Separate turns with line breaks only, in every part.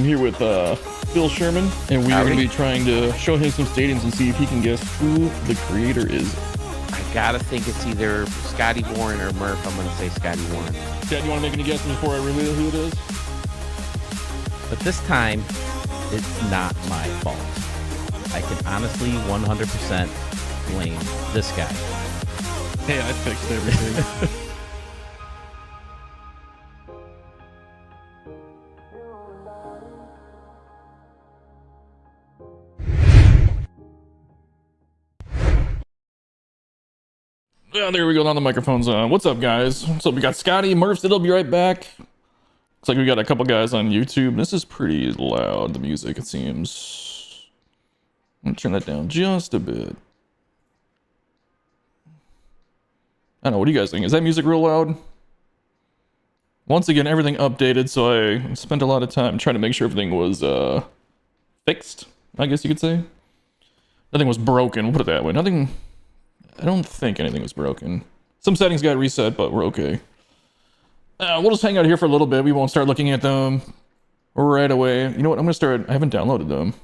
I'm here with Phil Sherman, and we are going to be trying to show him some stadiums and see if he can guess who the creator is.
I gotta think it's either Scotty Warren or Murph. I'm gonna say Scotty Warren.
Chad, you want to make any guesses before I reveal who it is?
But this time, it's not my fault. I can honestly 100% blame this guy.
Hey, I fixed everything. Yeah, there we go. Now the microphone's on. What's up, guys? So we got Scotty, Murph said he'll be right back. Looks like we got a couple guys on YouTube. This is pretty loud, the music, it seems. I'm gonna turn that down just a bit. I don't know, what do you guys think? Is that music real loud? Once again, everything updated, so I spent a lot of time trying to make sure everything was fixed, I guess you could say. Nothing was broken, we'll put it that way. Nothing... I don't think anything was broken. Some settings got reset, but we're okay. We'll just hang out here for a little bit. We won't start looking at them right away. You know what? I'm going to start... I haven't downloaded them.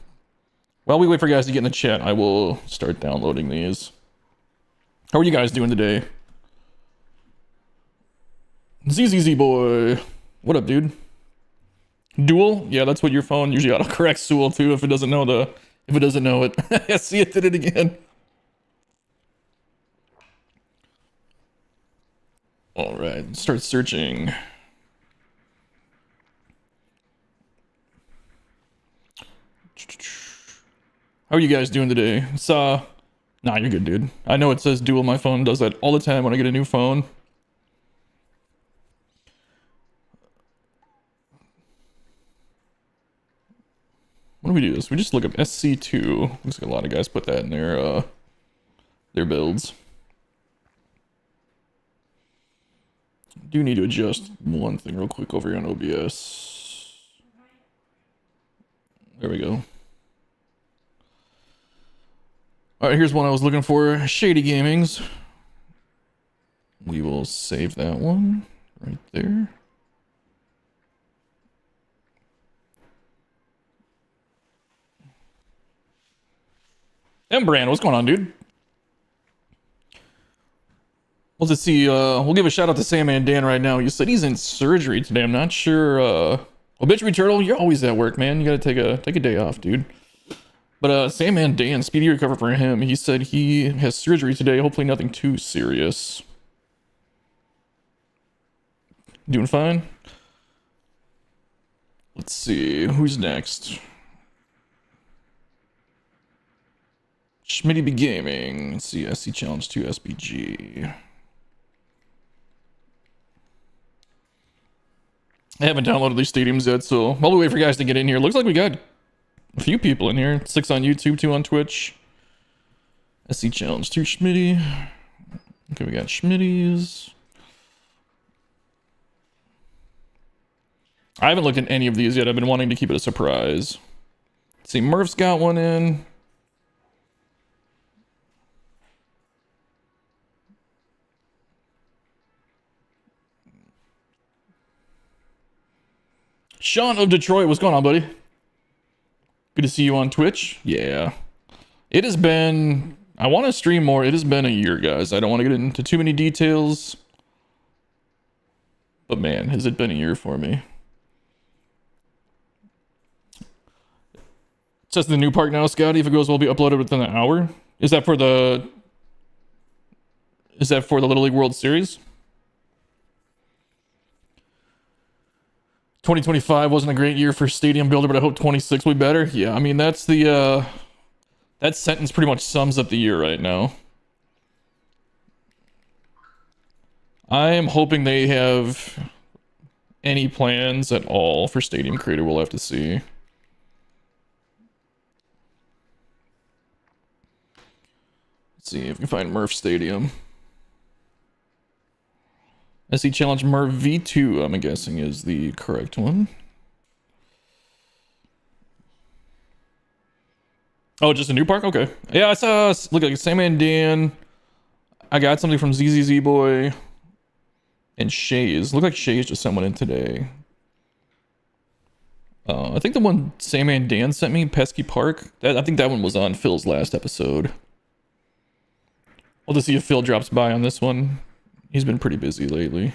While we wait for guys to get in the chat, I will start downloading these. How are you guys doing today? ZZZ boy. What up, dude? Dual? Yeah, that's what your phone usually autocorrects Sewell too if it doesn't know the... If it doesn't know it. I see it did it again. All right, start searching. How are you guys doing today? Nah, you're good, dude. I know it says dual. My phone does that all the time when I get a new phone. What do we do this? We just look up SC2. Looks like a lot of guys put that in their builds. Do need to adjust one thing real quick over here on OBS. There we go. All right, here's one I was looking for. Shady Gamings. We will save that one right there. Brand, what's going on, dude? Let's see, we'll give a shout out to Sam and Dan right now. You said he's in surgery today. I'm not sure, Obituary Turtle, you're always at work, man. You gotta take a day off, dude. But, Sam and Dan, speedy recovery for him. He said he has surgery today. Hopefully nothing too serious. Doing fine? Let's see, who's next? Schmitty B Gaming. Let's see, SC Challenge 2 SBG. I haven't downloaded these stadiums yet, so while we wait for guys to get in here, looks like we got a few people in here. 6 on YouTube, 2 on Twitch. SC Challenge 2 Schmitty. Okay, we got Schmitty's. I haven't looked at any of these yet. I've been wanting to keep it a surprise. Let's see, Murph's got one in. Sean of Detroit, what's going on, buddy? Good to see you on Twitch. Yeah. It has been... I want to stream more. It has been a year, guys. I don't want to get into too many details. But man, has it been a year for me. It says the new park now, Scotty. If it goes, will be uploaded within an hour. Is that for the... Is that for the Little League World Series? 2025 wasn't a great year for Stadium Builder, but I hope 26 will be better. Yeah, I mean, that's the, that sentence pretty much sums up the year right now. I am hoping they have any plans at all for Stadium Creator. We'll have to see. Let's see if we can find Murph Stadium. SC Challenge Murph V2, I'm guessing, is the correct one. Oh, just a new park? Okay. Yeah, I saw, look like Sam and Dan. I got something from ZZZ Boy. And Shays. Look like Shays just sent one in today. I think the one Sandman Dan sent me, Pesky Park, I think that one was on Phil's last episode. We'll just see if Phil drops by on this one. He's been pretty busy lately.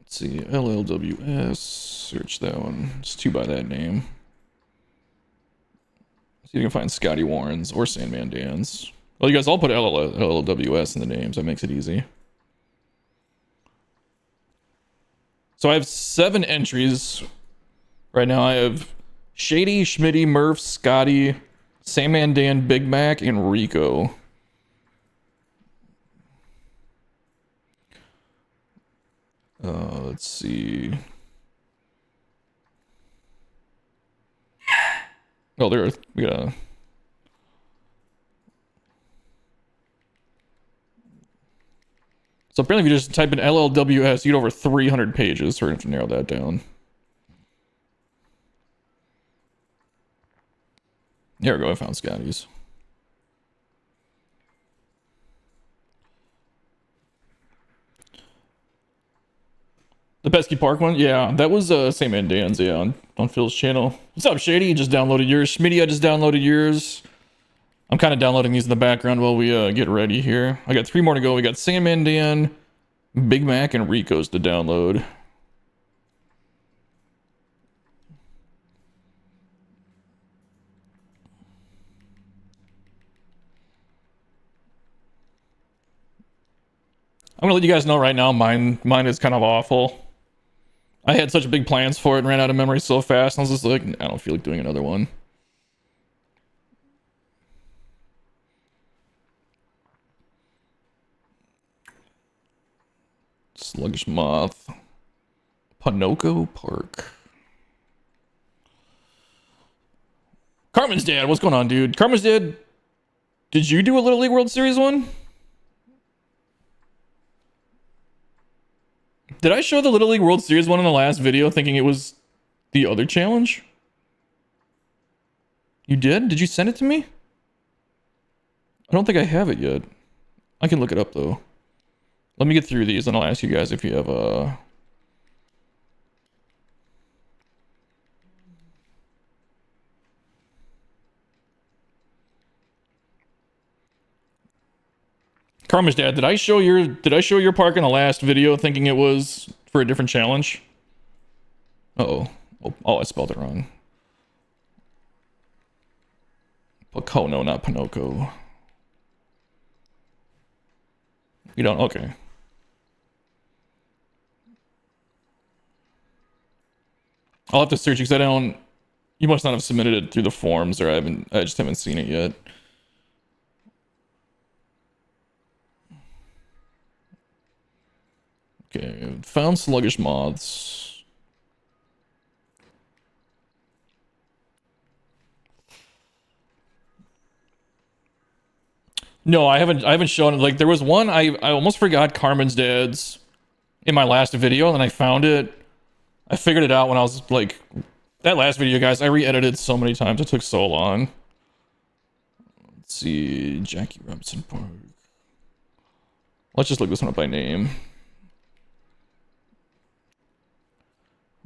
Let's see, LLWS, search that one. It's two by that name. See if you can find Scotty Warren's or Sandman Dan's. Well, you guys all put LLWS in the names. That makes it easy. So I have 7 entries. Right now I have Shady, Schmitty, Murph, Scotty, Sandman Dan, Big Mac, and Rico. Let's see. Oh, there we got. So apparently, if you just type in LLWS, you get over 300 pages. So we're gonna have to narrow that down. There we go. I found Scotty's. The Pesky Park one? Yeah, that was Same and Dan's, yeah, on Phil's channel. What's up, Shady? You just downloaded yours. Schmitty, I just downloaded yours. I'm kind of downloading these in the background while we get ready here. I got 3 more to go. We got Sandman Dan, Big Mac, and Rico's to download. I'm gonna let you guys know right now, mine is kind of awful. I had such big plans for it and ran out of memory so fast. And I was just like, I don't feel like doing another one. Sluggish Moth. Panoco Park. Carmen's dad, what's going on, dude? Carmen's dad, did you do a Little League World Series one? Did I show the Little League World Series one in the last video thinking it was the other challenge? You did? Did you send it to me? I don't think I have it yet. I can look it up though. Let me get through these and I'll ask you guys if you have a... Karma's dad, did I show your park in the last video thinking it was for a different challenge? Uh-oh. Oh, I spelled it wrong. Pocono, not Pinoco. You don't? Okay. I'll have to search because I don't... You must not have submitted it through the forums, or I just haven't seen it yet. Okay, found sluggish moths. No, I haven't shown it. Like there was one I almost forgot Carmen's dad's in my last video, and then I found it. I figured it out when I was like that last video, guys. I re-edited so many times. It took so long. Let's see, Jackie Robinson Park. Let's just look this one up by name.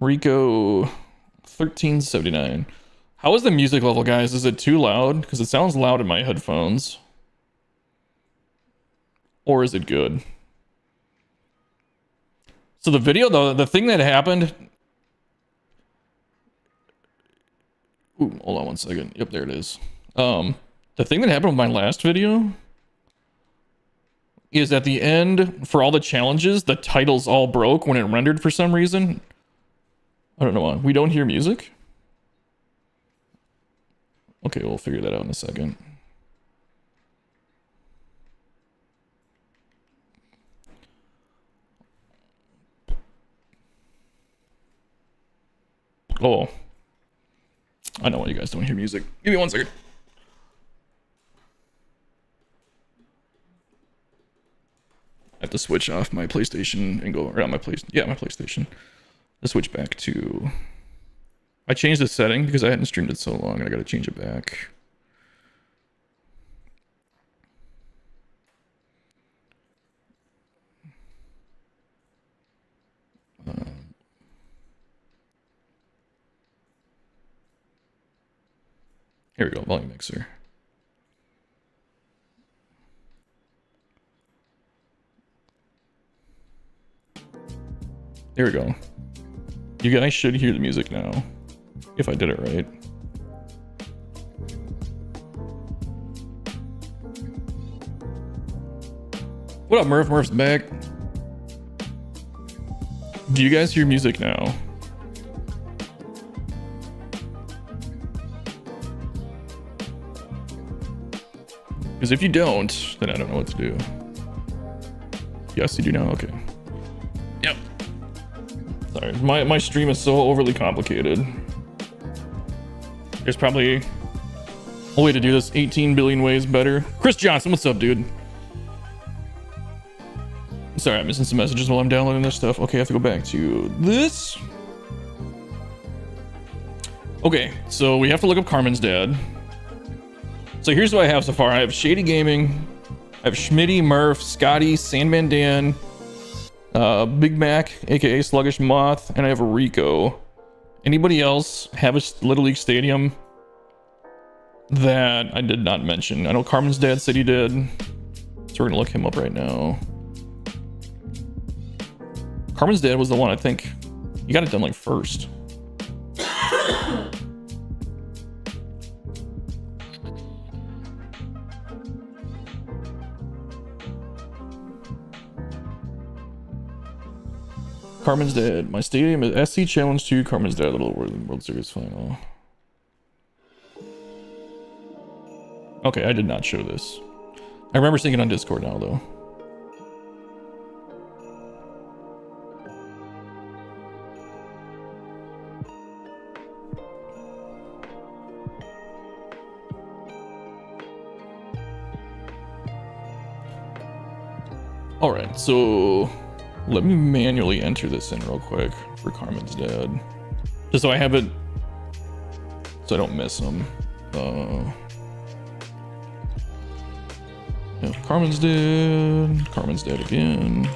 Rico 1379. How is the music level, guys? Is it too loud? Because it sounds loud in my headphones. Or is it good? So the video, though, the thing that happened... Ooh, hold on one second. Yep, there it is. The thing that happened with my last video is at the end, for all the challenges, the titles all broke when it rendered for some reason. I don't know why. We don't hear music? Okay, we'll figure that out in a second. Oh. I know why you guys don't hear music. Give me one second. I have to switch off my PlayStation and go around my PlayStation. Let's switch back to... I changed the setting because I hadn't streamed it so long and I gotta change it back. Here we go, volume mixer. There we go. You guys should hear the music now, if I did it right. What up, Murph? Murph's back. Do you guys hear music now? Because if you don't, then I don't know what to do. Yes, you do now? Okay. Yep. Sorry, my stream is so overly complicated. There's probably a way to do this 18 billion ways better. Chris Johnson, what's up, dude? Sorry, I'm missing some messages while I'm downloading this stuff. Okay, I have to go back to this. Okay, so we have to look up Carmen's dad. So here's what I have so far. I have Shady Gaming, I have Schmitty, Murph, Scotty, Sandman Dan, Big Mac, aka Sluggish Moth, and I have Rico. Anybody else have a Little League Stadium that I did not mention? I know Carmen's dad said he did, so we're gonna look him up right now. Carmen's dad was the one, I think. You got it done like first. Carmen's dad. My stadium is SC Challenge 2, Carmen's dad, Little World Series Final. Okay, I did not show this. I remember seeing it on Discord now, though. Alright, so let me manually enter this in real quick for Carmen's dad. Just so I have it, so I don't miss him. Yeah, Carmen's dad again.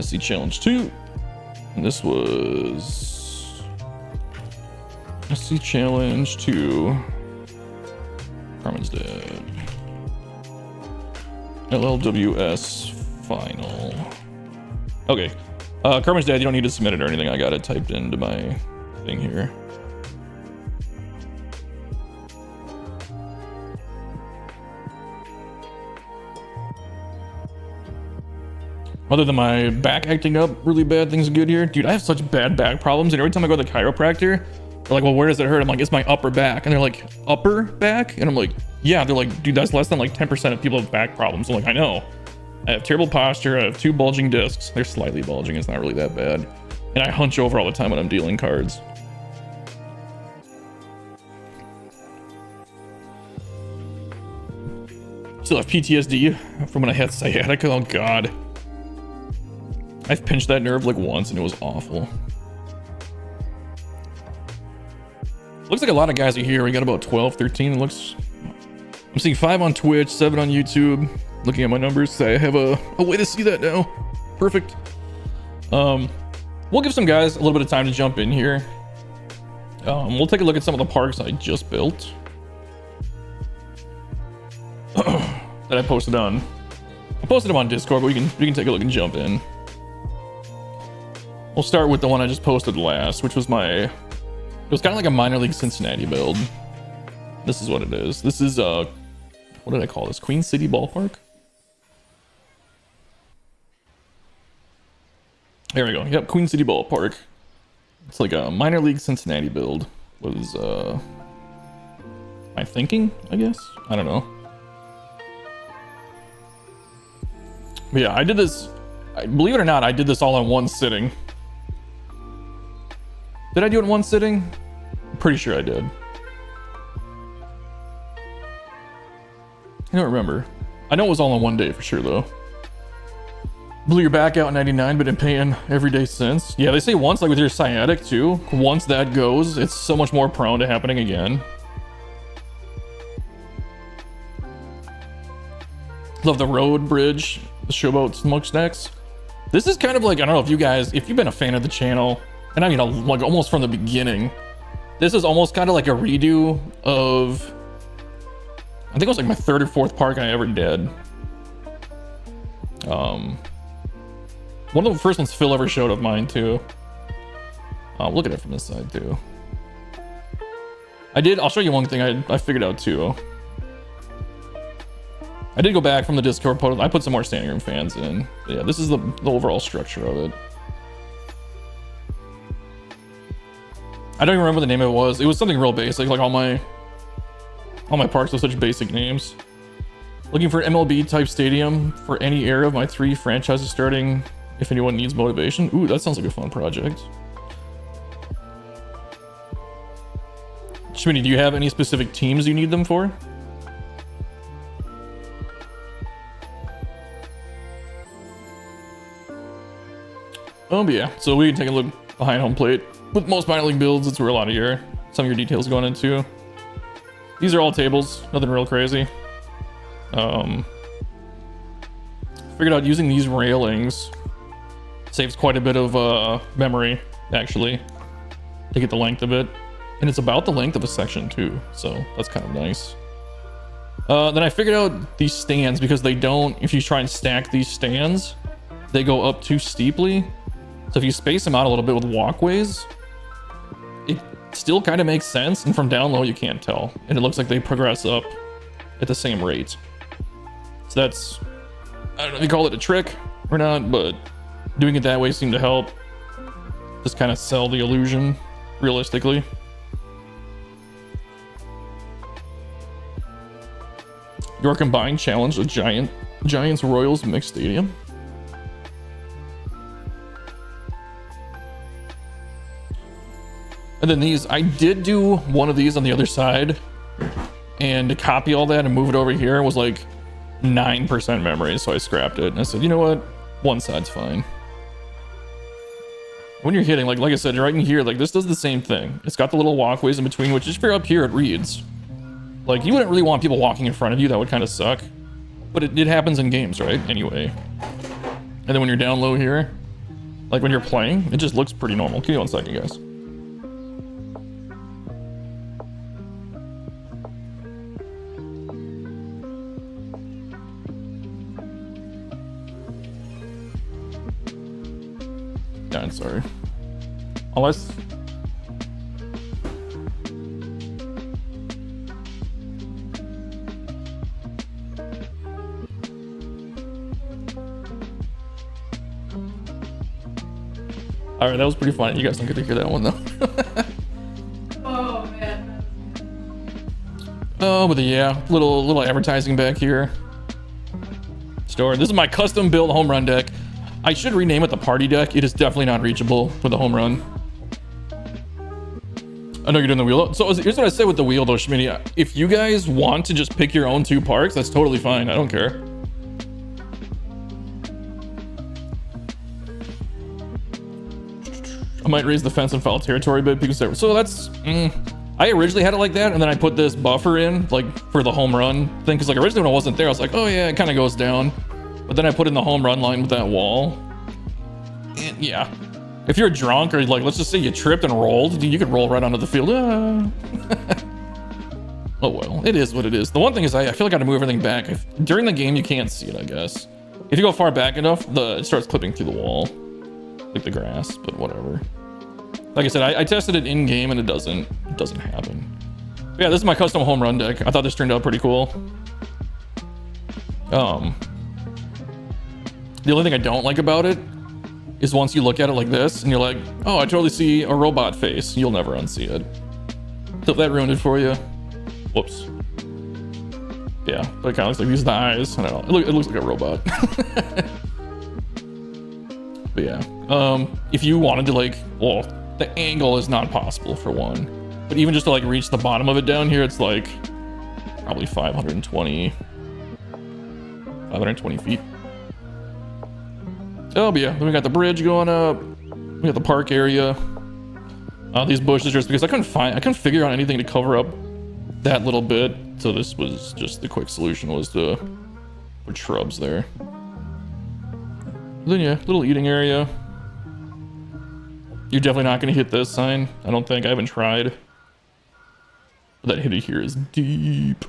SC Challenge 2. And this was SC Challenge 2. Carmen's dad. LLWS final. Okay. Carmen's dad, you don't need to submit it or anything. I got it typed into my thing here. Other than my back acting up really bad, things are good here. Dude, I have such bad back problems, and every time I go to the chiropractor, they're like, well, where does it hurt? I'm like, it's my upper back. And they're like, upper back? And I'm like, yeah. They're like, dude, that's less than like 10% of people have back problems. I'm like, I know. I have terrible posture. I have 2 bulging discs. They're slightly bulging. It's not really that bad. And I hunch over all the time when I'm dealing cards. Still have PTSD from when I had sciatica. Oh, God. I've pinched that nerve like once and it was awful. Looks like a lot of guys are here. We got about 12, 13. It looks... I'm seeing 5 on Twitch, 7 on YouTube. Looking at my numbers, I have a way to see that now. Perfect. We'll give some guys a little bit of time to jump in here. We'll take a look at some of the parks I just built. That I posted on... I posted them on Discord, but we can take a look and jump in. We'll start with the one I just posted last, which was my... It was kind of like a minor league Cincinnati build. This is what it is. This is, what did I call this? Queen City Ballpark? There we go. Yep, Queen City Ballpark. It's like a minor league Cincinnati build. Was, my thinking, I guess? I don't know. But yeah, I did this... Believe it or not, I did this all in one sitting. Did I do it in one sitting? I'm pretty sure I did. I don't remember. I know it was all in one day for sure, though. Blew your back out in 99, but in pain every day since. Yeah, they say once, like with your sciatic, too. Once that goes, it's so much more prone to happening again. Love the road bridge the Showboat Smokestacks. This is kind of like, I don't know if you guys, if you've been a fan of the channel, and I mean like almost from the beginning, this is almost kind of like a redo of, I think it was like my third or fourth park I ever did. One of the first ones Phil ever showed of mine too. Look at it from this side too. I'll show you one thing I figured out too. I did go back from the Discord, I put some more standing room fans in. But yeah, this is the overall structure of it. I don't even remember what the name of it was. It was something real basic, like all my parks have such basic names. Looking for MLB type stadium for any era of my 3 franchises starting if anyone needs motivation. Ooh, that sounds like a fun project. Schmitty, do you have any specific teams you need them for? Oh, but yeah, so we can take a look behind home plate. With most minor league builds, it's where a lot of some of your details going into. These are all tables, nothing real crazy. Figured out using these railings saves quite a bit of memory, actually, to get the length of it. And it's about the length of a section too, so that's kind of nice. Then I figured out these stands because they don't, if you try and stack these stands, they go up too steeply. So if you space them out a little bit with walkways, it still kind of makes sense. And from down low, you can't tell. And it looks like they progress up at the same rate. So that's, I don't know if you call it a trick or not, but doing it that way seemed to help just kind of sell the illusion realistically. Your combined challenge, a Giants Royals mixed stadium. And then these, I did do one of these on the other side, and to copy all that and move it over here was like 9% memory, so I scrapped it. And I said, you know what? One side's fine. When you're hitting, like I said, right in here, like this does the same thing. It's got the little walkways in between, which is fair up here it reads. Like, you wouldn't really want people walking in front of you, that would kind of suck. But it happens in games, right? Anyway. And then when you're down low here, like when you're playing, it just looks pretty normal. Give me 1 second, guys. Yeah, I'm sorry. Unless... Alright, that was pretty funny. You guys don't get to hear that one though.
Oh man.
Oh, but yeah, little advertising back here. Store. This is my custom built home run deck. I should rename it the party deck. It is definitely not reachable for the home run. I know you're doing the wheel. So here's what I say with the wheel though, Schmitty. If you guys want to just pick your own 2 parks, that's totally fine. I don't care. I might raise the fence and foul territory a bit because so that's I originally had it like that, and then I put this buffer in like for the home run thing, because like originally when I wasn't there I was like, oh yeah, it kind of goes down, but then I put in the home run line with that wall. And yeah, if you're drunk or like, let's just say you tripped and rolled, you could roll right onto the field. Oh well, it is what it is. The one thing is I feel like I gotta move everything back. During the game you can't see it, I guess. If you go far back enough, it starts clipping through the wall, like the grass, but whatever. Like I said, I tested it in game and it doesn't happen. But yeah, this is my custom home run deck. I thought this turned out pretty cool. The only thing I don't like about it is once you look at it like this and you're like, oh, I totally see a robot face. You'll never unsee it. So if that ruined it for you, whoops. Yeah, but it kind of looks like these are the eyes. I don't know. It looks like a robot. But yeah, if you wanted to like, well, the angle is not possible for one, but even just to like reach the bottom of it down here, it's like probably 520 feet. Oh, but yeah, then we got the bridge going up. We got the park area. These bushes just because I couldn't figure out anything to cover up that little bit. So this was just the quick solution was to put shrubs there. Then yeah, little eating area. You're definitely not gonna hit this sign. I don't think. I haven't tried. But that hitter here is deep.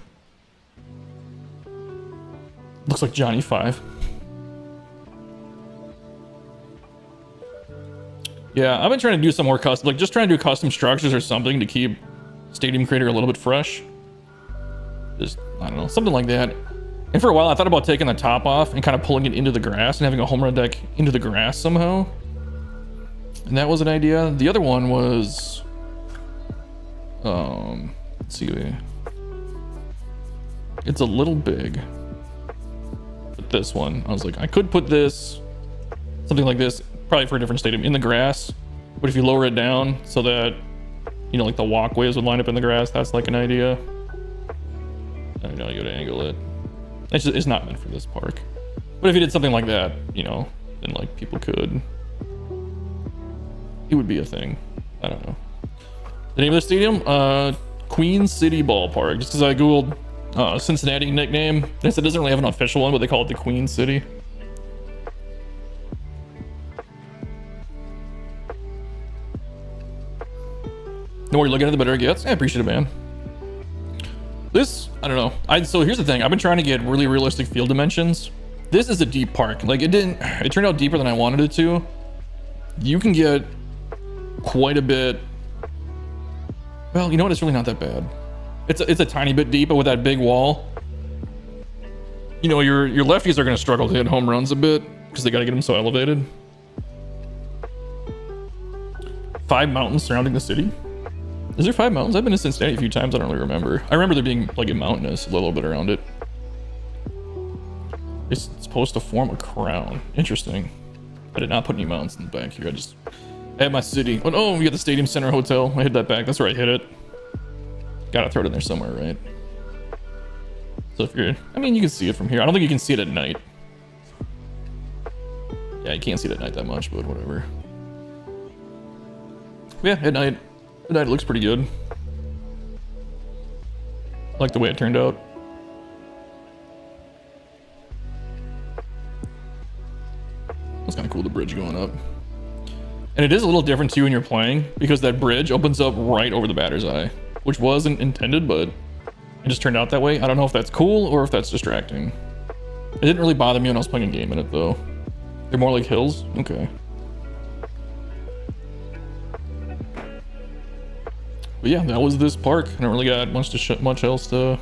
Looks like Johnny 5. Yeah, I've been trying to do some more custom, like just trying to do custom structures or something to keep Stadium Creator a little bit fresh. Just, I don't know, something like that. And for a while, I thought about taking the top off and kind of pulling it into the grass and having a home run deck into the grass somehow. And that was an idea. The other one was, let's see. It's a little big. But this one, I was like, I could put this, something like this, probably for a different stadium, in the grass. But if you lower it down so that, you know, like the walkways would line up in the grass, that's like an idea. I don't know, you gotta angle it. It's not meant for this park. But if you did something like that, you know, then like people could, it would be a thing. I don't know. The name of the stadium? Queen City Ballpark. Just because I googled Cincinnati nickname. It doesn't really have an official one, but they call it the Queen City. The more you're looking at it, the better it gets. I appreciate it, man. This, I don't know. So here's the thing. I've been trying to get really realistic field dimensions. This is a deep park. Like it turned out deeper than I wanted it to. You can get quite a bit. Well, you know what? It's really not that bad. It's a tiny bit deep, but with that big wall, you know, your lefties are going to struggle to hit home runs a bit because they got to get them so elevated. 5 mountains surrounding the city. Is there 5 mountains? I've been to Cincinnati a few times. I don't really remember. I remember there being like a mountainous a little bit around it. It's supposed to form a crown. Interesting. I did not put any mountains in the back here. I had my city. Oh, we got the Stadium Center Hotel. I hit that back. That's where I hit it. Gotta throw it in there somewhere, right? So if you're, I mean, you can see it from here. I don't think you can see it at night. Yeah, you can't see it at night that much, but whatever. Yeah, at night it looks pretty good. I like the way it turned out. That's kind of cool, the bridge going up. And it is a little different too when you're playing, because that bridge opens up right over the batter's eye, which wasn't intended, but it just turned out that way. I don't know if that's cool or if that's distracting. It didn't really bother me when I was playing a game in it though. They're more like hills? Okay. But yeah, that was this park. I don't really got much else to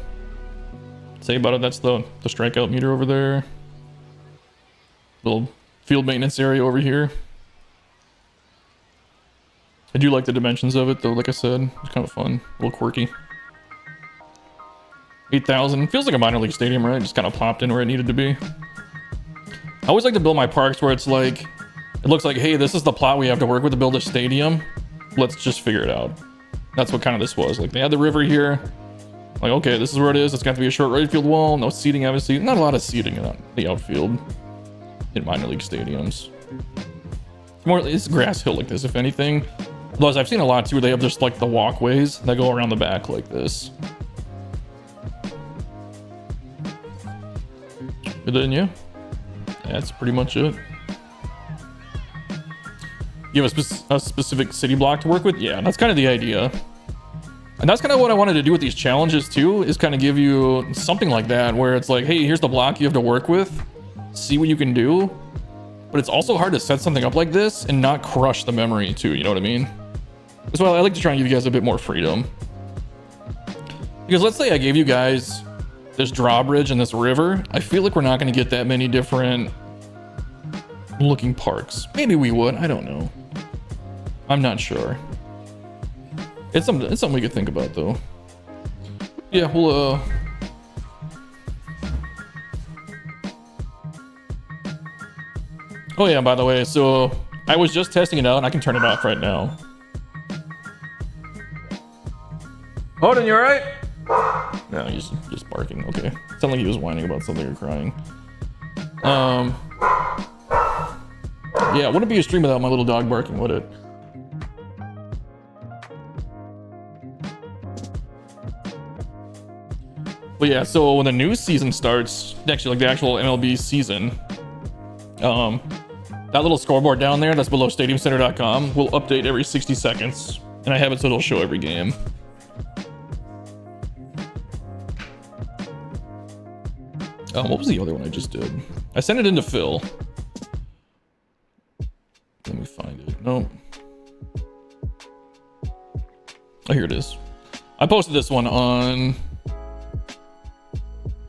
say about it. That's the strikeout meter over there. Little field maintenance area over here. I do like the dimensions of it though, like I said. It's kind of fun. A little quirky. 8,000. Feels like a minor league stadium, right? Just kind of popped in where it needed to be. I always like to build my parks where it's like, it looks like, hey, this is the plot we have to work with to build a stadium. Let's just figure it out. That's what kind of this was. Like, they had the river here. Like, okay, this is where it is. It's got to be a short right field wall. No seating, obviously. Not a lot of seating in the outfield in minor league stadiums. It's grass hill like this, if anything. Although I've seen a lot too, where they have just like the walkways that go around the back like this. But then, yeah, that's pretty much it. You have a specific city block to work with? Yeah, that's kind of the idea. And that's kind of what I wanted to do with these challenges too, is kind of give you something like that, where it's like, hey, here's the block you have to work with. See what you can do. But it's also hard to set something up like this and not crush the memory too, you know what I mean? That's why I like to try and give you guys a bit more freedom. Because let's say I gave you guys this drawbridge and this river, I feel like we're not going to get that many different looking parks. Maybe we would, I don't know. I'm not sure. It's something we could think about though. Yeah, we'll oh yeah, by the way, so I was just testing it out and I can turn it off right now. Odin, you alright? No, he's just barking. Okay. Sounded like he was whining about something or crying. Yeah, wouldn't be a stream without my little dog barking, would it? But yeah, so when the new season starts, actually like the actual MLB season, That little scoreboard down there that's below stadiumcenter.com will update every 60 seconds. And I have it so it'll show every game. What was the other one I just did? I sent it into Phil. Let me find it. Nope. Oh, here it is. I posted this one on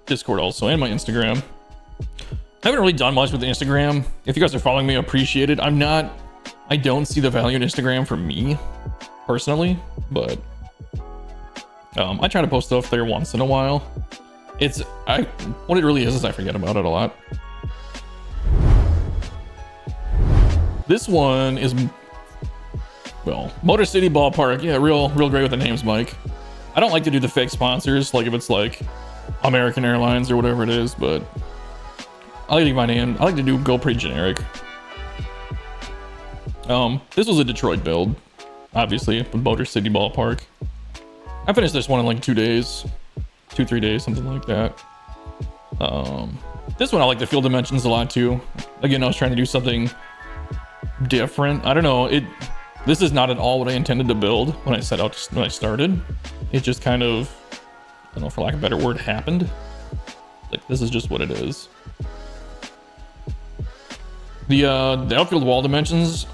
Discord also, and my Instagram. I haven't really done much with Instagram. If you guys are following me, I appreciate it. I don't see the value in Instagram for me, personally, but I try to post stuff there once in a while. What it really is I forget about it a lot. This one is, well, Motor City Ballpark. Yeah, real great with the names, Mike. I don't like to do the fake sponsors, like if it's like American Airlines or whatever it is, but I like to do my name. I like to go pretty generic. This was a Detroit build, obviously, with Motor City Ballpark. I finished this one in like 2 days. 2-3 days, something like that. This one I like the field dimensions a lot too. Again, I was trying to do something different. I don't know, this is not at all what I intended to build when I started. It just kind of, I don't know, for lack of a better word, happened. Like, this is just what it is. The outfield wall dimensions,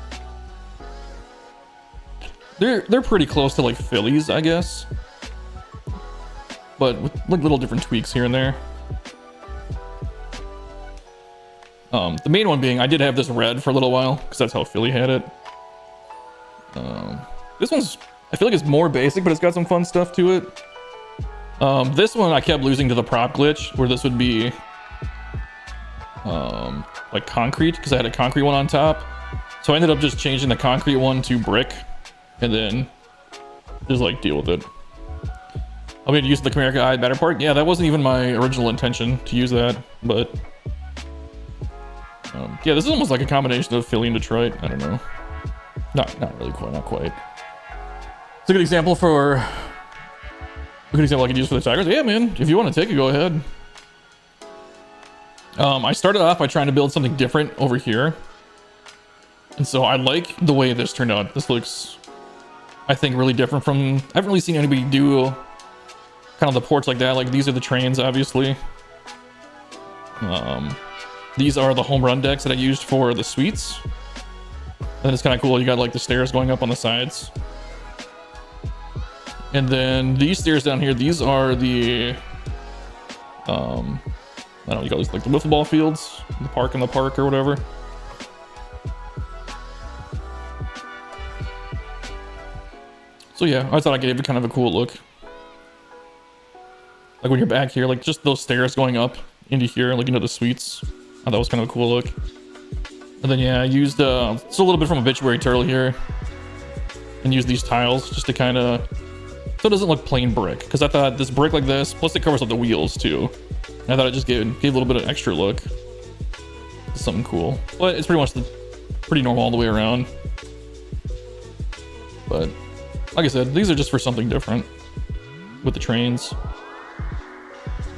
they're pretty close to like Phillies, I guess, but with like little different tweaks here and there. The main one being, I did have this red for a little while because that's how Philly had it. This one's, I feel like it's more basic, but it's got some fun stuff to it. This one I kept losing to the prop glitch, where this would be like concrete, because I had a concrete one on top. So I ended up just changing the concrete one to brick, and then just like deal with it. I mean, use the Comerica Eye Batter Park. Yeah, that wasn't even my original intention to use that, but yeah, this is almost like a combination of Philly and Detroit. I don't know. Not really quite, not quite. It's a good example I could use for the Tigers. Yeah, man, if you want to take it, go ahead. I started off by trying to build something different over here. And so I like the way this turned out. This looks, I think, really different from, I haven't really seen anybody do kind of the ports like that. Like, these are the trains, obviously. These are the home run decks that I used for the suites. And it's kind of cool. You got like the stairs going up on the sides. And then these stairs down here, these are the, I don't know, you call these like the wiffle ball fields, the park in the park or whatever. So yeah, I thought I gave it kind of a cool look. Like when you're back here, like just those stairs going up into here, like into the suites. I thought that was kind of a cool look. And then yeah, I used just a little bit from Obituary Turtle here, and used these tiles just to kind of, so it doesn't look plain brick. Because I thought this brick like this, plus it covers up the wheels too. And I thought it just gave a little bit of extra look. Something cool. But it's pretty much pretty normal all the way around. But like I said, these are just for something different with the trains.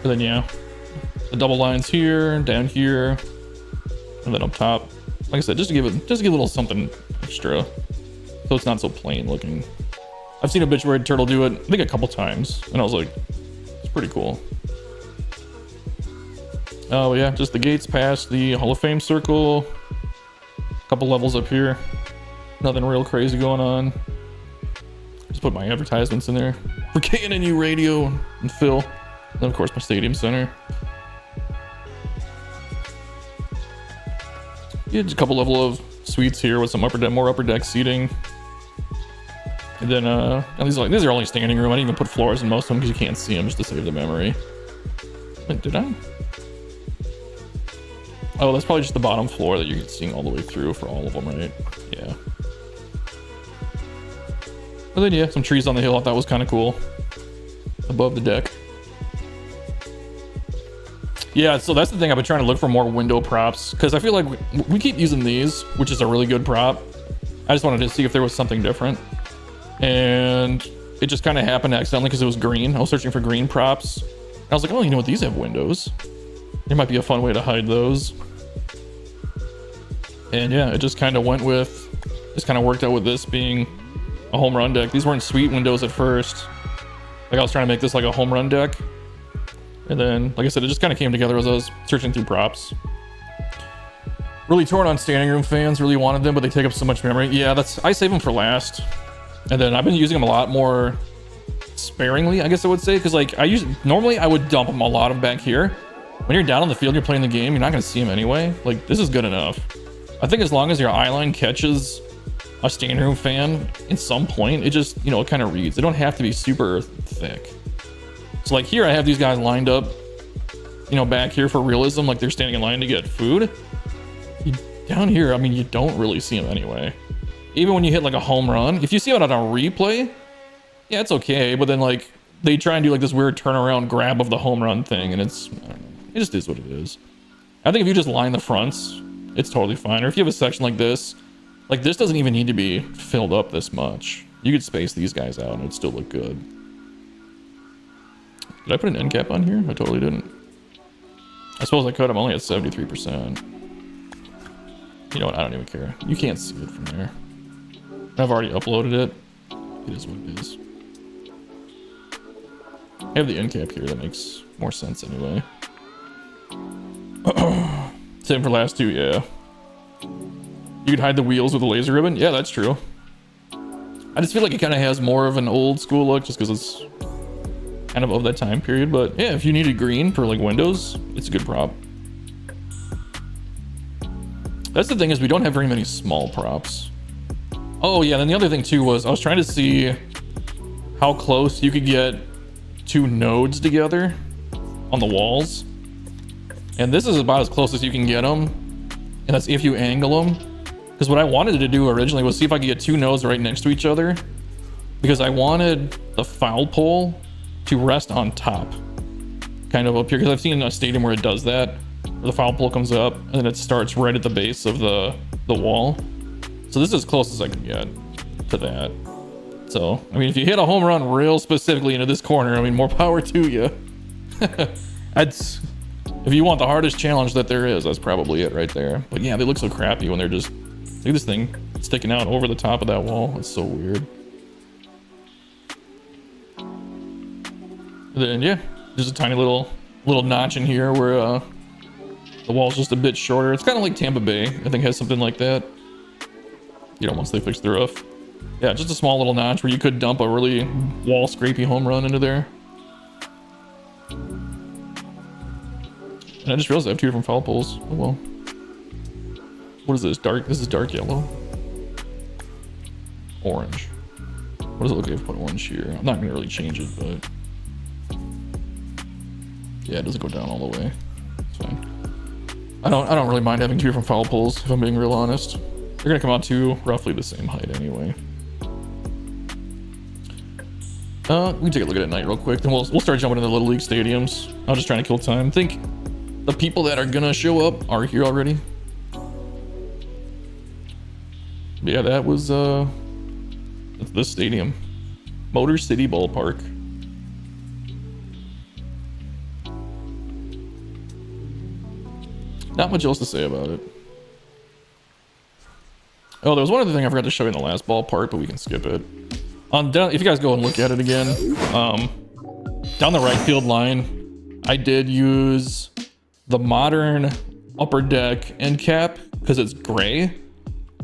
And then yeah, the double lines here, down here, and then up top. Like I said, just to give a little something extra, so it's not so plain looking. I've seen Obituary Turtle do it, I think, a couple times, and I was like, it's pretty cool. Oh yeah, just the gates past the Hall of Fame circle. A couple levels up here. Nothing real crazy going on. Just put my advertisements in there for KNNU Radio and Phil. And then of course my Stadium Center. Yeah, just a couple level of suites here with some more upper deck seating. And then and these are only standing room. I didn't even put floors in most of them because you can't see them, just to save the memory. Wait, did I? Oh, that's probably just the bottom floor that you're seeing all the way through for all of them, right? Yeah. But then yeah, some trees on the hill I thought was kind of cool above the deck. Yeah, so that's the thing. I've been trying to look for more window props because I feel like we keep using these, which is a really good prop. I just wanted to see if there was something different, and it just kind of happened accidentally because it was green. I was searching for green props. I was like, oh, you know what? These have windows. There might be a fun way to hide those. And yeah, it just kind of went with, just kind of worked out with this being a home run deck. These weren't sweet windows at first. Like I was trying to make this like a home run deck. And then, like I said, it just kind of came together as I was searching through props. Really torn on standing room fans, really wanted them, but they take up so much memory. Yeah, I save them for last. And then I've been using them a lot more sparingly, I guess I would say, because like normally I would dump them a lot of back here. When you're down on the field, you're playing the game, you're not going to see them anyway. Like, this is good enough. I think as long as your eye line catches a standing room fan at some point, it just, you know, it kind of reads. They don't have to be super thick. So like here I have these guys lined up, you know, back here for realism, like they're standing in line to get food. Down here, I mean, you don't really see them anyway. Even when you hit like a home run, if you see it on a replay, yeah, it's okay. But then like they try and do like this weird turnaround grab of the home run thing, and it's, I don't know, it just is what it is. I think if you just line the fronts, it's totally fine. Or if you have a section like this doesn't even need to be filled up this much. You could space these guys out and it'd still look good. Did I put an end cap on here? I totally didn't. I suppose I could. I'm only at 73%. You know what? I don't even care. You can't see it from there. I've already uploaded it. It is what it is. I have the end cap here. That makes more sense anyway. Same for last two, yeah. You could hide the wheels with a laser ribbon. Yeah, that's true. I just feel like it kind of has more of an old school look just because it's kind of that time period. But yeah, if you needed green for like windows, it's a good prop. That's the thing, is we don't have very many small props. Oh yeah, then the other thing too was I was trying to see how close you could get two nodes together on the walls. And this is about as close as you can get them. And that's if you angle them. Because what I wanted to do originally was see if I could get two nodes right next to each other. Because I wanted the foul pole to rest on top. Kind of up here. Because I've seen a stadium where it does that. Where the foul pole comes up and then it starts right at the base of the wall. So this is as close as I can get to that. So, I mean, if you hit a home run real specifically into this corner, I mean, more power to you. That's... If you want the hardest challenge that there is, that's probably it right there. But yeah, they look so crappy when they're just... Look at this thing sticking out over the top of that wall. It's so weird. And then, yeah, there's a tiny little notch in here where the wall's just a bit shorter. It's kind of like Tampa Bay, I think, has something like that. You know, once they fix the roof. Yeah, just a small little notch where you could dump a really wall scrapey home run into there. And I just realized I have two different foul poles. Oh well. What is this? Dark? This is dark yellow. Orange. What does it look like if I put orange here? I'm not gonna really change it, but yeah, it doesn't go down all the way. It's fine. I don't really mind having two different foul poles if I'm being real honest. They're gonna come out to roughly the same height anyway. We can take a look at it at night real quick, then we'll start jumping into the Little League stadiums. I'm just trying to kill time. I think the people that are gonna show up are here already. But yeah, that was that's this stadium. Motor City Ballpark. Not much else to say about it. Oh, there was one other thing I forgot to show you in the last ballpark, but we can skip it. Down, if you guys go and look at it again, down the right field line, I did use the modern upper deck end cap because it's gray,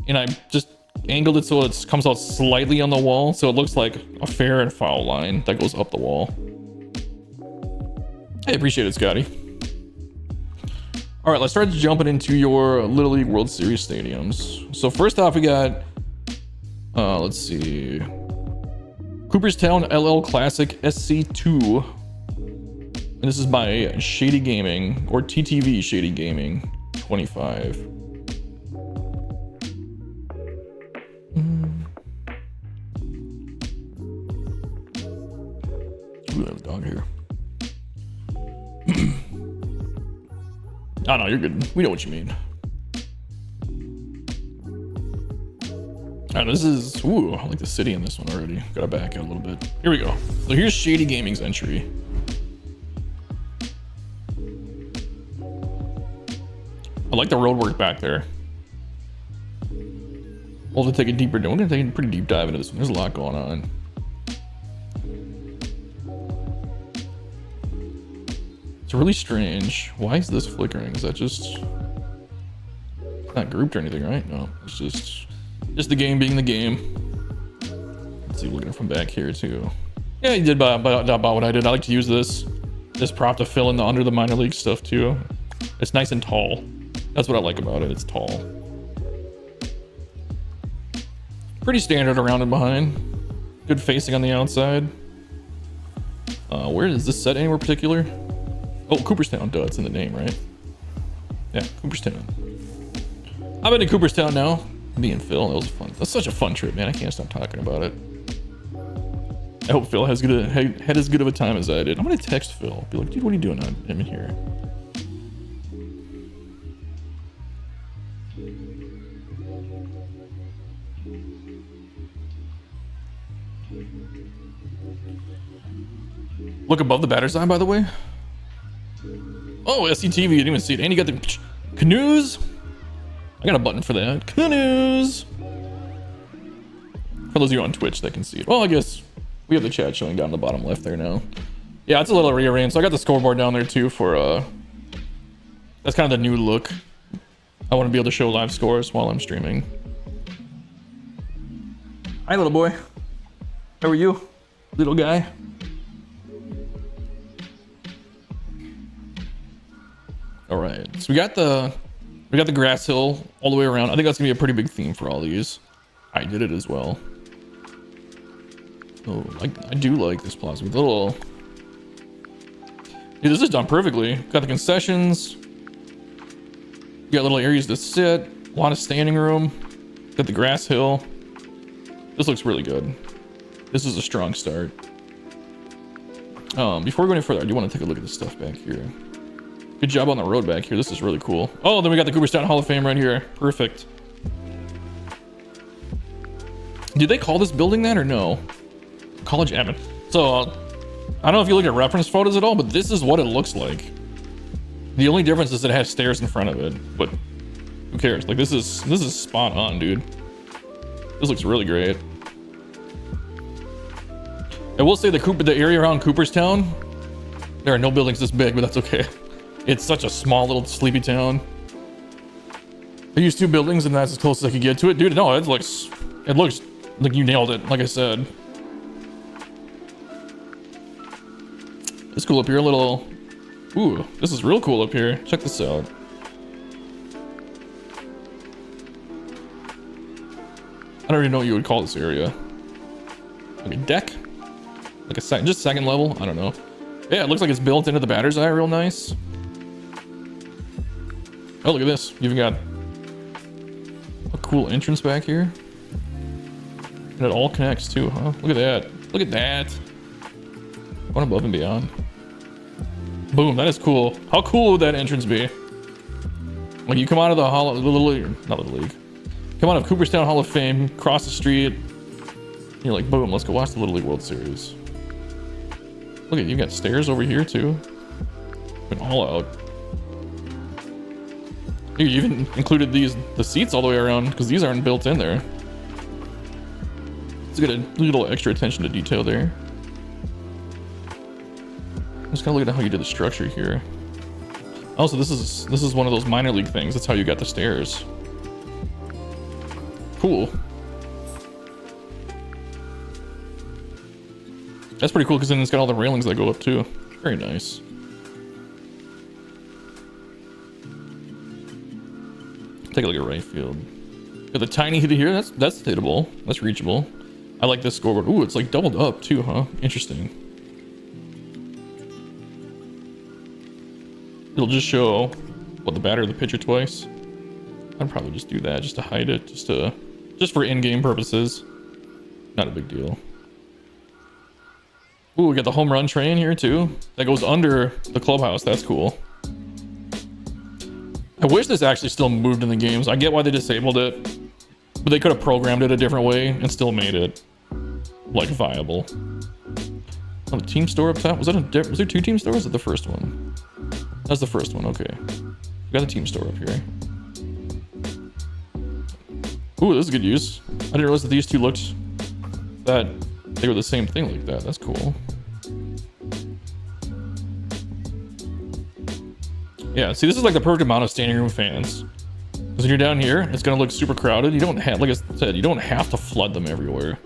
and I just angled it so it comes out slightly on the wall, so it looks like a fair and foul line that goes up the wall. I appreciate it, Scotty. All right, let's start jumping into your Little League World Series stadiums. So first off, we got, let's see, Cooperstown LL Classic SC2. And this is by Shady Gaming, or TTV Shady Gaming 25. Ooh, I have a dog here. Oh no, you're good. We know what you mean. Alright, this is... Ooh, I like the city in this one already. Gotta back out a little bit. Here we go. So here's Shady Gaming's entry. I like the road work back there. We'll have to take a deeper. We're gonna take a pretty deep dive into this one. There's a lot going on. It's really strange. Why is this flickering? Is that just not grouped or anything, right? No, it's just the game being the game. Let's see, looking from back here too. Yeah, you did about what I did. I like to use this prop to fill in the under the minor league stuff too. It's nice and tall. That's what I like about it. It's tall. Pretty standard around and behind. Good facing on the outside. Where is this set anywhere particular? Oh, Cooperstown. Duh, it's in the name, right? Yeah, Cooperstown. I've been to Cooperstown now. Me and Phil, that was fun. That's such a fun trip, man. I can't stop talking about it. I hope Phil had as good of a time as I did. I'm gonna text Phil. Be like, dude, what are you doing? I'm in here. Look above the batter's eye, by the way. Oh, SCTV, you didn't even see it. And you got the canoes. I got a button for that. Canoes. For those of you on Twitch that can see it. Well, I guess we have the chat showing down the bottom left there now. Yeah, it's a little rearranged. So I got the scoreboard down there too for that's kind of the new look. I want to be able to show live scores while I'm streaming. Hi, little boy. How are you, little guy? All right, so we got the grass hill all the way around. I think that's gonna be a pretty big theme for all these. I did it as well. Oh, I do like this plaza with a little. Dude, this is done perfectly. Got the concessions. You got little areas to sit. A lot of standing room. Got the grass hill. This looks really good. This is a strong start. Before we go any further, I do want to take a look at this stuff back here. Good job on the road back here. This is really cool. Oh, then we got the Cooperstown Hall of Fame right here. Perfect. Did they call this building that or no? College Avenue. So, I don't know if you look at reference photos at all, but this is what it looks like. The only difference is that it has stairs in front of it, but who cares? Like, this is spot on, dude. This looks really great. I will say the area around Cooperstown, there are no buildings this big, but that's okay. It's such a small little sleepy town. I used 2 buildings and that's as close as I could get to it. Dude, no, it looks like you nailed it, like I said. It's cool up here, a little. Ooh, this is real cool up here. Check this out. I don't even know what you would call this area. Like a deck? Like just second level? I don't know. Yeah, it looks like it's built into the batter's eye real nice. Oh, look at this. You even got a cool entrance back here. And it all connects too, huh? Look at that. Look at that. Going above and beyond. Boom, that is cool. How cool would that entrance be? When you come out of the Little League. Come out of Cooperstown Hall of Fame, cross the street. And you're like, boom, let's go watch the Little League World Series. Look at you got stairs over here too. Been all out. You even included the seats all the way around because these aren't built in there. Let's get a little extra attention to detail there. Just gotta look at how you did the structure here. Also, this is one of those minor league things. That's how you got the stairs. Cool. That's pretty cool because then it's got all the railings that go up too. Very nice. Take a look at right field. Got the tiny hitter here. That's hittable. That's reachable. I like this scoreboard. Ooh, it's like doubled up too, huh? Interesting. It'll just show what the batter or the pitcher twice. I'd probably just do that just to hide it, just for in-game purposes. Not a big deal. Ooh, we got the home run train here too. That goes under the clubhouse. That's cool. I wish this actually still moved in the games. I get why they disabled it, but they could have programmed it a different way and still made it like viable. Oh, the team store up top. Was there 2 team stores or the first one? That's the first one. Okay, we got the team store up here. Ooh, this is good use. didn't realize that these two looked that they were the same thing like that. That's cool. Yeah, see, this is like the perfect amount of standing room fans. Because when you're down here, it's gonna look super crowded. You don't have, like I said, you don't have to flood them everywhere.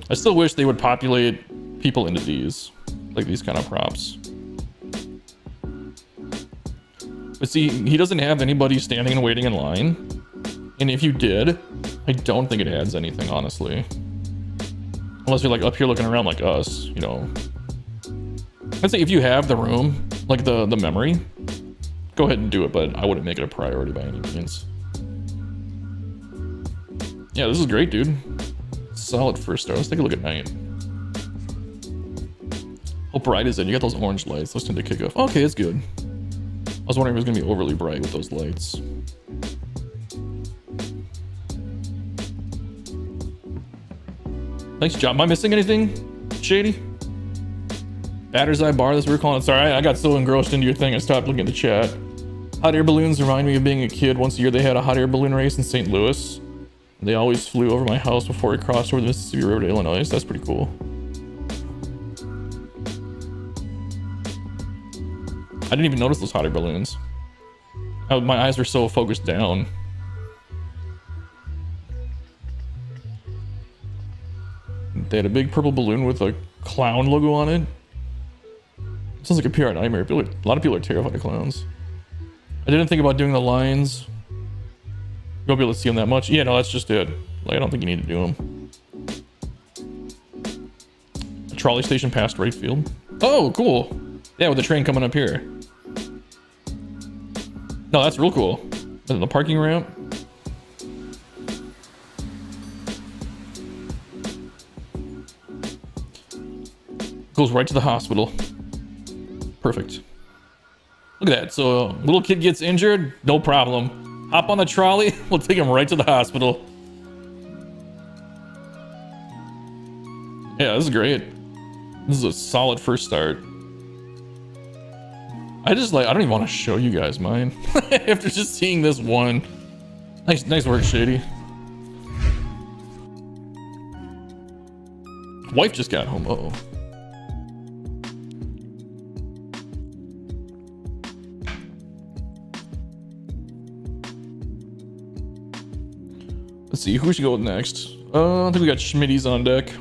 I still wish they would populate people into these, like these kind of props. But see, he doesn't have anybody standing and waiting in line. And if you did, I don't think it adds anything, honestly. Unless you're like up here looking around like us, you know. I'd say if you have the room, like the memory, go ahead and do it, but I wouldn't make it a priority by any means. Yeah, this is great, dude. Solid first start. Let's take a look at night. How bright is it? You got those orange lights. Those tend to kick off. Okay, it's good. I was wondering if it was gonna be overly bright with those lights. Nice job. Am I missing anything, Shady? Batter's Eye Bar, that's what we're calling it. Sorry, I got so engrossed into your thing, I stopped looking at the chat. Hot air balloons remind me of being a kid. Once a year, they had a hot air balloon race in St. Louis. They always flew over my house before we crossed over the Mississippi River to Illinois. That's pretty cool. I didn't even notice those hot air balloons. My eyes were so focused down. They had a big purple balloon with a clown logo on it. Sounds like a PR nightmare. A lot of people are terrified of clowns. I didn't think about doing the lines. You won't be able to see them that much. Yeah, no, that's just it. Like, I don't think you need to do them. A trolley station past right field. Oh, cool. Yeah, with the train coming up here. No, that's real cool. And then the parking ramp. Goes right to the hospital. Perfect. Look at that. So little kid gets injured, no problem. Hop on the trolley, we'll take him right to the hospital. Yeah, this is great. This is a solid first start. I don't even want to show you guys mine after just seeing this one. Nice work, Shady. Wife just got home. Uh-oh. Let's see, who should go with next? I think we got Schmitty's on deck.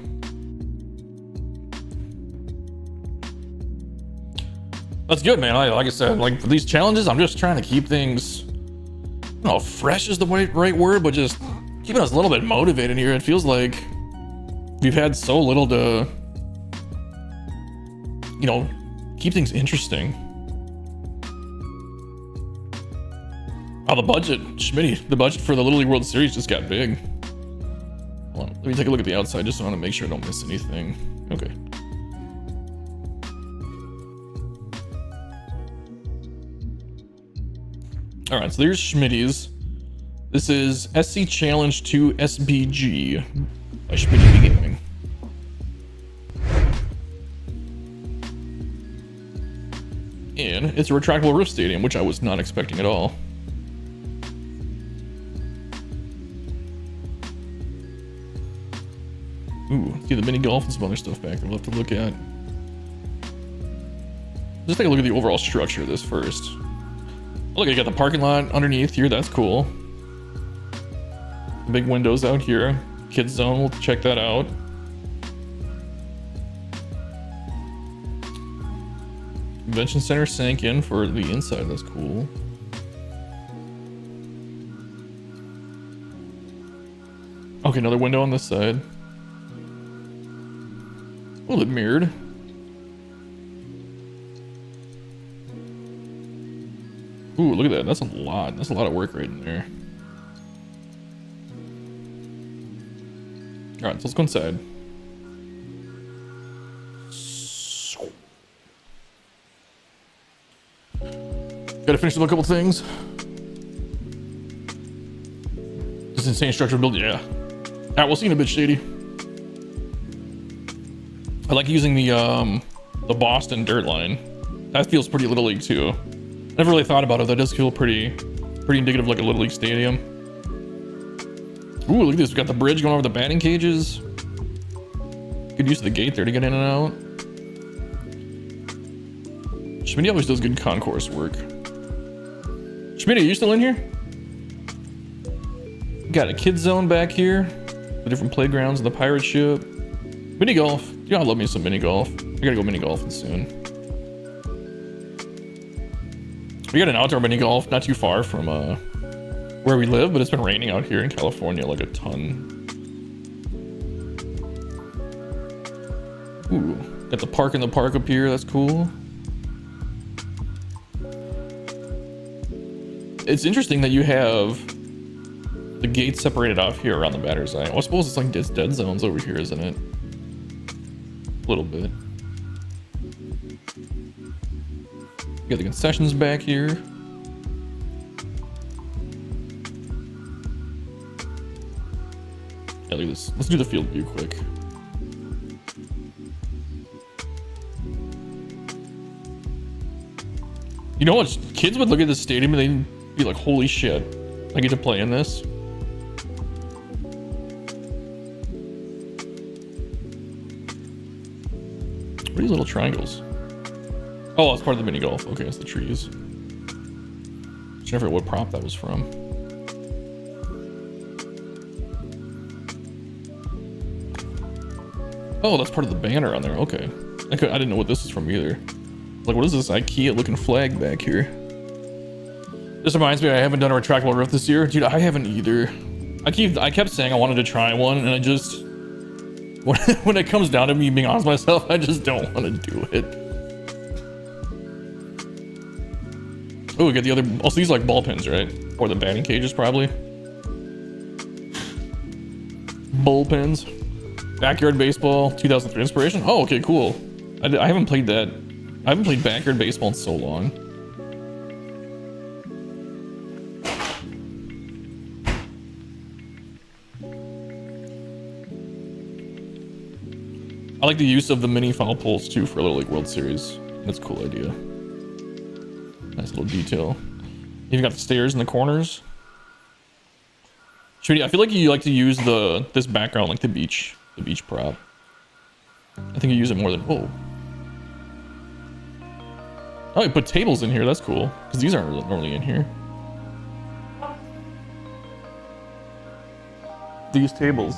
That's good, man. Like I said, like for these challenges, I'm just trying to keep things, I don't know, fresh is the right word, but just keeping us a little bit motivated here. It feels like we've had so little to, you know, keep things interesting. Oh, the budget, Schmitty, the budget for the Little League World Series just got big. Hold on, let me take a look at the outside just so I want to make sure I don't miss anything. Okay. All right, so there's Schmitty's. This is SC Challenge 2 SBG by Schmitty Gaming. And it's a retractable roof stadium, which I was not expecting at all. Ooh, see the mini golf and some other stuff back there we'll have to look at. Just take a look at the overall structure of this first. Look, I got the parking lot underneath here. That's cool. Big windows out here. Kids zone, we'll check that out. Convention center sank in for the inside. That's cool. Okay, another window on this side. A little bit mirrored. Ooh, look at that. That's a lot. That's a lot of work right in there. All right, so let's go inside. Gotta finish up a couple things. This insane structure build, yeah. All right, we'll see in a bit, Shady. I like using the Boston dirt line. That feels pretty Little League too. Never really thought about it. That does feel pretty indicative of like a Little League stadium. Ooh, look at this. We got the bridge going over the batting cages. Good use of the gate there to get in and out. Schmitty always does good concourse work. Schmitty, are you still in here? Got a kid zone back here. The different playgrounds of the pirate ship. Mini golf. You know I love me some mini golf. I gotta go mini golfing soon. We got an outdoor mini golf not too far from where we live, but it's been raining out here in California like a ton. Ooh, got the park in the park up here. That's cool. It's interesting that you have the gates separated off here around the batter's eye. Well, I suppose it's like dead zones over here, isn't it? A little bit. You got the concessions back here. Yeah, look at this. Let's do the field view quick. You know what? Kids would look at this stadium and they'd be like, holy shit, I get to play in this. What are these little triangles? Oh, it's part of the mini golf. Okay, it's the trees. I never what prop that was from. Oh, that's part of the banner on there. Okay. I didn't know what this is from either. Like, what is this IKEA looking flag back here? This reminds me, I haven't done a retractable roof this year. Dude, I haven't either. I kept saying I wanted to try one, and I just... When it comes down to me being honest with myself, I just don't want to do it. Oh, we got the other... Also, these like ball pins, right? Or the batting cages, probably. Bullpens. Backyard baseball, 2003 inspiration. Oh, okay, cool. I haven't played that. I haven't played backyard baseball in so long. I like the use of the mini foul poles too for Little League World Series. That's a cool idea. Nice little detail. Even got the stairs in the corners. Shooty, I feel like you like to use this background like the beach prop. I think you use it more than whoa. Oh, you put tables in here. That's cool because these aren't normally in here. These tables.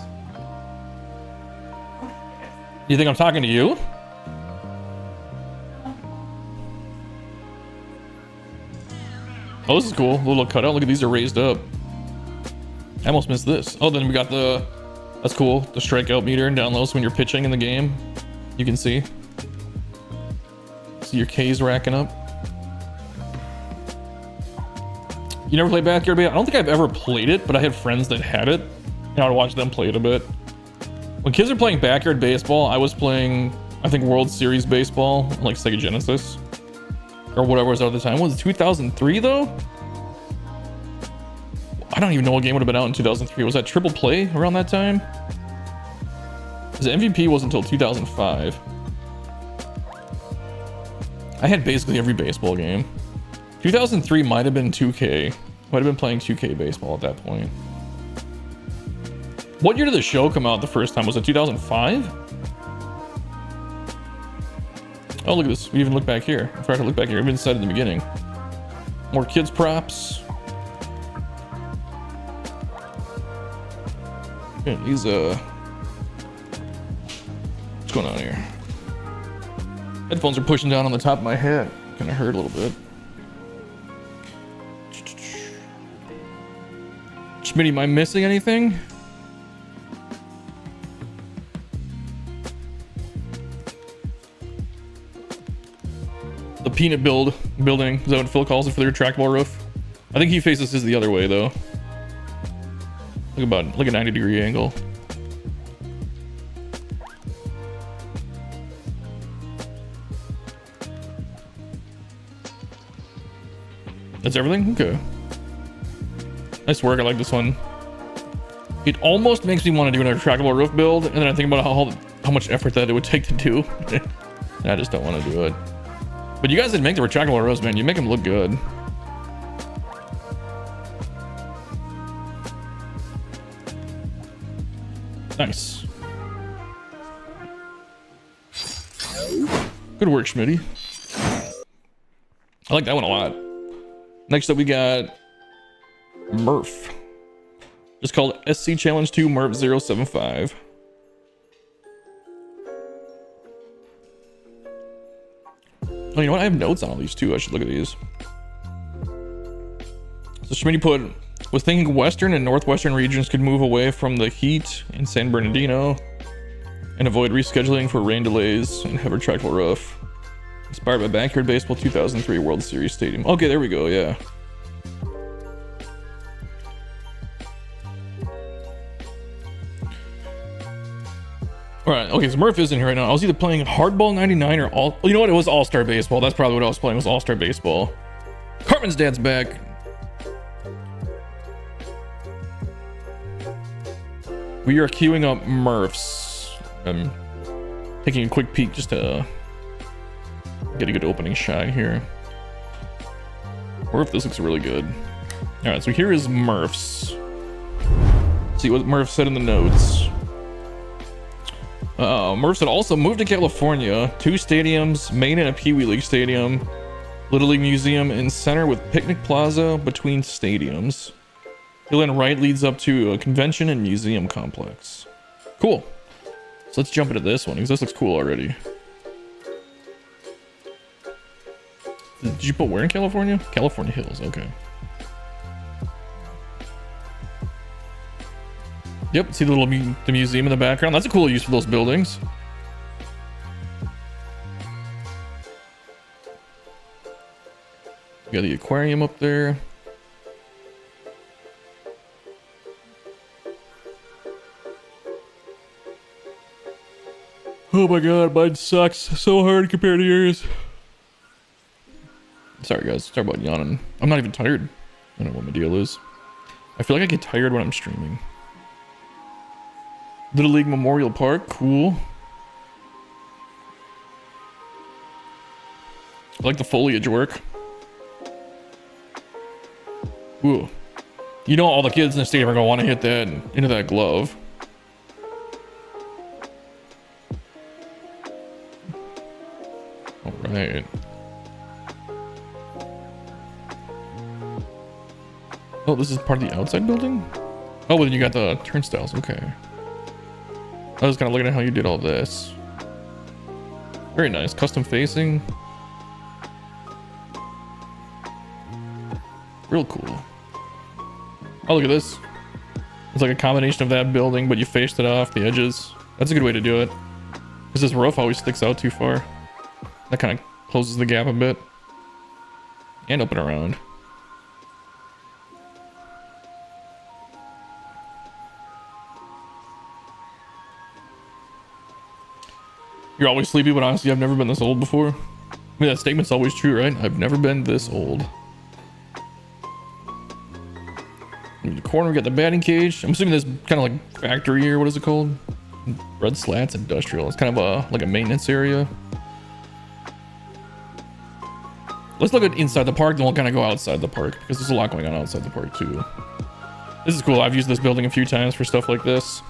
You think I'm talking to you? Oh, this is cool. A little cutout. Look at these are raised up. I almost missed this. Oh, then we got the... That's cool. The strikeout meter and down low, so when you're pitching in the game, you can see. See your K's racking up. You never played backyard baseball? I don't think I've ever played it, but I had friends that had it. And I would watch them play it a bit. When kids are playing backyard baseball, I was playing, I think, World Series baseball, like Sega Genesis. Or whatever was out at the time. Was it 2003 though? I don't even know what game would have been out in 2003. Was that Triple Play around that time? Because MVP wasn't until 2005. I had basically every baseball game. 2003 might have been 2K. Might have been playing 2K baseball at that point. What year did the show come out the first time? Was it 2005? Oh, look at this. We even look back here. I forgot to look back here. We even said in the beginning. More kids props. Yeah, these, what's going on here? Headphones are pushing down on the top of my head. Kind of hurt a little bit. Schmitty, am I missing anything? The peanut building. Is that what Phil calls it for the retractable roof? I think he faces his the other way though. Look a 90-degree angle. That's everything? Okay. Nice work. I like this one. It almost makes me want to do a retractable roof build, and then I think about how much effort that it would take to do. And I just don't want to do it. But you guys didn't make the retractable roofs, man. You make them look good. Nice. Good work, Schmitty. I like that one a lot. Next up, we got Murph. Just called SC Challenge 2 Murph 075. Oh, you know what? I have notes on all these too. I should look at these. So Schmitty put, was thinking western and northwestern regions could move away from the heat in San Bernardino and avoid rescheduling for rain delays and have a retractable roof. Inspired by Backyard Baseball 2003 World Series Stadium. Okay, there we go, yeah. Alright, okay, so Murph is in here right now. I was either playing Hardball 99 or All... You know what? It was All-Star Baseball. That's probably what I was playing, was All-Star Baseball. Cartman's dad's back. We are queuing up Murphs. I'm taking a quick peek just to get a good opening shot here. Murph, this looks really good. Alright, so here is Murphs. See what Murph said in the notes. Murphs had also moved to California. 2 stadiums, main and a Pee Wee League stadium. Little League Museum in center with picnic plaza between stadiums. Hill and right leads up to a convention and museum complex. Cool. So let's jump into this one because this looks cool already. Did you put where in California? California Hills, okay. Yep, see the little the museum in the background. That's a cool use for those buildings. Got the aquarium up there. Oh my god, mine sucks so hard compared to yours. Sorry guys, sorry about yawning. I'm not even tired. I don't know what my deal is. I feel like I get tired when I'm streaming. Little League Memorial Park, cool. I like the foliage work. Ooh. You know all the kids in the stadium are gonna want to hit that into that glove. Alright. Oh, this is part of the outside building? Oh, well, then you got the turnstiles, okay. I was kind of looking at how you did all this. Very nice. Custom facing. Real cool. Oh, look at this. It's like a combination of that building, but you faced it off the edges. That's a good way to do it. Because this roof always sticks out too far. That kind of closes the gap a bit. And open around. You're always sleepy, but honestly, I've never been this old before. I mean, that statement's always true, right? I've never been this old. In the corner, we got the batting cage. I'm assuming this kind of like factory or what is it called? Red Slats Industrial. It's kind of a like a maintenance area. Let's look at inside the park, then we'll kind of go outside the park because there's a lot going on outside the park too. This is cool. I've used this building a few times for stuff like this.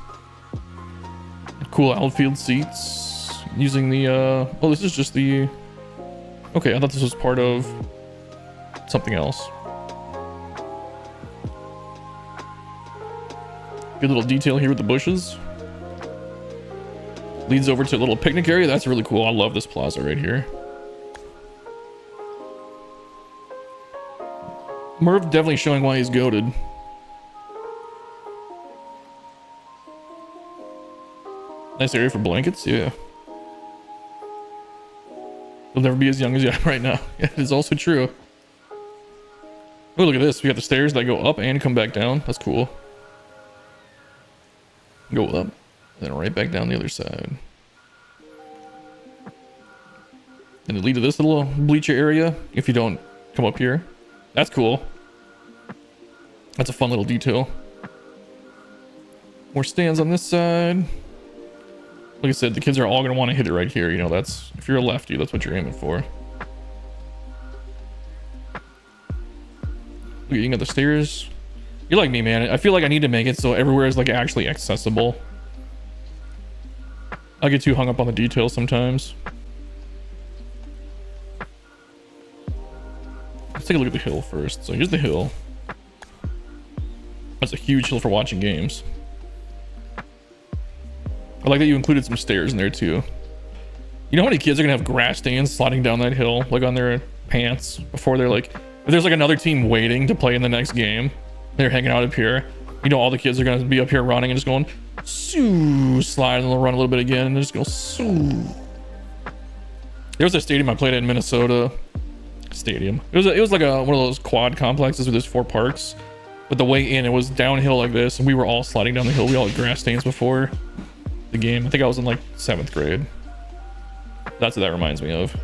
Cool outfield seats. Using the oh, this is just the, okay, I thought this was part of something else. Good little detail here with the bushes. Leads over to a little picnic area. That's really cool. I love this plaza right here. Merv definitely showing why he's goated. Nice area for blankets, yeah. You'll never be as young as you are right now. Yeah, it is also true. Oh, look at this. We got the stairs that go up and come back down. That's cool. Go up, then right back down the other side. And it lead to this little bleacher area if you don't come up here. That's cool. That's a fun little detail. More stands on this side. Like I said, the kids are all going to want to hit it right here. You know, that's, if you're a lefty, that's what you're aiming for. Look, you got the stairs. You're like me, man. I feel like I need to make it so everywhere is like actually accessible. I get too hung up on the details sometimes. Let's take a look at the hill first. So here's the hill. That's a huge hill for watching games. I like that you included some stairs in there too. You know how many kids are gonna have grass stains sliding down that hill, like on their pants, before they're like, if there's like another team waiting to play in the next game, they're hanging out up here. You know, all the kids are gonna be up here running and just going, soo, slide, and they'll run a little bit again, and just go, soo. There was a stadium I played at in Minnesota. Stadium. It was like one of those quad complexes where there's 4 parks. But the way in, it was downhill like this, and we were all sliding down the hill. We all had grass stains before the game. I think I was in like 7th grade. That's what that reminds me of.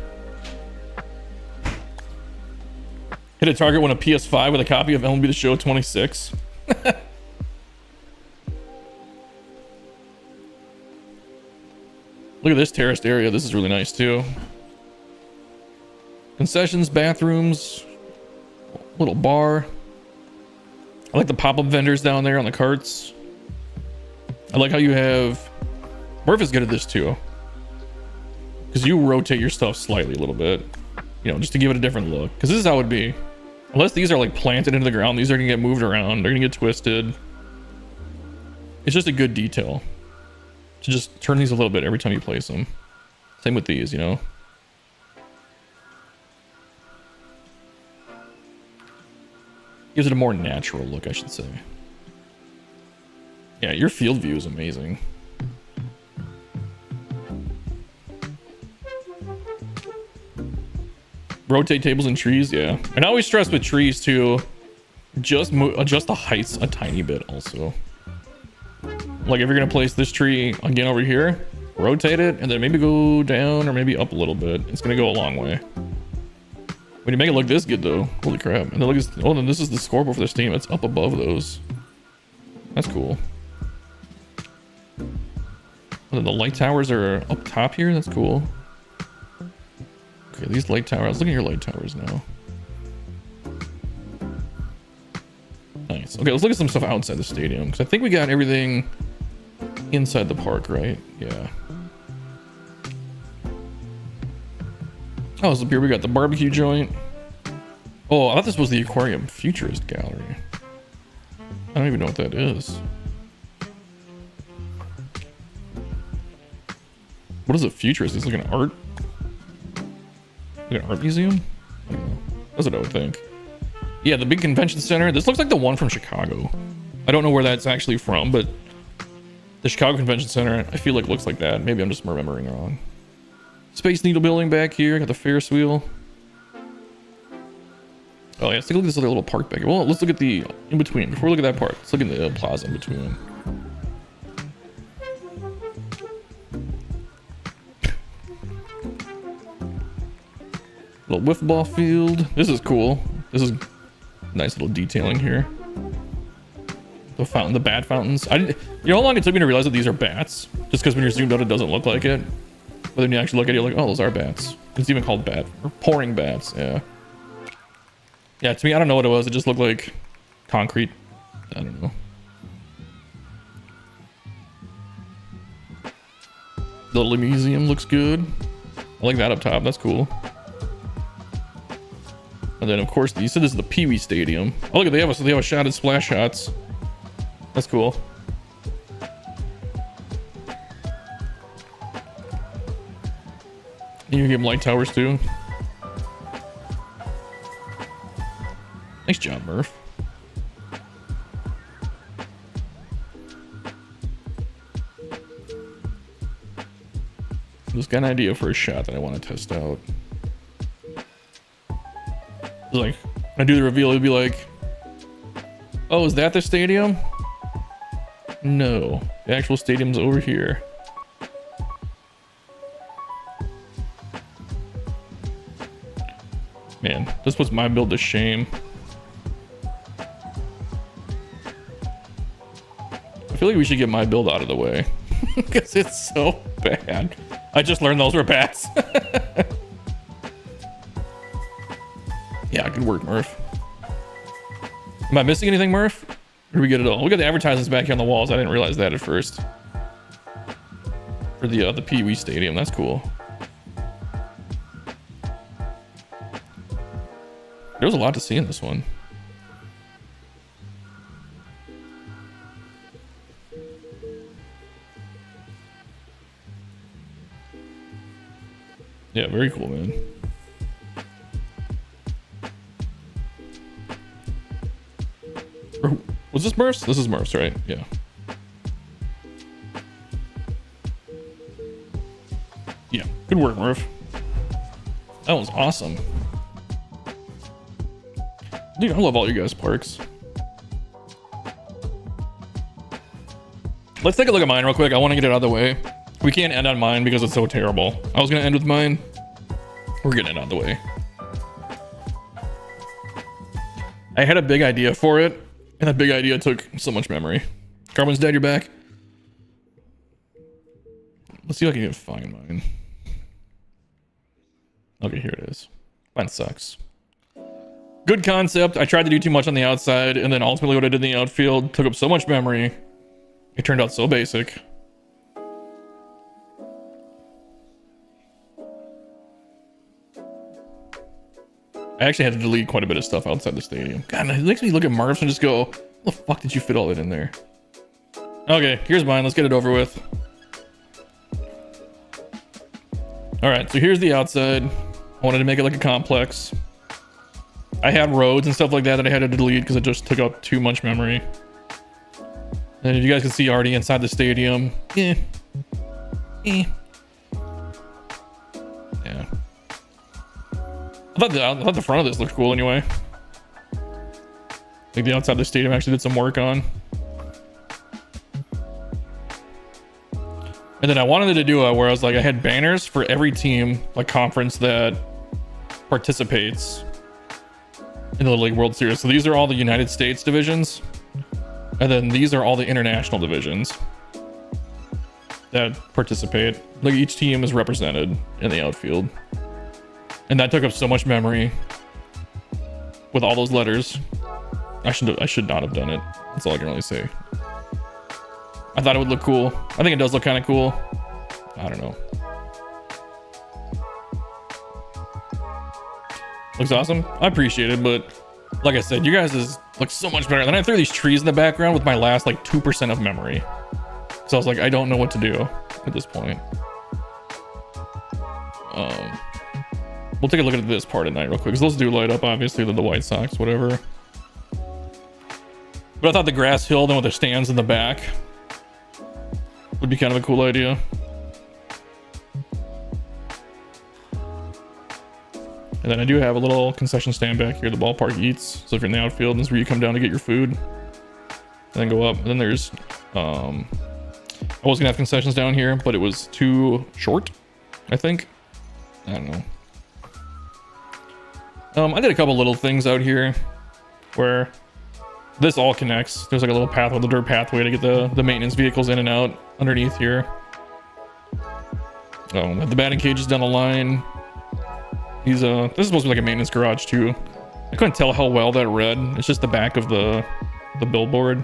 Hit a target, win a PS5 with a copy of MLB The Show 26. Look at this terraced area. This is really nice too. Concessions, bathrooms, little bar. I like the pop-up vendors down there on the carts. I like how you have... Murph is good at this too. Because you rotate your stuff slightly a little bit. You know, just to give it a different look. Because this is how it would be. Unless these are like planted into the ground, these are going to get moved around. They're going to get twisted. It's just a good detail. To just turn these a little bit every time you place them. Same with these, you know. Gives it a more natural look, I should say. Yeah, your field view is amazing. Rotate tables and trees, yeah. And I always stress with trees too, just adjust the heights a tiny bit also. Like if you're gonna place this tree again over here, rotate it and then maybe go down or maybe up a little bit. It's gonna go a long way. When you make it look this good though, holy crap. And then look at this, oh, then this is the scoreboard for this team. It's up above those. That's cool. And then the light towers are up top here. That's cool. Okay, these light towers. Let's look at your light towers now. Nice. Okay, let's look at some stuff outside the stadium because I think we got everything inside the park, right? Yeah. Oh, so here we got the barbecue joint. Oh, I thought this was the aquarium futurist gallery. I don't even know what that is. What is a futurist? Is it like an art? Like an art museum? I don't know. That's what I would think. Yeah, the big convention center. This looks like the one from Chicago. I don't know where that's actually from, but the Chicago Convention Center, I feel like looks like that. Maybe I'm just remembering wrong. Space Needle building back here. Got the Ferris wheel. Oh yeah, let's take a look at this other little park back here. Well, let's look at the in between. Before we look at that park, let's look at the plaza in between. Little wiffle ball field. This is cool. This is nice little detailing here. The fountain, the bat fountains. I didn't, you know how long it took me to realize that these are bats? Just because when you're zoomed out, it doesn't look like it. But then you actually look at it, you're like, oh, those are bats. It's even called bat, or pouring bats, yeah. Yeah, to me, I don't know what it was. It just looked like concrete. I don't know. The little museum looks good. I like that up top. That's cool. And then, of course, you said this is the Pee Wee Stadium. Oh, look, they have a shot at splash shots. That's cool. You can give them light towers too. Nice job, Murph. Just got an idea for a shot that I want to test out. Like, when I do the reveal, it'd be like, oh, is that the stadium? No, the actual stadium's over here. Man, this puts my build to shame. I feel like we should get my build out of the way because it's so bad. I just learned those were bats. Yeah, good work, Murph. Am I missing anything, Murph? Or do we get it all? Look at the advertisements back here on the walls. I didn't realize that at first. For the Pee Wee Stadium. That's cool. There was a lot to see in this one. Yeah, very cool, man. Was this Murph's? This is Murph's, right? Yeah. Yeah, good work, Murph. That was awesome. Dude, I love all you guys' parks. Let's take a look at mine real quick. I want to get it out of the way. We can't end on mine because it's so terrible. I was going to end with mine. We're getting it out of the way. I had a big idea for it, and that big idea took so much memory. Carmen's dad, you're back. Let's see if I can find mine. Okay, here it is. Mine sucks. Good concept. I tried to do too much on the outside, and then ultimately what I did in the outfield took up so much memory. It turned out so basic. I actually had to delete quite a bit of stuff outside the stadium. God, it makes me look at Marv's and just go, how the fuck did you fit all that in there? Okay, here's mine. Let's get it over with. Alright, so here's the outside. I wanted to make it like a complex. I had roads and stuff like that I had to delete because it just took up too much memory. And if you guys can see already inside the stadium, yeah. I thought the front of this looked cool anyway. Like the outside of the stadium actually did some work on. And then I wanted to do it where I was like, I had banners for every team, like conference that participates in the Little League World Series. So these are all the United States divisions. And then these are all the international divisions that participate. Like each team is represented in the outfield. And that took up so much memory with all those letters. I should not have done it. That's all I can really say. I thought it would look cool. I think it does look kind of cool. I don't know. Looks awesome. I appreciate it, but like I said, you guys is look so much better. Then I threw these trees in the background with my last like 2% of memory. So I was like, I don't know what to do at this point. We'll take a look at this part at night real quick, because those do light up, obviously, the White Sox, whatever. But I thought the grass hill, then with the stands in the back, would be kind of a cool idea. And then I do have a little concession stand back here, the ballpark eats. So if you're in the outfield, this is where you come down to get your food. And then go up. And then there's, I was gonna have concessions down here, but it was too short, I think. I don't know. I did a couple little things out here where this all connects. There's like a little pathway, the dirt pathway to get the maintenance vehicles in and out underneath here. The batting cage is down the line. This is supposed to be like a maintenance garage too. I couldn't tell how well that read. It's just the back of the billboard.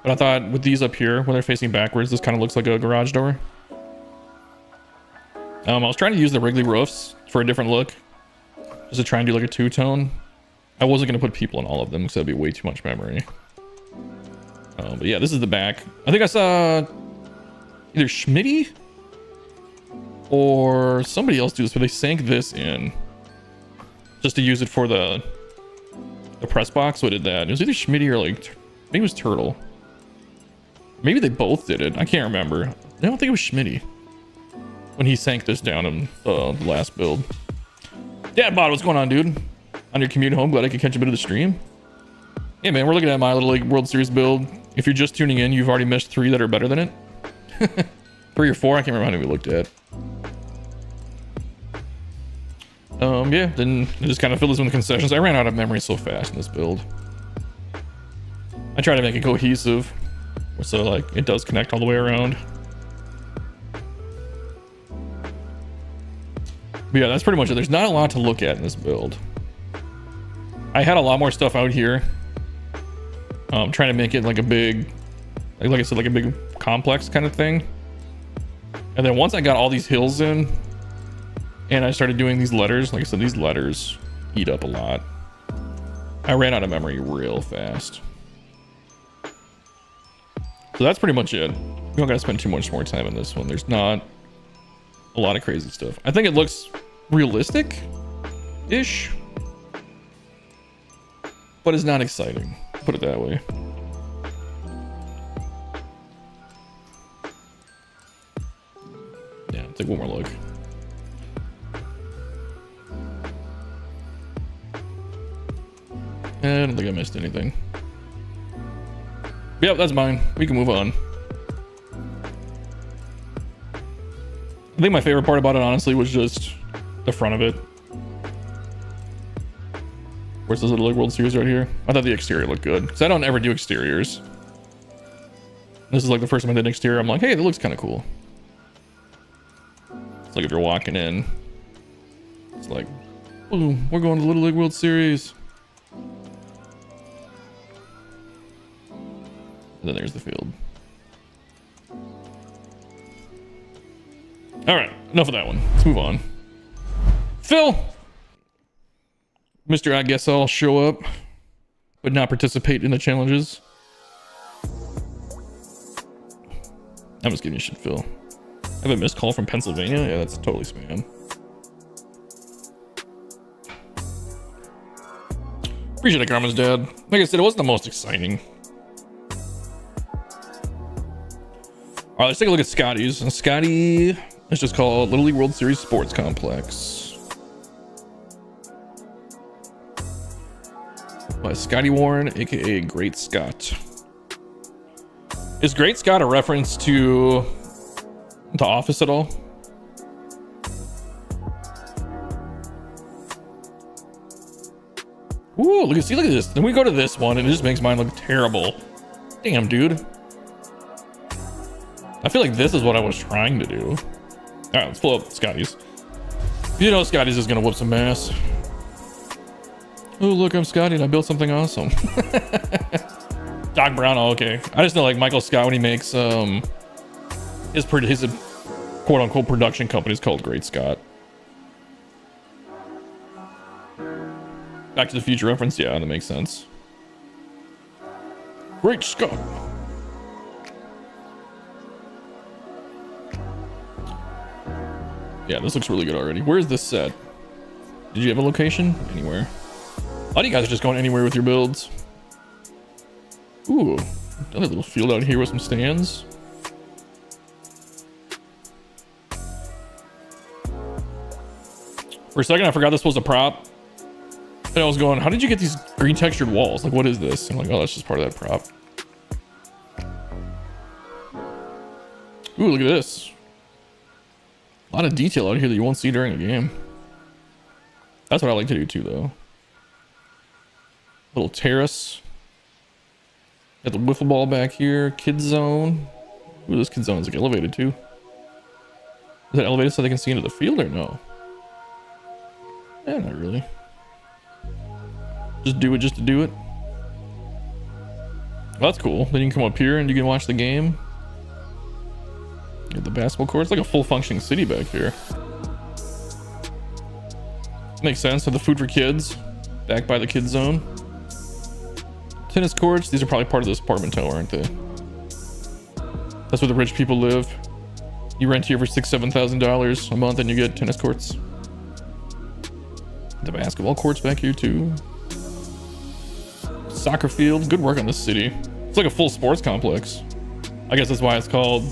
But I thought with these up here, when they're facing backwards, this kind of looks like a garage door. I was trying to use the Wrigley roofs for a different look, just to try and do like a two-tone. I wasn't going to put people in all of them because that'd be way too much memory. But yeah, this is the back. I think I saw either Schmitty or somebody else do this, but they sank this in just to use it for the press box. So I did that. It was either Schmitty or like, maybe it was Turtle. Maybe they both did it. I can't remember. I don't think it was Schmitty when he sank this down in the last build. Dadbot, what's going on, dude? On your commute home, glad I could catch a bit of the stream. Yeah, man, we're looking at my Little League World Series build. If you're just tuning in, you've already missed 3 that are better than it. 3 or 4, I can't remember how many we looked at. Yeah, then I just kind of filled this in the concessions. I ran out of memory so fast in this build. I try to make it cohesive, so like it does connect all the way around. But yeah, that's pretty much it. There's not a lot to look at in this build. I had a lot more stuff out here. Trying to make it like a big, like I said, like a big complex kind of thing. And then once I got all these hills in and I started doing these letters, like I said, these letters eat up a lot. I ran out of memory real fast. So that's pretty much it. We don't gotta spend too much more time on this one. There's not a lot of crazy stuff. I think it looks realistic-ish, but it's not exciting. Put it that way. Yeah, take one more look. I don't think I missed anything. Yep, that's mine. We can move on. I think my favorite part about it, honestly, was just the front of it. Where's this little World Series right here? I thought the exterior looked good, because I don't ever do exteriors. This is like the first time I did an exterior. I'm like, hey, that looks kind of cool. It's like if you're walking in, it's like, boom, we're going to the Little League World Series. And then there's the field. All right, enough of that one. Let's move on. Phil! Mr. I guess I'll show up, but not participate in the challenges. I'm just giving you shit, Phil. I have a missed call from Pennsylvania? Yeah, that's totally spam. Appreciate it, Carmen's dad. Like I said, it wasn't the most exciting. All right, let's take a look at Scotty's. And Scotty, let's just call it Little League World Series Sports Complex. By Scotty Warren, aka Great Scott. Is Great Scott a reference to The Office at all? Ooh, look at this. Then we go to this one and it just makes mine look terrible. Damn, dude. I feel like this is what I was trying to do. All right, let's pull up Scotty's. You know Scotty's is gonna whoop some ass. Oh, look, I'm Scotty and I built something awesome. Doc Brown, oh, okay. I just know like Michael Scott when he makes his quote unquote production company is called Great Scott. Back to the Future reference, yeah, that makes sense. Great Scott. Yeah, this looks really good already. Where's this set? Did you have a location? Anywhere. A lot of you guys are just going anywhere with your builds. Ooh, another little field out here with some stands. For a second, I forgot this was a prop. And I was going, how did you get these green textured walls? Like, what is this? And I'm like, oh, that's just part of that prop. Ooh, look at this. A lot of detail out here that you won't see during a game. That's what I like to do too, though. Little terrace. Got the wiffle ball back here. Kid zone. Ooh, this kid zone is like elevated too. Is that elevated so they can see into the field or no? Eh, not really. Just do it just to do it. Well, that's cool. Then you can come up here and you can watch the game. Get the basketball court. It's like a full functioning city back here. Makes sense. So the food for kids back by the kids zone. Tennis courts. These are probably part of this apartment tower, aren't they? That's where the rich people live. You rent here for $6,000-$7,000 a month and you get tennis courts. The basketball courts back here too. Soccer field. Good work on this city. It's like a full sports complex. I guess that's why it's called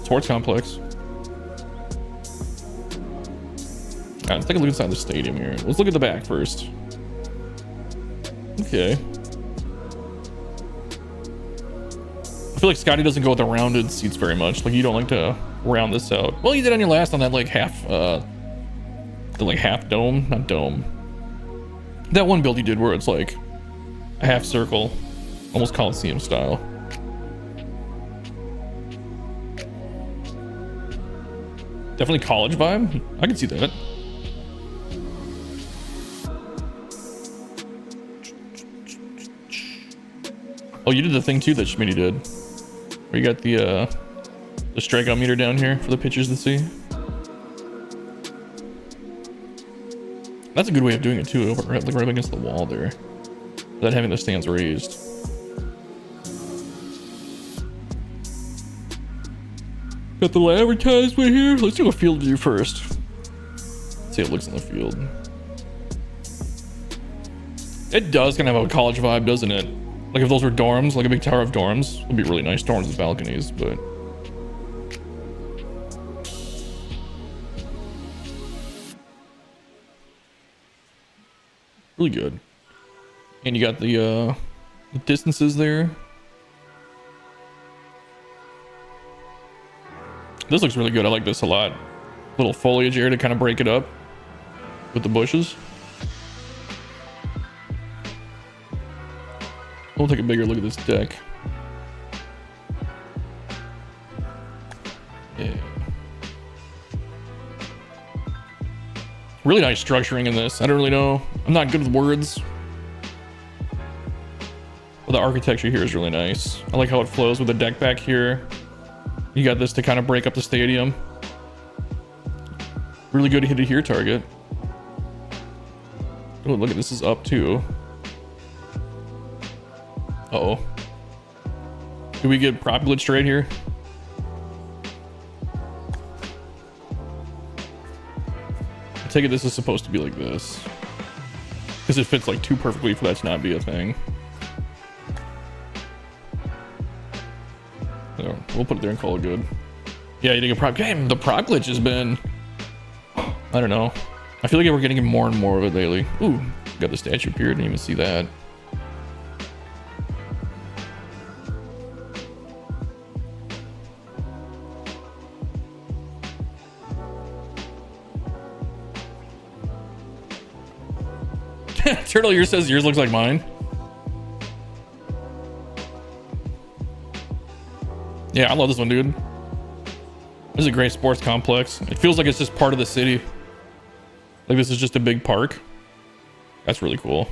Sports Complex. All right, let's take a look inside the stadium here. Let's look at the back first. Okay. I feel like Scotty doesn't go with the rounded seats very much. Like, you don't like to round this out. Well, you did on your last on that like half, the like half dome, not dome. That one build you did where it's like a half circle, almost Coliseum style. Definitely college vibe. I can see that. Oh, you did the thing too that Schmitty did. Where you got the the strikeout meter down here for the pitchers to see. That's a good way of doing it too, like right against the wall there, without having the stands raised. Got the little advertisement here. Let's do a field view first. See how it looks in the field. It does kind of have a college vibe, doesn't it? Like if those were dorms, like a big tower of dorms, it would be really nice. Dorms with balconies, but really good. And you got the distances there. This looks really good. I like this a lot. Little foliage here to kind of break it up with the bushes. We'll take a bigger look at this deck. Yeah. Really nice structuring in this. I don't really know. I'm not good with words. But the architecture here is really nice. I like how it flows with the deck back here. You got this to kind of break up the stadium. Really good hit it here target. Oh, look at this is up too. Uh-oh. Do we get prop glitched right here? I take it this is supposed to be like this. Because it fits like too perfectly for that to not be a thing. So we'll put it there and call it good. Yeah, you think a prop game. The prop glitch has been, I don't know. I feel like we're getting more and more of it lately. Ooh, got the statue appear. Didn't even see that. Turtle Ear says yours looks like mine. Yeah, I love this one, dude. This is a great sports complex. It feels like it's just part of the city. Like this is just a big park. That's really cool.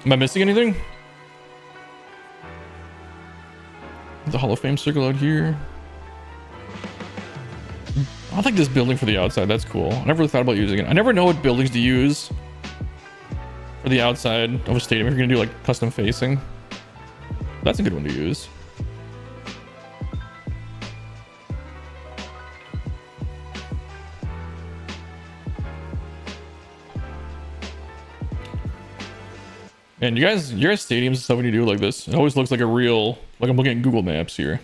Am I missing anything? The Hall of Fame circle out here. I like this building for the outside. That's cool. I never really thought about using it. I never know what buildings to use for the outside of a stadium if you're gonna do like custom facing. That's a good one to use. And your guys stadiums and stuff when you do it like this, it always looks like a real, like I'm looking at Google Maps here.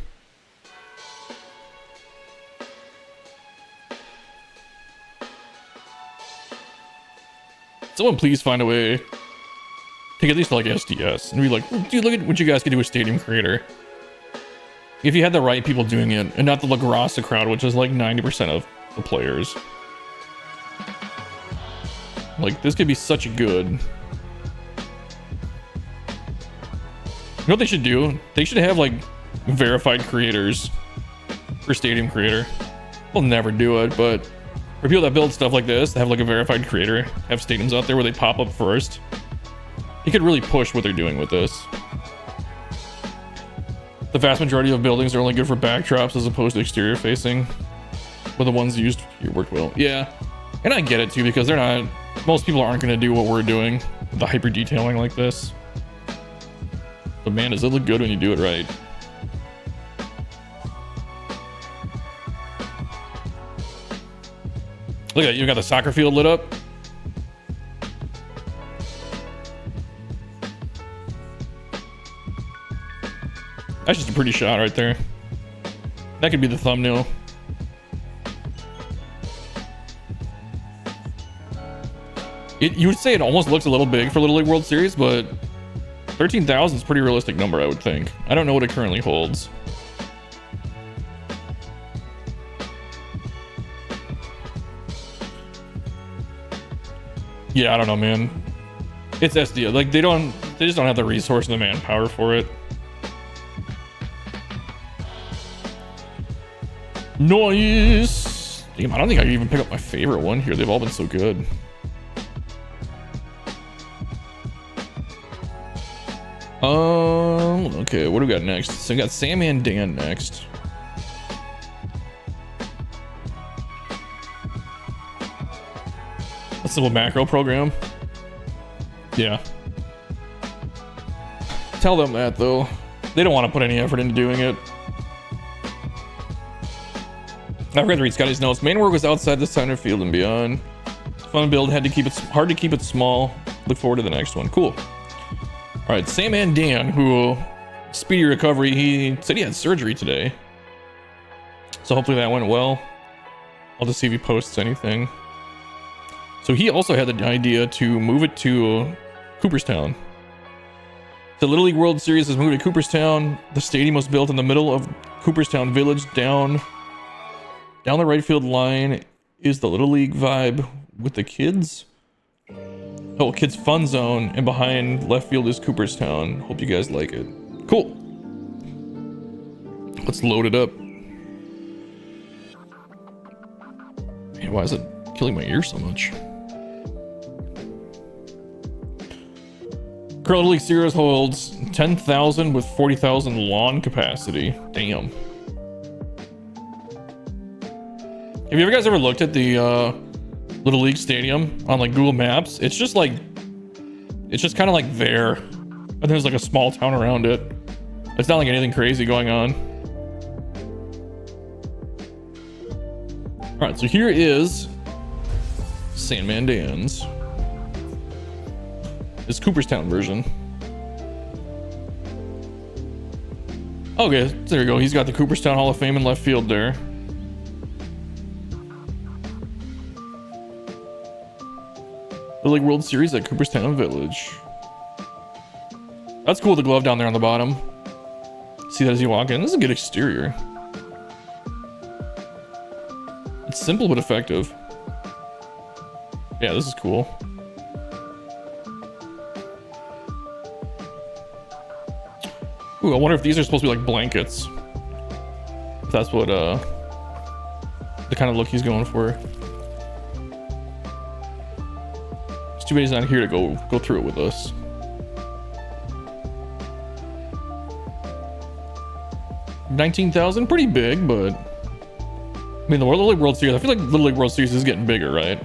Someone please find a way to get these to like SDS and be like, dude, look at what you guys can do with Stadium Creator. If you had the right people doing it and not the La Grassa crowd, which is like 90% of the players. Like this could be such a good. You know what they should do? They should have like verified creators for Stadium Creator. We'll never do it, but for people that build stuff like this, they have like a verified creator, have stadiums out there where they pop up first. You could really push what they're doing with this. The vast majority of buildings are only good for backdrops as opposed to exterior facing, but the ones used here work well. Yeah, and I get it too because they're not. Most people aren't going to do what we're doing, the hyper detailing like this. But man, does it look good when you do it right. Look at it, you got the soccer field lit up. That's just a pretty shot right there. That could be the thumbnail. You would say it almost looks a little big for Little League World Series, but 13,000 is a pretty realistic number, I would think. I don't know what it currently holds. Yeah, I don't know, man. It's SD. Like they just don't have the resource and the manpower for it. Nice. Damn, I don't think I can even pick up my favorite one here. They've all been so good. Okay, what do we got next? So we got Sam and Dan next. A simple macro program. Yeah. Tell them that though. They don't want to put any effort into doing it. I forgot to read Scotty's notes. Main work was outside the center field and beyond. Fun build, had to keep it hard to keep it small. Look forward to the next one. Cool. All right, Sam and Dan, who speedy recovery. He said he had surgery today, so hopefully that went well. I'll just see if he posts anything. So he also had the idea to move it to Cooperstown. The Little League World Series has moved to Cooperstown. The stadium was built in the middle of Cooperstown Village. Down the right field line is the Little League vibe with the kids. Oh, kids fun zone, and behind left field is Cooperstown. Hope you guys like it. Cool. Let's load it up. Man, why is it killing my ear so much? Current Little League Series holds 10,000 with 40,000 lawn capacity. Damn. Have you guys ever looked at the Little League Stadium on like Google Maps? It's just like, it's just kind of like there. And there's like a small town around it. It's not like anything crazy going on. All right, so here is Sandman Dan's. This Cooperstown version. Okay, there we go. He's got the Cooperstown Hall of Fame in left field there. The League World Series at Cooperstown Village. That's cool, the glove down there on the bottom. See that as you walk in? This is a good exterior. It's simple but effective. Yeah, this is cool. Ooh, I wonder if these are supposed to be like blankets. If that's what the kind of look he's going for. It's too bad he's not here to go through it with us. $19,000, pretty big, but I mean the Little League World Series. I feel like the Little League World Series is getting bigger, right?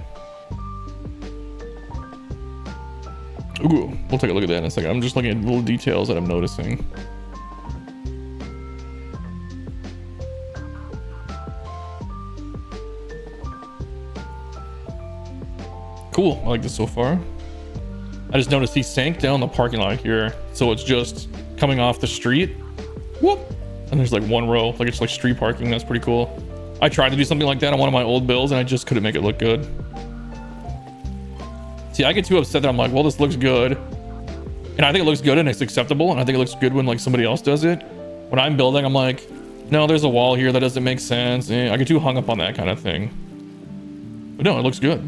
Ooh, we'll take a look at that in a second. I'm just looking at little details that I'm noticing. Cool, I like this so far. I just noticed he sank down the parking lot here, so it's just coming off the street. Whoop! And there's like one row, like it's like street parking. That's pretty cool. I tried to do something like that on one of my old builds, and I just couldn't make it look good. See, I get too upset that I'm like, well, this looks good, and I think it looks good and it's acceptable, and I think it looks good when like somebody else does it. When I'm building, I'm like, no, there's a wall here that doesn't make sense. I get too hung up on that kind of thing. But no, it looks good.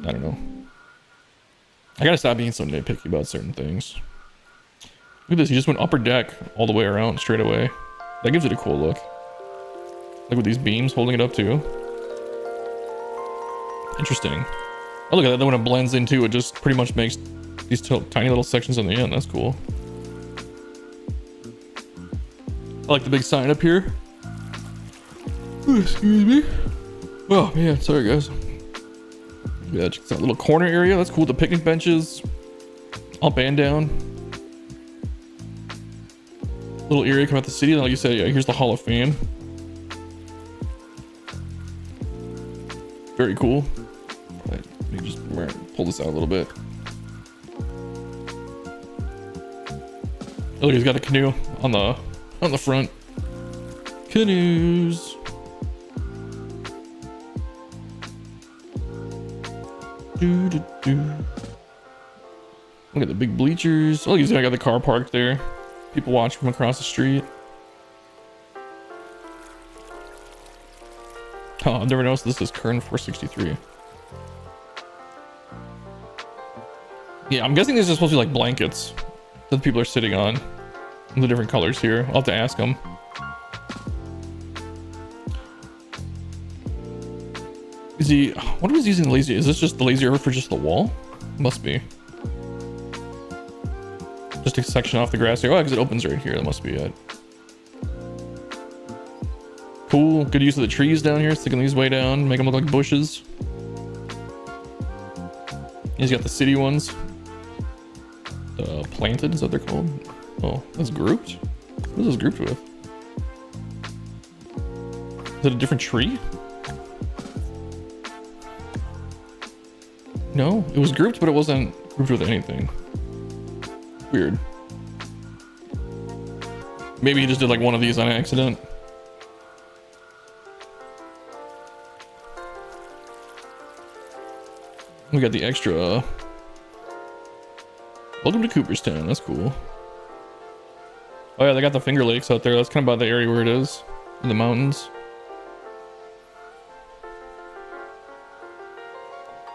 I don't know. I gotta stop being so nitpicky about certain things. Look at this, he just went upper deck all the way around straight away. That gives it a cool look. Like with these beams holding it up too. Interesting. Oh, look at that, then when it blends into it, just pretty much makes these tiny little sections on the end. That's cool. I like the big sign up here. Ooh, excuse me. Oh man, sorry guys. Yeah, check that little corner area. That's cool. The picnic benches, up and down. Little area coming out the city. And like you said, yeah, here's the Hall of Fame. Very cool. Right, let me just pull this out a little bit. Oh, look, he's got a canoe on the front. Canoes. Look at the big bleachers. Oh, look, he's got the car parked there. People watch from across the street. Oh, I've never noticed this is Kern 463. Yeah, I'm guessing these are supposed to be like blankets that people are sitting on. In the different colors here. I'll have to ask them. Is he... What was he using the lazy... Is this just the lazy earth for just the wall? Must be. Just a section off the grass here. Oh, because it opens right here. That must be it. Cool. Good use of the trees down here. Sticking these way down. Make them look like bushes. He's got the city ones. Planted, is that what they're called? Oh, that's grouped? What is this grouped with? Is it a different tree? No, it was grouped, but it wasn't grouped with anything. Weird. Maybe he just did like one of these on accident. We got the extra. Welcome to Cooperstown. That's cool. Oh yeah, they got the Finger Lakes out there. That's kind of by the area where it is, in the mountains.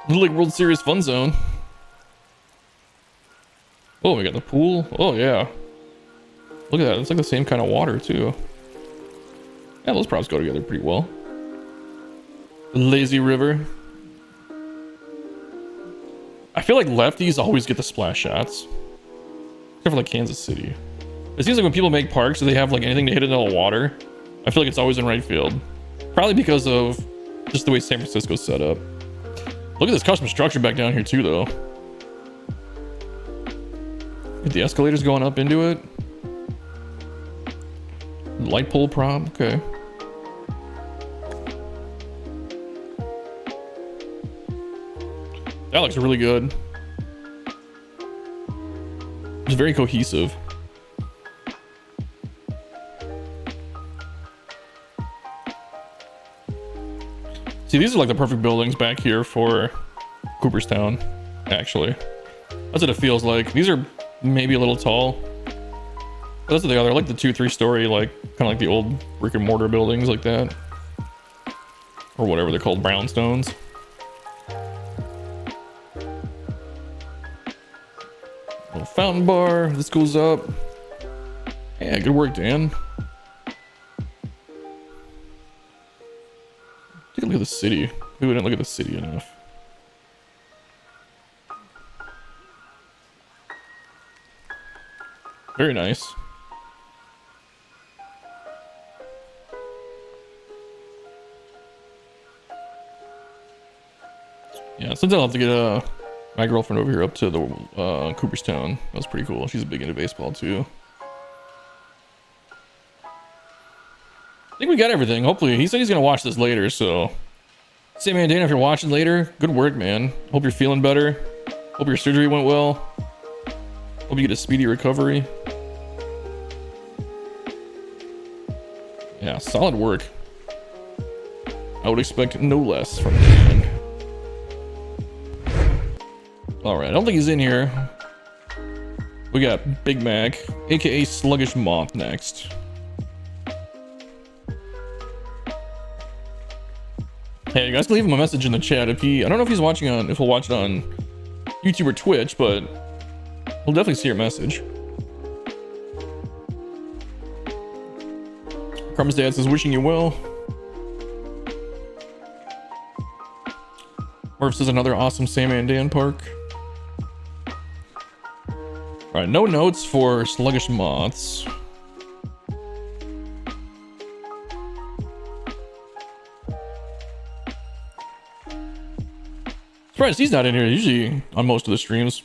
Little League World Series Fun Zone. Oh, we got the pool. Oh yeah. Look at that. It's like the same kind of water too. Yeah, those props go together pretty well. The lazy river. I feel like lefties always get the splash shots. Except for like Kansas City. It seems like when people make parks, do they have like anything to hit into the water? I feel like it's always in right field. Probably because of just the way San Francisco's set up. Look at this custom structure back down here too though. Get the escalators going up into it. Light pole prop, okay. That looks really good. It's very cohesive. See, these are like the perfect buildings back here for Cooperstown, actually. That's what it feels like. These are maybe a little tall. But that's what they are. They're like the 2-3 story, like kind of like the old brick and mortar buildings like that. Or whatever they're called, brownstones. Little fountain bar. This goes up. Yeah, good work, Dan. Take a look at the city. We didn't look at the city enough. Very nice. Yeah, sometimes I'll have to get my girlfriend over here up to the Cooperstown. That was pretty cool. She's big into baseball too. I think we got everything. Hopefully, he said he's gonna watch this later. So, say, man, Dana, if you're watching later, good work, man. Hope you're feeling better. Hope your surgery went well. Hope you get a speedy recovery. Yeah, solid work. I would expect no less from Dan. Alright, I don't think he's in here. We got Big Mac, aka Sluggish Moth, next. Hey, you guys can leave him a message in the chat if he, I don't know if he's watching on, if he'll watch it on YouTube or Twitch, but he'll definitely see your message. Karma's dad says, wishing you well. Murph says, another awesome Sam and Dan park. Alright, no notes for Sluggish Moths. Surprised he's not in here. Usually on most of the streams.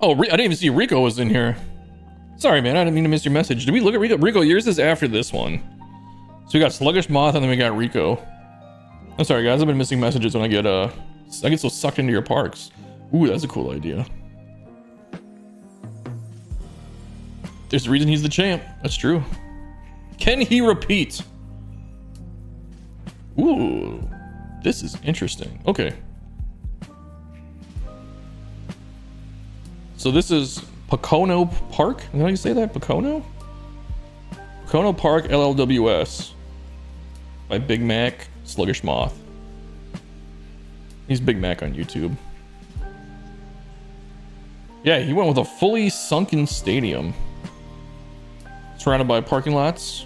Oh, I didn't even see Rico was in here. Sorry, man. I didn't mean to miss your message. Did we look at Rico? Rico, yours is after this one. So we got Sluggish Moth and then we got Rico. I'm sorry, guys. I've been missing messages when I get so sucked into your parks. Ooh, that's a cool idea. There's the reason he's the champ. That's true. Can he repeat? Ooh, this is interesting. Okay. So this is Pocono Park. How do you say that? Pocono? Pocono Park LLWS by Big Mac Sluggish Moth. He's Big Mac on YouTube. Yeah, he went with a fully sunken stadium. Surrounded by parking lots.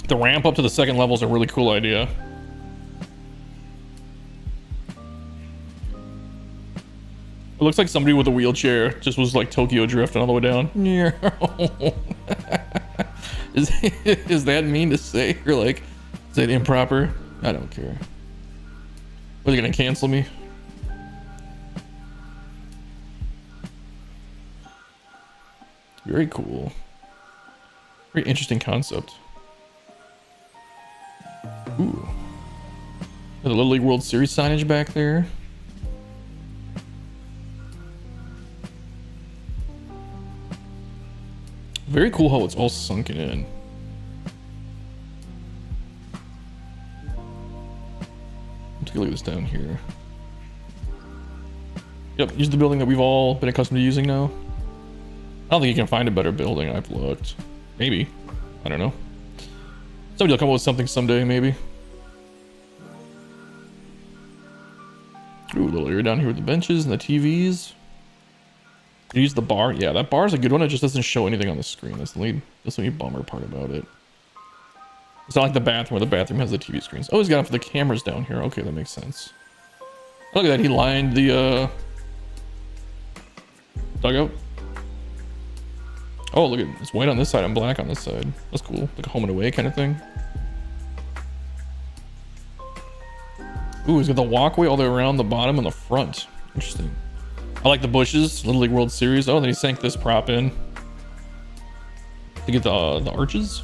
The ramp up to the second level is a really cool idea. It looks like somebody with a wheelchair just was like Tokyo drifting all the way down. Is that mean to say? Or like, is that improper? I don't care. Are they gonna cancel me? Very cool. Very interesting concept. Ooh. The Little League World Series signage back there. Very cool how it's all sunken in. Take a look at this down here. Yep, here's the building that we've all been accustomed to using now. I don't think you can find a better building. I've looked. Maybe. I don't know. Somebody will come up with something someday, maybe. Ooh, a little area down here with the benches and the TVs. You use the bar. Yeah, that bar is a good one. It just doesn't show anything on the screen. That's the only bummer part about it. It's not like the bathroom where the bathroom has the TV screens. Oh, he's got it for the cameras down here. Okay, that makes sense. Look at that. He lined the dugout. Oh, look at it. It's white on this side and black on this side. That's cool. Like a home and away kind of thing. Ooh, he's got the walkway all the way around the bottom and the front. Interesting. I like the bushes. Little League World Series. Oh, then he sank this prop in to get the arches.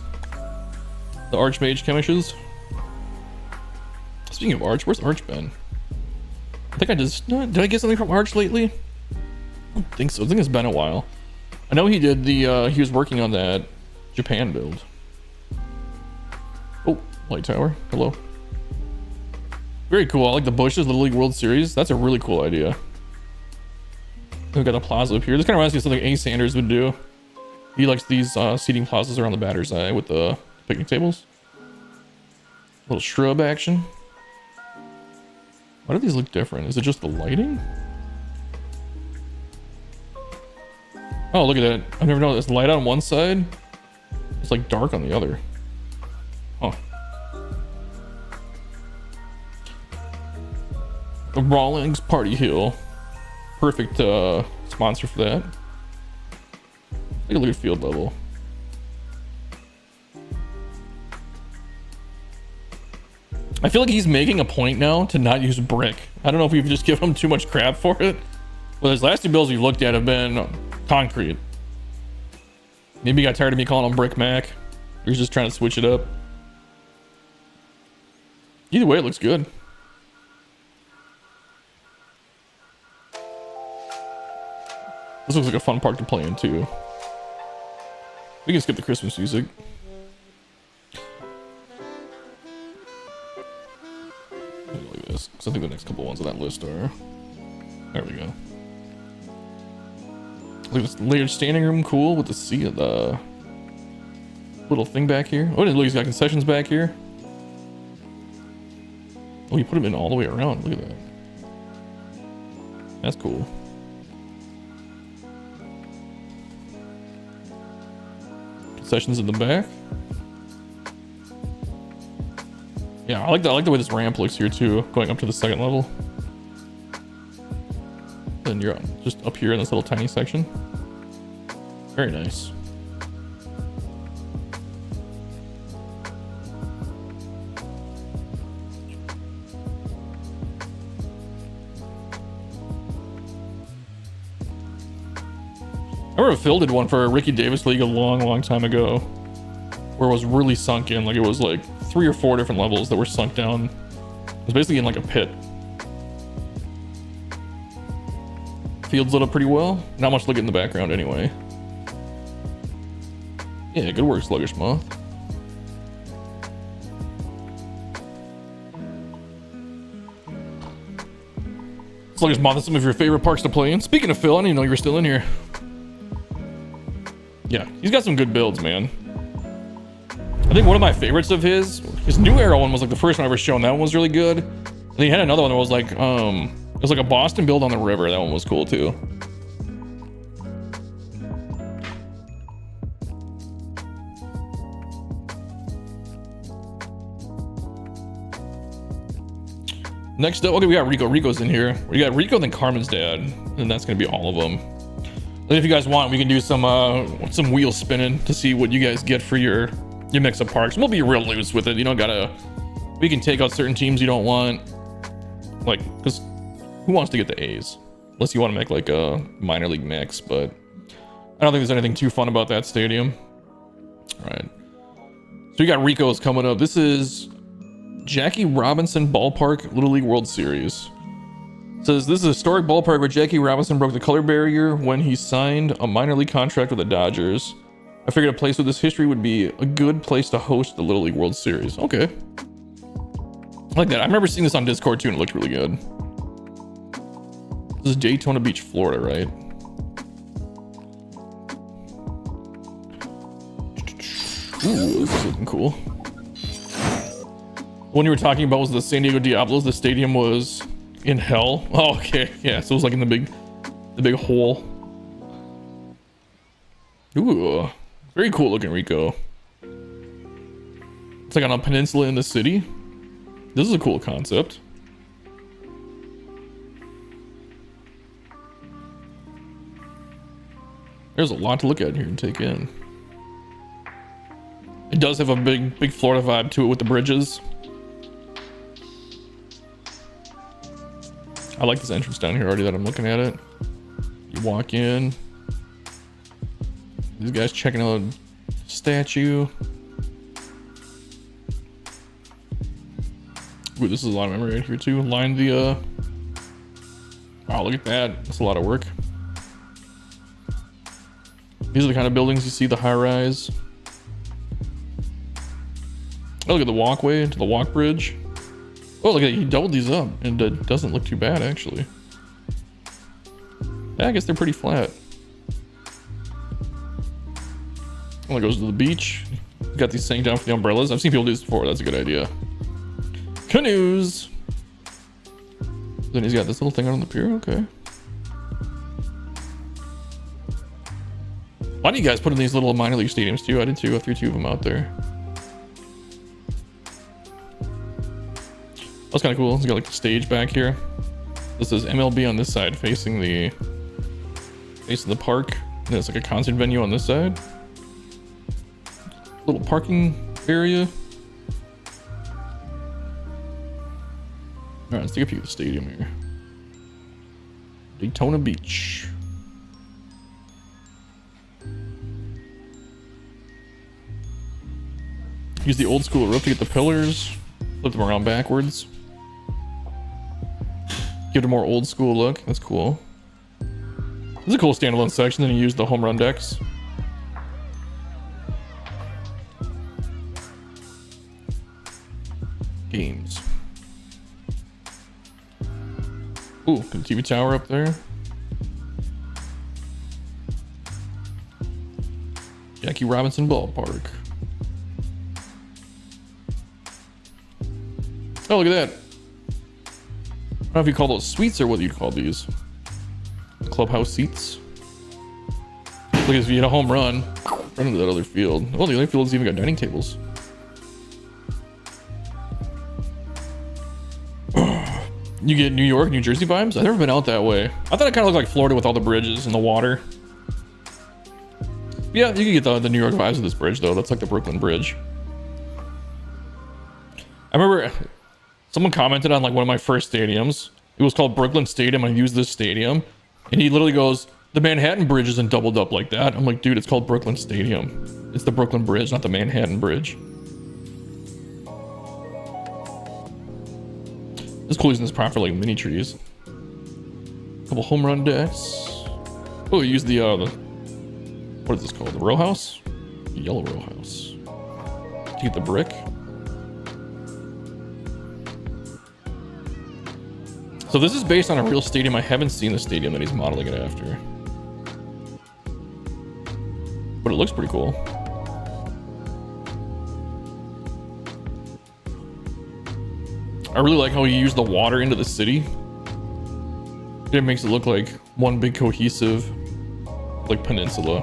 The Archmage chemishes. Speaking of Arch, where's Arch been? I think I just... Did I get something from Arch lately? I don't think so. I think it's been a while. I know he did the... he was working on that Japan build. Oh, light tower. Hello. Very cool. I like the bushes, Little League World Series. That's a really cool idea. We've got a plaza up here. This kind of reminds me of something A. Sanders would do. He likes these seating plazas around the batter's eye with the picnic tables. Little shrub action. Why do these look different? Is it just the lighting? Oh, look at that. I've never known. It's light on one side. It's like dark on the other. Huh. The Rawlings Party Hill. Perfect sponsor for that. Take a look at field level. I feel like he's making a point now to not use brick. I don't know if we've just given him too much crap for it. Well, his last two builds we've looked at have been concrete. Maybe he got tired of me calling him Brick Mac. Or he's just trying to switch it up. Either way, it looks good. This looks like a fun park to play in too. We can skip the Christmas music. Look at this, because I think the next couple ones on that list are... There we go. Look at this layered standing room, cool, with the sea of the little thing back here. Oh, look, he's got concessions back here. Oh, you put them in all the way around. Look at that. That's cool. Concessions in the back. Yeah, I like the way this ramp looks here too, going up to the second level. Then you're just up here in this little tiny section. Very nice. I remember Phil did one for a Ricky Davis League a long time ago, where it was really sunk in. Like it was like 3 or 4 different levels that were sunk down. It was basically in like a pit. Fields lit up pretty well. Not much looking in the background anyway. Yeah, good work, Sluggish Moth. Sluggish Moth is some of your favorite parks to play in. Speaking of Phil, I didn't even know you were still in here. Yeah, he's got some good builds, man. I think one of my favorites of his New Era one was like the first one I ever shown. That one was really good. And he had another one that was like, it was like a Boston build on the river. That one was cool too. Next up, okay, we got Rico. Rico's in here. We got Rico and then Carmen's dad, and that's gonna be all of them. And if you guys want, we can do some wheel spinning to see what you guys get for your mix of parks. We'll be real loose with it. You don't gotta. We can take out certain teams you don't want, like, because who wants to get the A's? Unless you want to make like a minor league mix, but I don't think there's anything too fun about that stadium. All right. So we got Rico's coming up. This is Jackie Robinson Ballpark Little League World Series. It says this is a historic ballpark where Jackie Robinson broke the color barrier when he signed a minor league contract with the Dodgers. I figured a place with this history would be a good place to host the Little League World Series. Okay. I like that. I remember seeing this on Discord too and it looked really good. This is Daytona Beach, Florida, right? Ooh, this is looking cool. The one you were talking about was the San Diego Diablos. The stadium was in hell. Oh, okay. Yeah, so it was like in the big hole. Ooh, very cool looking, Rico. It's like on a peninsula in the city. This is a cool concept. There's a lot to look at here and take in. It does have a big Florida vibe to it with the bridges. I like this entrance down here already that I'm looking at it. You walk in. These guys checking out a statue. Ooh, this is a lot of memory right here too. Line the wow, look at that. That's a lot of work. These are the kind of buildings you see, the high rise. Oh, look at the walkway to the walk bridge. Oh, look at that. He doubled these up and it doesn't look too bad actually. Yeah, I guess they're pretty flat. Well, it goes to the beach. Got these things down for the umbrellas. I've seen people do this before. That's a good idea. Canoes. Then he's got this little thing out on the pier. Okay. Why do you guys put in these little minor league stadiums too? I did too. I threw two of them out there. That's kind of cool. It's got like the stage back here. This is MLB on this side, facing the park. And there's like a concert venue on this side. Little parking area. All right, let's take a peek at the stadium here. Daytona Beach. Use the old school roof to get the pillars. Flip them around backwards. Give it a more old school look. That's cool. This is a cool standalone section. Then you use the home run decks. Games. Ooh, got a TV tower up there. Jackie Robinson Ballpark. Oh, look at that. I don't know if you call those suites or what you'd call these. Clubhouse seats. Look, if you hit a home run, run into that other field. Oh, the other field's even got dining tables. You get New York, New Jersey vibes? I've never been out that way. I thought it kind of looked like Florida with all the bridges and the water. Yeah, you can get the New York vibes of this bridge, though. That's like the Brooklyn Bridge. I remember someone commented on like one of my first stadiums. It was called Brooklyn Stadium. I used this stadium. And he literally goes, the Manhattan Bridge isn't doubled up like that. I'm like, dude, it's called Brooklyn Stadium. It's the Brooklyn Bridge, not the Manhattan Bridge. It's cool using this prop for like mini trees. Couple home run decks. Oh, you use the what is this called? The row house? The yellow row house. To get the brick. So this is based on a real stadium. I haven't seen the stadium that he's modeling it after. But it looks pretty cool. I really like how he used the water into the city. It makes it look like one big cohesive, like, peninsula.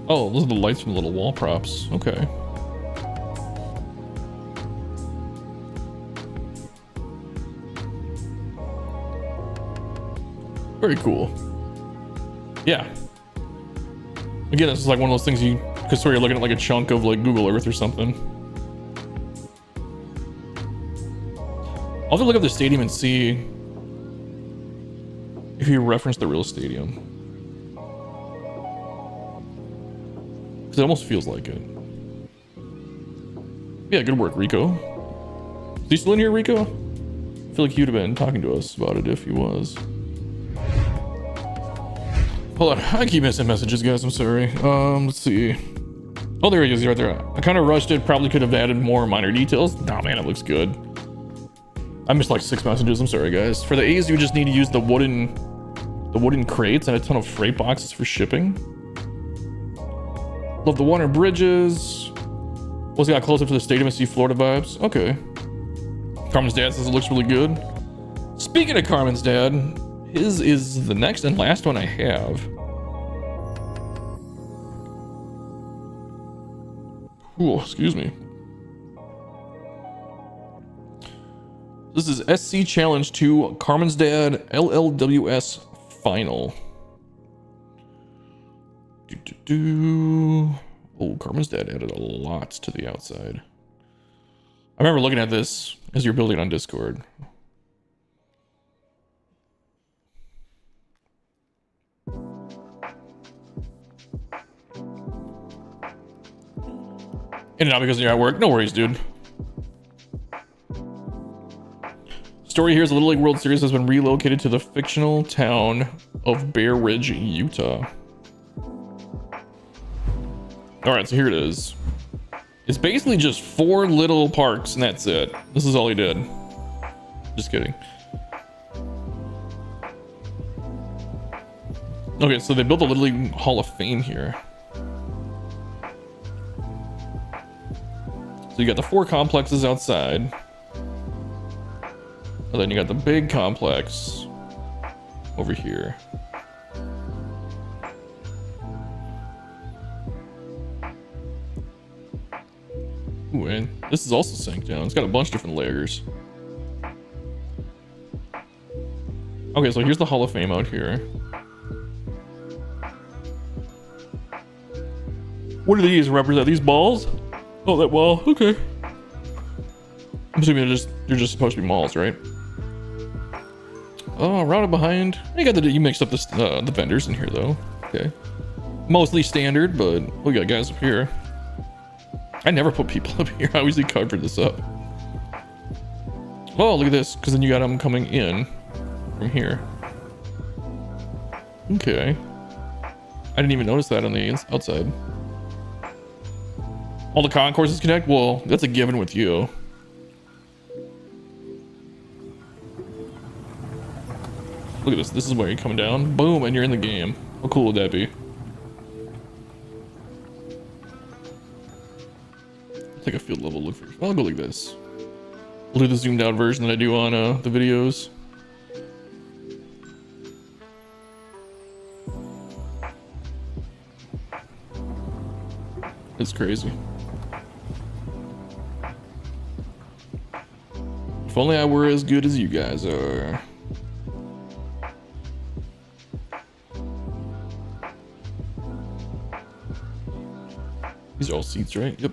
Oh, those are the lights from the little wall props. Okay. Very cool. Yeah. Again, this is like one of those things you could swear you're looking at like a chunk of like Google Earth or something. I'll have to look up the stadium and see if you reference the real stadium. Because it almost feels like it. Yeah, good work, Rico. Is he still in here, Rico? I feel like he would have been talking to us about it if he was. Hold on, I keep missing messages, guys. I'm sorry. Let's see. Oh, there he is, right there. I kind of rushed it. Probably could have added more minor details. Nah, man, it looks good. I missed like 6 messages. I'm sorry, guys. For the A's, you just need to use the wooden crates and a ton of freight boxes for shipping. Love the water bridges. Once we got closer to the stadium and see Florida vibes. Okay. Carmen's dad says it looks really good. Speaking of Carmen's dad, his is the next and last one I have. Ooh, excuse me. This is SC Challenge 2 Carmen's Dad LLWS Final. Oh, Carmen's Dad added a lot to the outside. I remember looking at this as you're building on Discord. In and out because you're at work. No worries, dude. Story here is the Little League World Series has been relocated to the fictional town of Bear Ridge, Utah. Alright, so here it is. It's basically just 4 little parks and that's it. This is all he did. Just kidding. Okay, so they built a Little League Hall of Fame here. So you got the 4 complexes outside. And then you got the big complex over here. Ooh, and this is also sank down. It's got a bunch of different layers. Okay, so here's the Hall of Fame out here. What do these represent? These balls? Oh, that wall. Okay. I'm assuming they're just supposed to be malls, right? Oh, routed behind. You mixed up the vendors in here though. Okay. Mostly standard, but we got guys up here. I never put people up here. I always covered this up. Oh, look at this, because then you got them coming in from here. Okay. I didn't even notice that on the outside. All the concourses connect? Well, that's a given with you. Look at this. This is where you're coming down. Boom, and you're in the game. How cool would that be? Take a field level look first. I'll go like this. We'll do the zoomed out version that I do on the videos. It's crazy. If only I were as good as you guys are. These are all seats, right? Yep.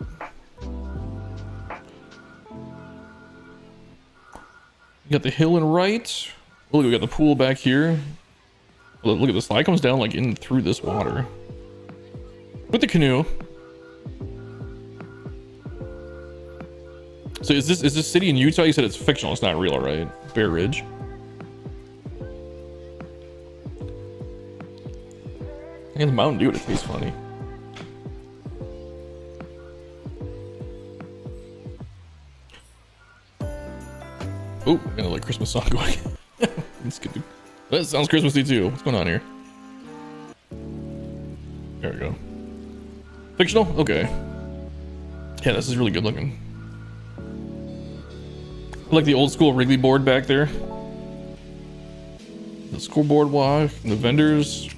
You got the hill and right. Oh, look, we got the pool back here. Look at the slide comes down like in through this water. With the canoe. So is this city in Utah? You said it's fictional, it's not real, right? Bear Ridge. And the Mountain Dew, it tastes funny. Oh, got a like Christmas song going. That's good. That sounds Christmassy too. What's going on here? There we go. Fictional? Okay. Yeah, this is really good looking. I like the old school Wrigley board back there. The scoreboard walk, and the vendors.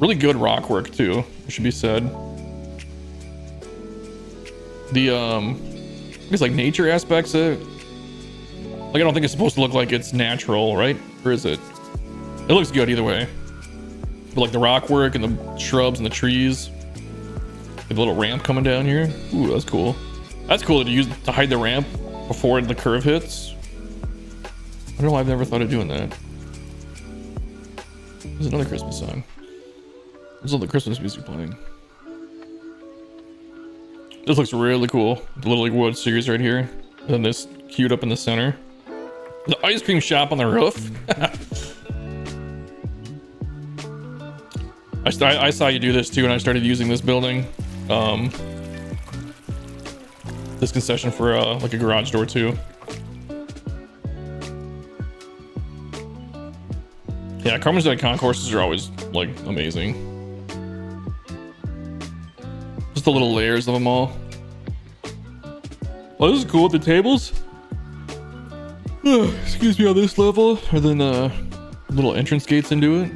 Really good rock work too, it should be said. the I guess like nature aspects of it. Like I don't think it's supposed to look like it's natural, right? Or is it? It looks good either way. But like the rock work and the shrubs and the trees. The little ramp coming down here. Ooh, that's cool. That's cool to use to hide the ramp before the curve hits. I don't know why I've never thought of doing that. There's another Christmas song. There's all the Christmas music playing. This looks really cool. The little like wood series right here. And then this queued up in the center. The ice cream shop on the roof. I saw you do this too, and I started using this building. This concession for like a garage door too. Yeah, Carmen's Dead concourses are always like amazing. Just the little layers of them all. Oh, this is cool with the tables. Excuse me, on this level, and then little entrance gates into it.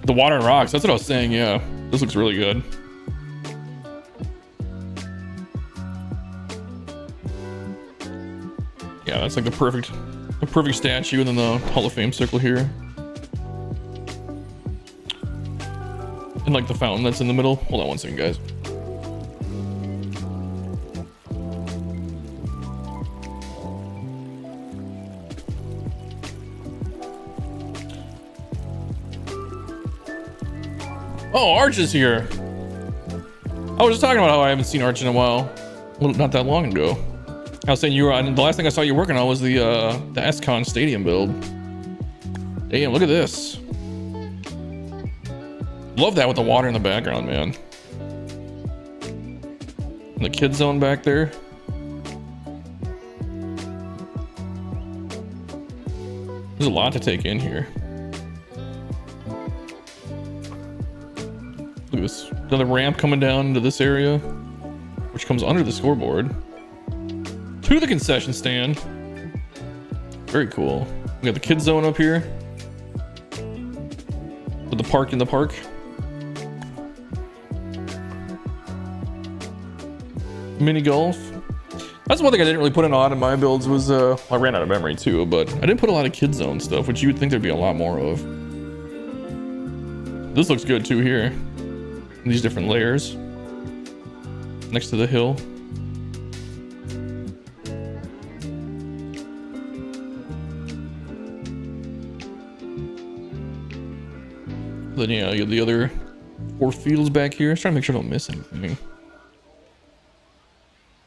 The water and rocks, that's what I was saying. Yeah, this looks really good. Yeah, that's like the perfect statue, and then the Hall of Fame circle here, and like the fountain that's in the middle. Hold on one second, guys. Oh, Arch is here. I was just talking about how I haven't seen Arch in a while. Well, not that long ago. I was saying you were on, the last thing I saw you working on was the SCon stadium build. Damn, look at this. Love that with the water in the background, man. And the kid zone back there. There's a lot to take in here. Look at this. Another ramp coming down into this area, which comes under the scoreboard. To the concession stand. Very cool. We got the kids zone up here. With the park in the park. Mini golf. That's one thing I didn't really put in a lot of my builds was I ran out of memory too, but I didn't put a lot of kids zone stuff, which you would think there'd be a lot more of. This looks good too here. These different layers next to the hill. Then yeah, you have the other 4 fields back here. Just trying to make sure I don't miss anything.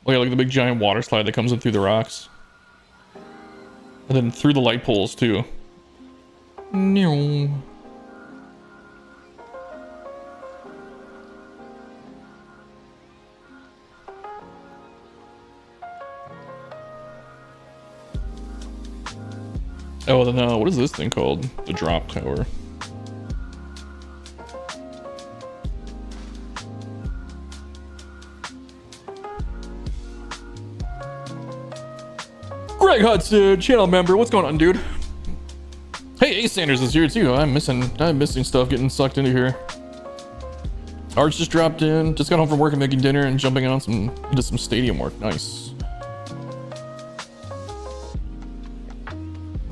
Oh yeah, like the big giant water slide that comes in through the rocks. And then through the light poles too. No. Oh, then what is this thing called? The drop tower. Greg Hudson, channel member. What's going on, dude? Hey, Ace Sanders is here too. I'm missing stuff getting sucked into here. Arch just dropped in. Just got home from work and making dinner and jumping on into some stadium work. Nice.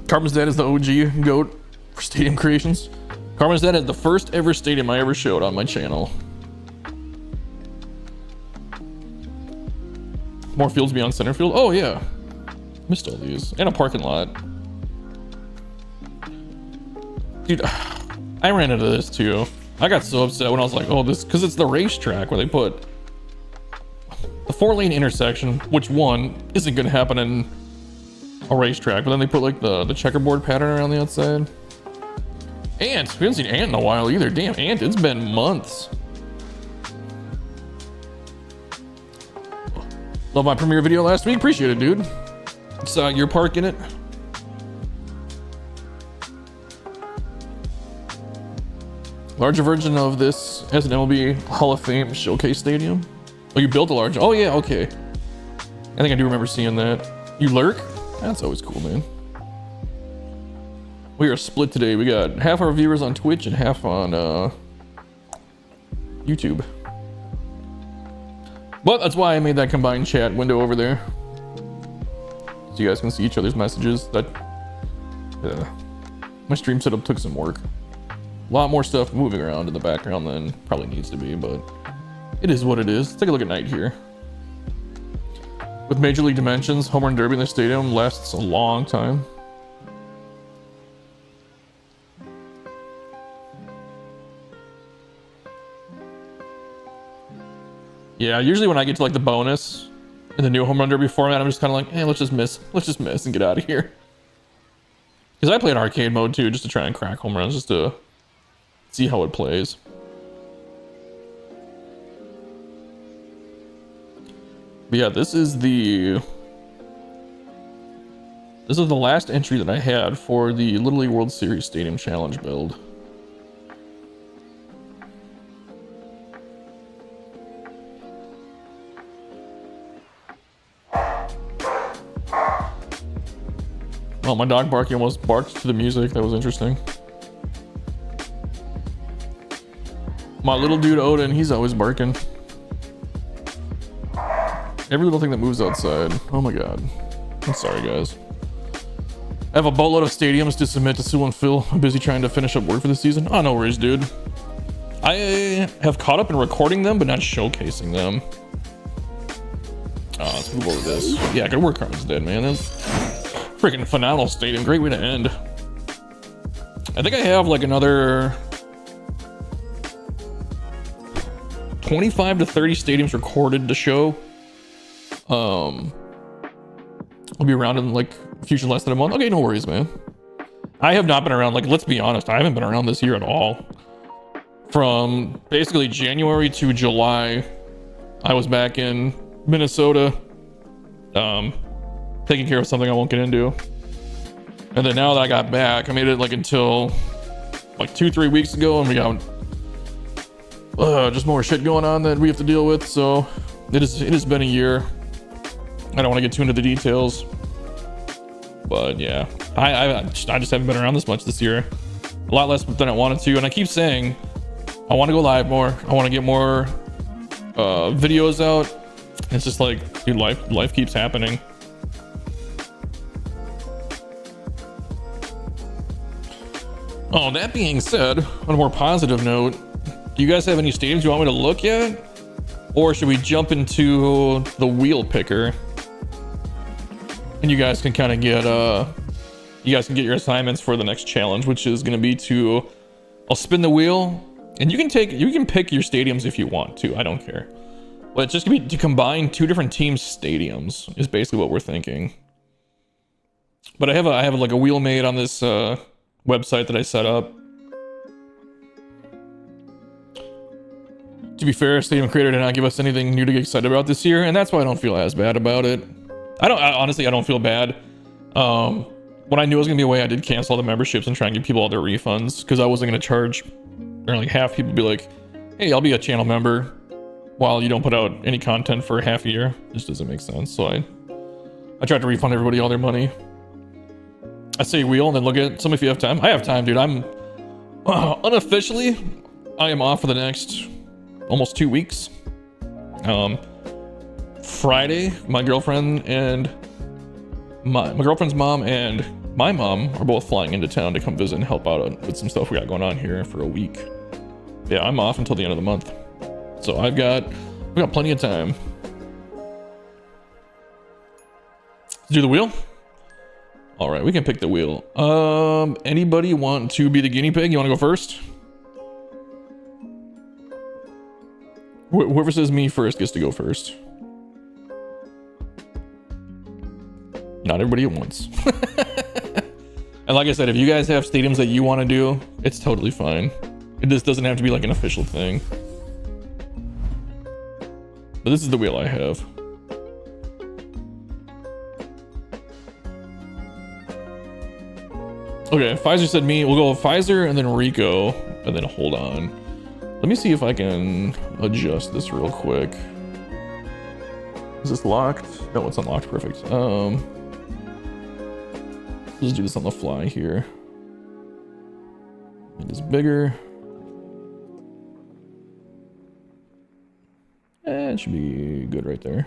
Carmen's Dad is the OG GOAT for stadium creations. Carmen's Dad is the first ever stadium I ever showed on my channel. More fields beyond center field. Oh yeah. Missed all these. And a parking lot. Dude, I ran into this too. I got so upset when I was like, oh, this, because it's the racetrack where they put the 4-lane intersection, which one isn't going to happen in a racetrack, but then they put like the checkerboard pattern around the outside. Ant, we haven't seen Ant in a while either. Damn, Ant, it's been months. Love my premiere video last week. Appreciate it, dude. Saw your park in it. Larger version of this as an MLB Hall of Fame showcase stadium. Oh, you built a large. Oh yeah, okay. I think I do remember seeing that. You lurk? That's always cool, man. We are split today. We got half our viewers on Twitch and half on YouTube. But that's why I made that combined chat window over there, so you guys can see each other's messages. That my stream setup took some work. A lot more stuff moving around in the background than probably needs to be, but it is what it is. Let's take a look at night here. With Major League dimensions, home run derby in the stadium lasts a long time. Yeah, usually when I get to like the bonus in the new home run derby format, I'm just kind of like, hey, let's just miss and get out of here. Because I play in arcade mode too, just to try and crack home runs, just to see how it plays. But yeah, this is the last entry that I had for the Little League World Series Stadium Challenge build. Oh, my dog barking almost barked to the music. That was interesting. My little dude Odin, he's always barking. Every little thing that moves outside. Oh my god. I'm sorry, guys. I have a boatload of stadiums to submit to Sue and Phil. I'm busy trying to finish up work for the season. Oh, no worries, dude. I have caught up in recording them, but not showcasing them. Oh, let's move over this. Yeah, good work, Carmen's dead, man. That's freaking phenomenal stadium. Great way to end. I think I have like another 25 to 30 stadiums recorded to show. I'll be around in like future less than a month. Okay, no worries, man. I have not been around, like, let's be honest, I haven't been around this year at all. From basically January to July, I was back in Minnesota, taking care of something I won't get into. And then now that I got back, I made it like until like 2-3 weeks ago, and we got just more shit going on that we have to deal with. So it has been a year. I don't want to get too into the details, but yeah, I just haven't been around this much this year. A lot less than I wanted to, and I keep saying I want to go live more. I want to get more videos out. It's just like, dude, life keeps happening. Oh, that being said, on a more positive note, do you guys have any stadiums you want me to look at? Or should we jump into the wheel picker? And you guys can kind of get, your assignments for the next challenge, which is going to be I'll spin the wheel, and you can pick your stadiums if you want to. I don't care. But it's just going to be to combine 2 different teams' stadiums is basically what we're thinking. But I have like a wheel made on this, website that I set up. To be fair, Stadium Creator did not give us anything new to get excited about this year, and that's why I don't feel as bad about it. Honestly, I don't feel bad. When I knew it was gonna be away, I did cancel all the memberships and try and give people all their refunds, because I wasn't gonna charge, or like half people be like, hey, I'll be a channel member while you don't put out any content for half a year. It just doesn't make sense. So I tried to refund everybody all their money. I say wheel and then look at some if you have time. I have time, dude. I'm unofficially, I am off for the next almost 2 weeks. Friday, my girlfriend and my girlfriend's mom and my mom are both flying into town to come visit and help out with some stuff we got going on here for a week. Yeah, I'm off until the end of the month, so we got plenty of time. Let's do the wheel. All right, we can pick the wheel. Anybody want to be the guinea pig? You want to go first? Whoever says me first gets to go first. Not everybody at once. And like I said, if you guys have stadiums that you want to do, it's totally fine. It just doesn't have to be like an official thing. But this is the wheel I have. Okay, Pfizer said me. We'll go Pfizer and then Rico, and then hold on. Let me see if I can adjust this real quick. Is this locked? No, it's unlocked. Perfect. Let's do this on the fly here. Make this bigger. that should be good right there.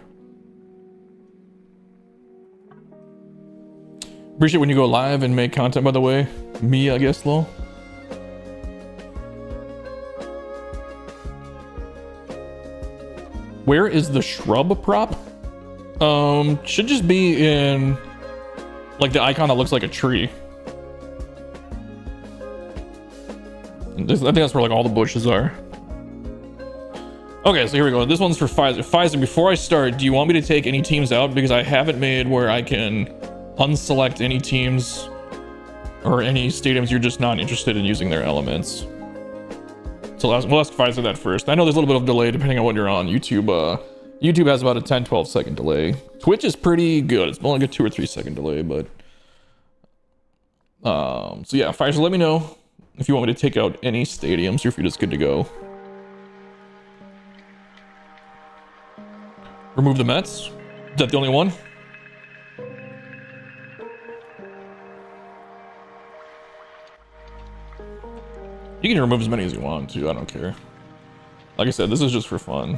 Appreciate when you go live and make content, by the way. Me, I guess, lol. Where is the shrub prop? Should just be in like the icon that looks like a tree. I think that's where like all the bushes are. Okay, so here we go. This one's for Pfizer. Pfizer, before I start, do you want me to take any teams out? Because I haven't made where I can unselect any teams or any stadiums you're just not interested in using their elements. So we'll ask Pfizer that first. I know there's a little bit of delay depending on what you're on. YouTube YouTube has about a 10-12 second delay. Twitch is pretty good. It's only like a 2 or 3 second delay, but so yeah, Pfizer, let me know if you want me to take out any stadiums or if you're just good to go. Remove the Mets. Is that the only one? You can remove as many as you want to, I don't care. Like I said, this is just for fun.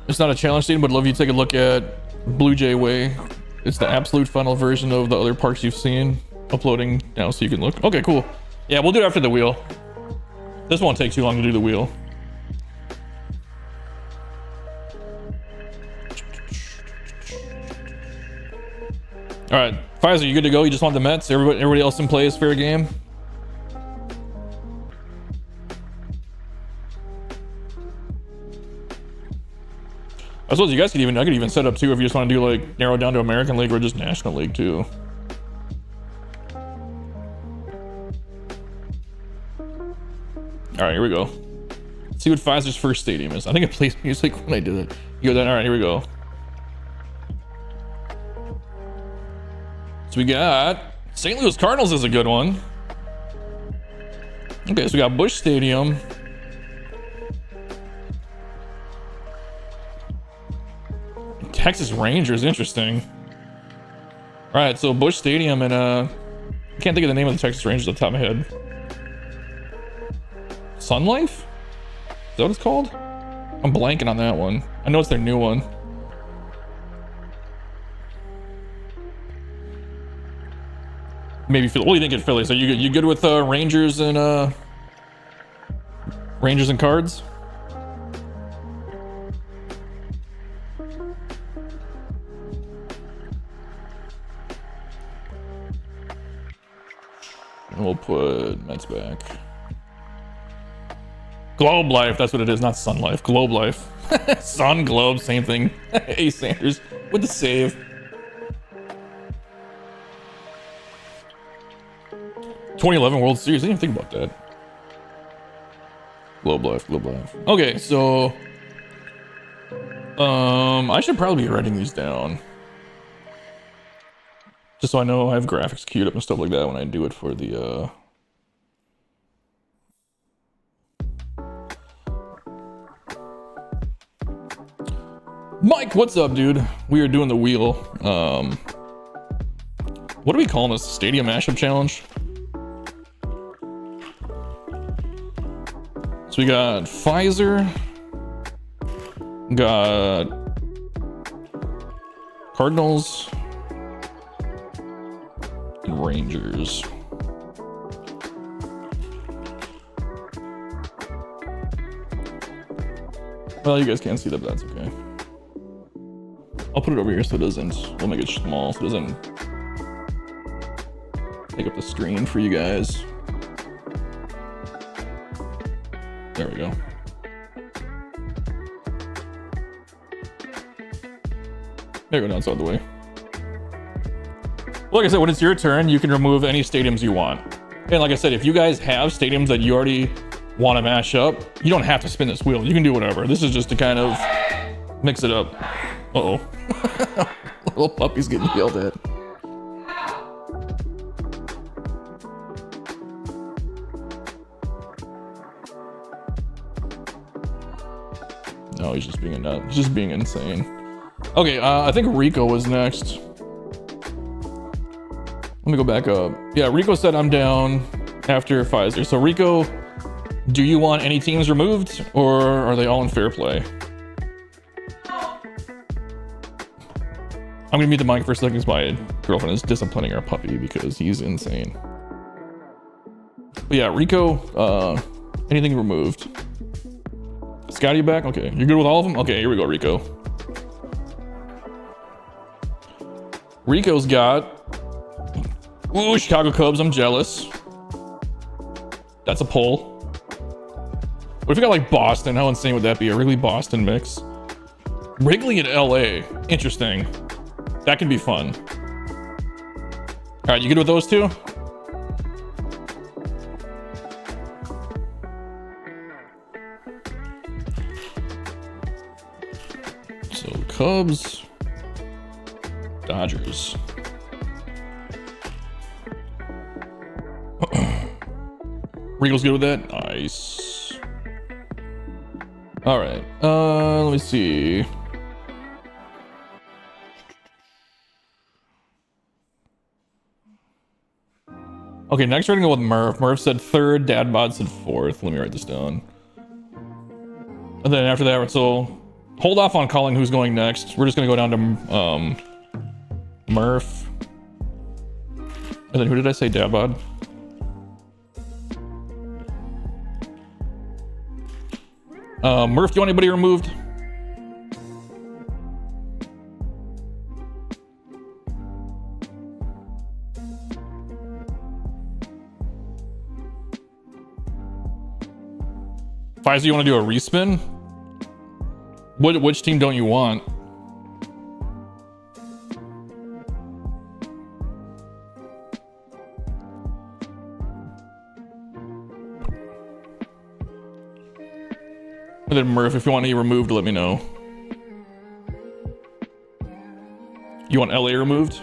It's not a challenge stadium, but I'd love you to take a look at Blue Jay Way. It's the absolute final version of the other parks you've seen. Uploading now so you can look. Okay, cool. Yeah, we'll do it after the wheel. This won't take too long to do the wheel. All right, Pfizer, you good to go? You just want the Mets? Everybody else in play is fair game? I suppose you guys could I could even set up too if you just want to do like narrow down to American League or just National League too. All right, here we go. Let's see what Pfizer's first stadium is. I think it plays music when I did it. You go then. All right, here we go. So we got St. Louis Cardinals is a good one. Okay, so we got Busch Stadium. Texas Rangers, interesting. All right, so Busch Stadium and I can't think of the name of the Texas Rangers off the top of my head. Sun Life? Is that what it's called? I'm blanking on that one. I know it's their new one. Maybe Philly. What do you think at Philly? So you good with Rangers and Cards? And we'll put Mets back. Globe Life, that's what it is, not Sun Life. Globe Life. Sun, Globe, same thing. Hey, Sanders with the save. 2011 World Series, I didn't even think about that. Globe Life, Globe Life. Okay, so I should probably be writing these down. Just so I know I have graphics queued up and stuff like that when I do it for the Mike, what's up, dude? We are doing the wheel. What are we calling this? Stadium Mashup Challenge? So we got Pfizer, got Cardinals, and Rangers. Well, you guys can't see that, but that's okay. I'll put it over here so it doesn't, we'll make it small so it doesn't take up the screen for you guys. There we go. There we go, now it's out of the way. Well, like I said, when it's your turn, you can remove any stadiums you want. And like I said, if you guys have stadiums that you already want to mash up, you don't have to spin this wheel. You can do whatever. This is just to kind of mix it up. Uh-oh. Little puppy's getting yelled at. No, he's just being a nut. He's just being insane. Okay, I think Rico was next. Let me go back up. Yeah, Rico said I'm down after Pfizer. So Rico, do you want any teams removed or are they all in fair play? I'm gonna mute the mic for a second because my girlfriend is disciplining our puppy because he's insane. But yeah, Rico, anything removed? Scotty, you back? Okay, you're good with all of them? Okay, here we go, Rico. Rico's got... Ooh, Chicago Cubs, I'm jealous. That's a pull. What if we got like Boston? How insane would that be? A Wrigley Boston mix. Wrigley in LA. Interesting. That can be fun. Alright, you good with those two? So Cubs, Dodgers. Rico's good with that? Nice. All right. Let me see. Okay, next we're gonna go with Murph. Murph said third, Dadbod said fourth. Let me write this down. And then after that, so hold off on calling who's going next. We're just gonna go down to Murph. And then who did I say? Dadbod? Murph, do you want anybody removed? Pfizer, you want to do a respin? Which team don't you want? And then Murph, if you want any removed, let me know. You want LA removed?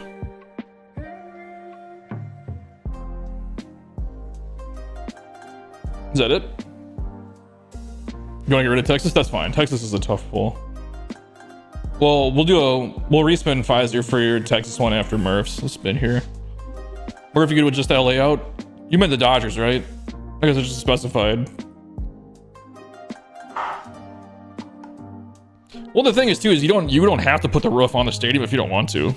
Is that it? You want to get rid of Texas? That's fine. Texas is a tough pull. Well, we'll respin Pfizer for your Texas one after Murph's spin here. Or if you good with just LA out. You meant the Dodgers, right? I guess it's just specified. Well, the thing is too is you don't have to put the roof on the stadium if you don't want to.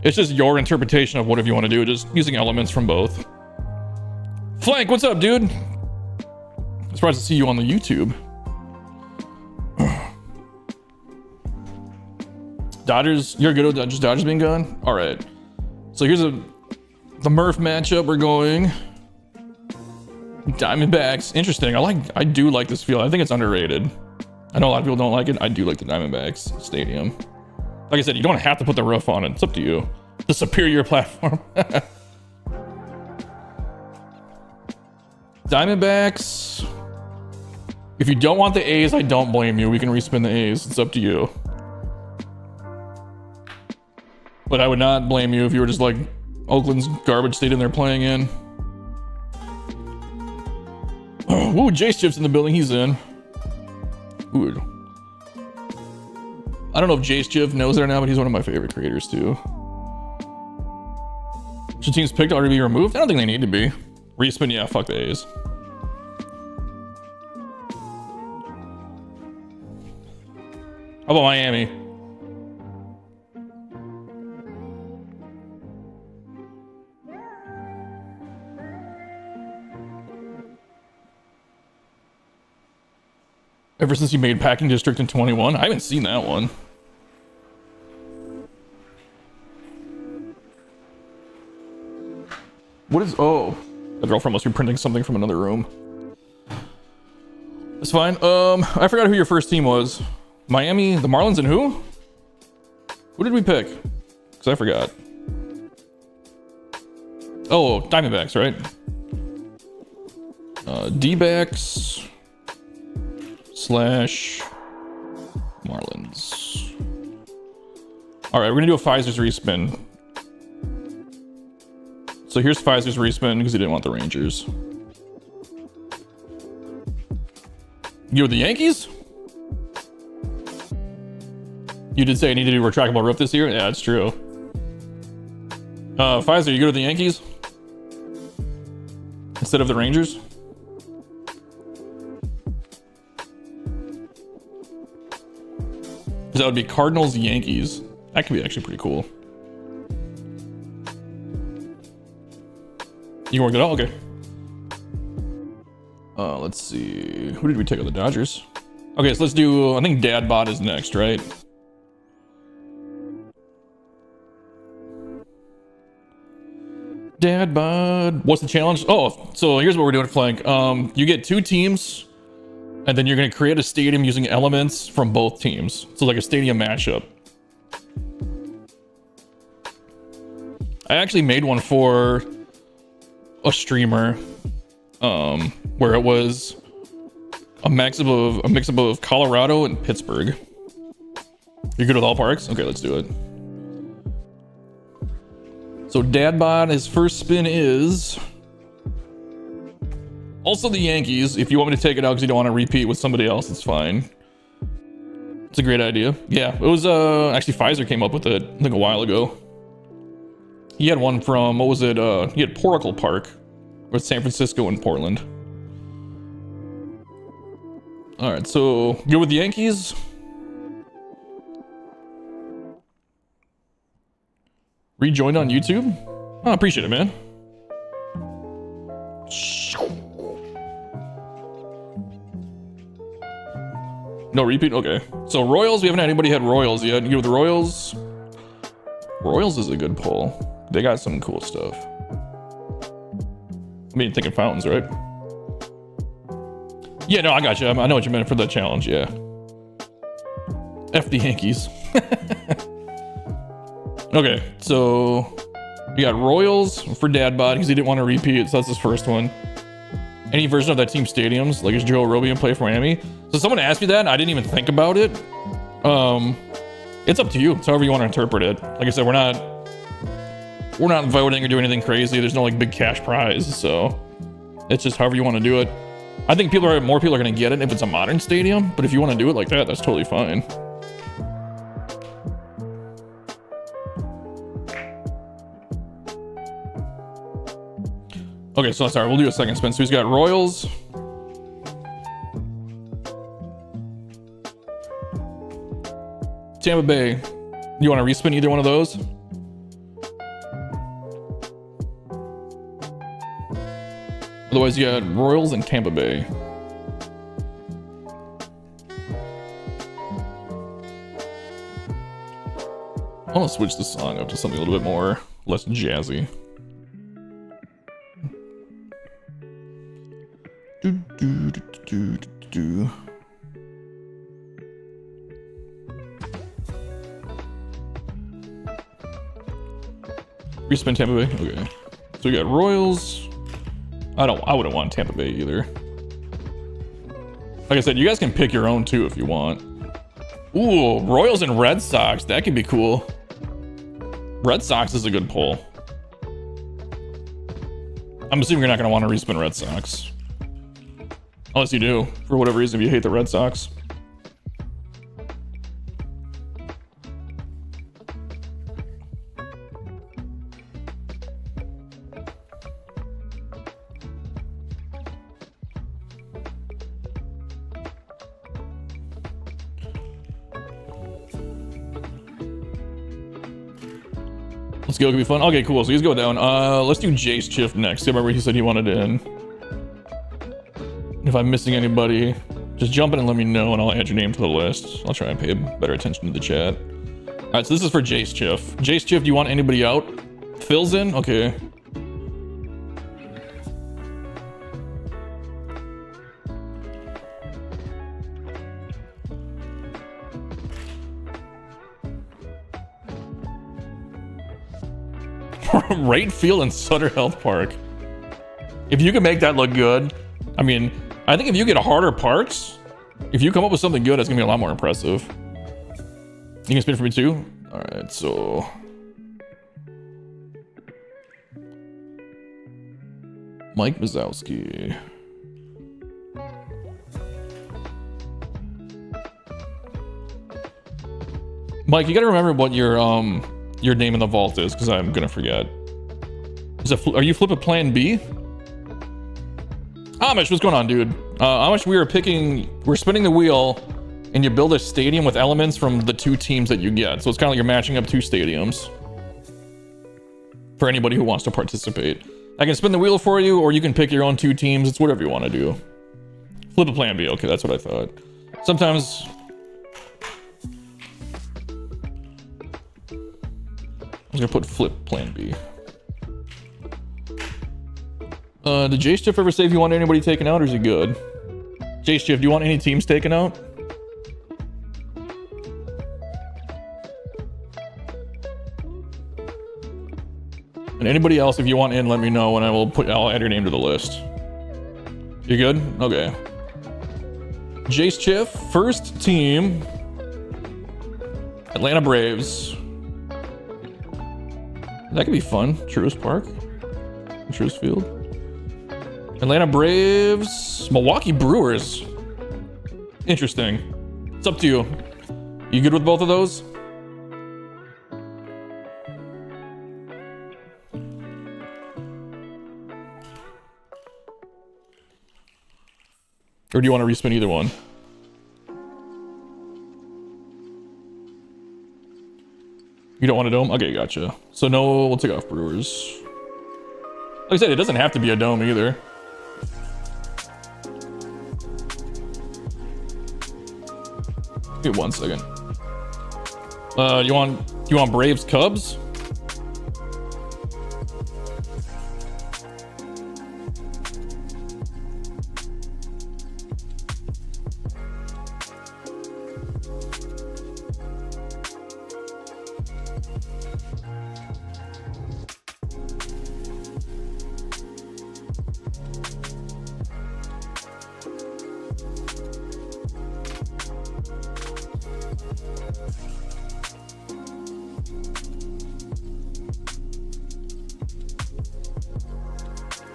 It's just your interpretation of whatever you want to do, just using elements from both. Flank, what's up, dude? Surprised to see you on the YouTube. Dodgers, you're good with just Dodgers being gone? All right. So here's the Murph matchup. We're going Diamondbacks. Interesting. I do like this field. I think it's underrated. I know a lot of people don't like it. I do like the Diamondbacks stadium. Like I said, you don't have to put the roof on it. It's up to you. The superior platform. Diamondbacks. If you don't want the A's, I don't blame you. We can respin the A's. It's up to you. But I would not blame you if you were just like Oakland's garbage stadium they're playing in. Ooh, Jace Chip's in the building. He's in. Ooh. I don't know if Jace Jiv knows that or not, but he's one of my favorite creators too. Should teams picked already be removed? I don't think they need to be. Respin, yeah, fuck the A's. How about Miami? Ever since you made Packing District in 21? I haven't seen that one. What is... Oh. The girlfriend must be printing something from another room. That's fine. I forgot who your first team was. Miami, the Marlins, and who? Who did we pick? Because I forgot. Oh, Diamondbacks, right? D-backs... / Marlins. All right, we're gonna do a Pfizer's respin. So here's Pfizer's respin because he didn't want the Rangers. You with the Yankees? You did say I need to do retractable roof this year? Yeah, it's true. Pfizer, you go to the Yankees instead of the Rangers? That would be Cardinals, Yankees. That could be actually pretty cool. You work it out? Okay. Let's see. Who did we take on the Dodgers? Okay, so let's do, I think Dad Bod is next, right? Dad Bod. What's the challenge? Oh, so here's what we're doing, Flank. You get 2 teams, and then you're going to create a stadium using elements from both teams. So like a stadium mashup. I actually made one for a streamer, where it was a mix up of Colorado and Pittsburgh. You good with all parks? Okay, let's do it. So Dadbot, his first spin is also the Yankees. If you want me to take it out because you don't want to repeat with somebody else, it's fine. It's a great idea. Yeah, it was actually Pfizer came up with it I think a while ago. He had one from, what was it? He had Poracle Park with San Francisco and Portland. All right, so go with the Yankees. Rejoined on YouTube. Oh, I appreciate it, man. No repeat? Okay. So Royals, we haven't had anybody had Royals yet. You go with the Royals. Royals is a good pull. They got some cool stuff. I mean, thinking fountains, right? Yeah, no, I got you. I know what you meant for the challenge, yeah. F the Yankees. Okay, so we got Royals for Dadbot because he didn't want to repeat, so that's his first one. Any version of that team stadiums, like is Joe Robian play for Miami? So someone asked me that, and I didn't even think about it. It's up to you. It's however you want to interpret it. Like I said, we're not voting or doing anything crazy. There's no like big cash prize, so it's just however you want to do it. I think more people are going to get it if it's a modern stadium, but if you want to do it like that, that's totally fine. Okay, so sorry, we'll do a second spin. So he's got Royals. Tampa Bay. You want to respin either one of those? Otherwise, you got Royals and Tampa Bay. I want to switch the song up to something a little bit more, less jazzy. Respin Tampa Bay? Okay. So we got Royals. I wouldn't want Tampa Bay either. Like I said, you guys can pick your own too if you want. Ooh, Royals and Red Sox. That could be cool. Red Sox is a good pull. I'm assuming you're not going to want to respin Red Sox. Unless you do, for whatever reason, if you hate the Red Sox. Let's go, it could be fun. Okay, cool, so he's going down. Let's do Jace Chiff next. I remember he said he wanted in. If I'm missing anybody, just jump in and let me know and I'll add your name to the list. I'll try and pay better attention to the chat. All right, so this is for Jace Chiff. Jace Chiff, do you want anybody out? Phil's in? Okay. Right field and Sutter Health Park. If you can make that look good, I mean, I think if you get harder parks, if you come up with something good, it's gonna be a lot more impressive. You can spin for me too? All right, so. Mike Mazowski. Mike, you gotta remember what your name in the vault is, because I'm gonna forget. Are you flipping plan B? Amish, what's going on, dude? Amish, we're spinning the wheel, and you build a stadium with elements from the 2 teams that you get. So it's kind of like you're matching up 2 stadiums. For anybody who wants to participate. I can spin the wheel for you, or you can pick your own 2 teams. It's whatever you want to do. Flip a plan B. Okay, that's what I thought. Sometimes... I was gonna put flip plan B. Did J-Stiff ever say if you want anybody taken out, or is he good? J-Stiff, do you want any teams taken out? And anybody else, if you want in, let me know, and I'll add your name to the list. You good? Okay. J-Stiff, first team. Atlanta Braves. That could be fun. Truist Park. Truist Field. Atlanta Braves. Milwaukee Brewers. Interesting. It's up to you. You good with both of those? Or do you want to respin either one? You don't want a dome? Okay, gotcha. So no, we'll take off Brewers. Like I said, it doesn't have to be a dome either. Give me 1 second. You want Braves Cubs?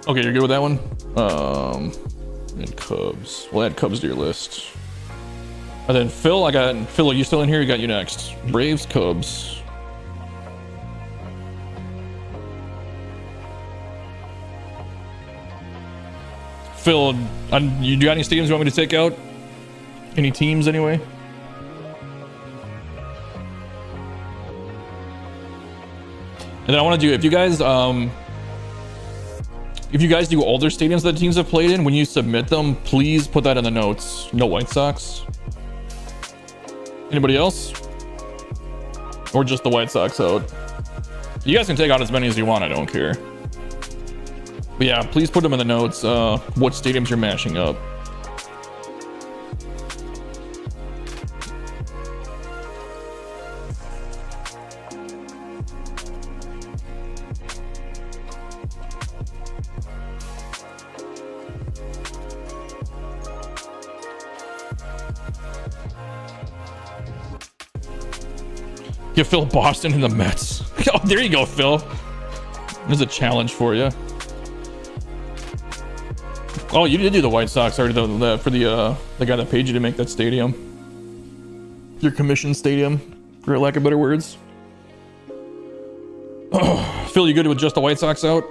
Okay, you're good with that one? And Cubs. We'll add Cubs to your list. And then Phil, Phil, are you still in here? You got you next. Braves, Cubs. Phil, you got any stadiums you want me to take out? Any teams anyway? And then I want to do, if you guys do all their stadiums that teams have played in, when you submit them, please put that in the notes. No White Sox. Anybody else? Or just the White Sox out? You guys can take out as many as you want, I don't care. But yeah, please put them in the notes, what stadiums you're mashing up. Give Phil Boston and the Mets. Oh, there you go, Phil. There's a challenge for you. Oh, you did do the White Sox already, for the guy that paid you to make that stadium. Your commission stadium, for lack of better words. Oh, Phil, you good with just the White Sox out?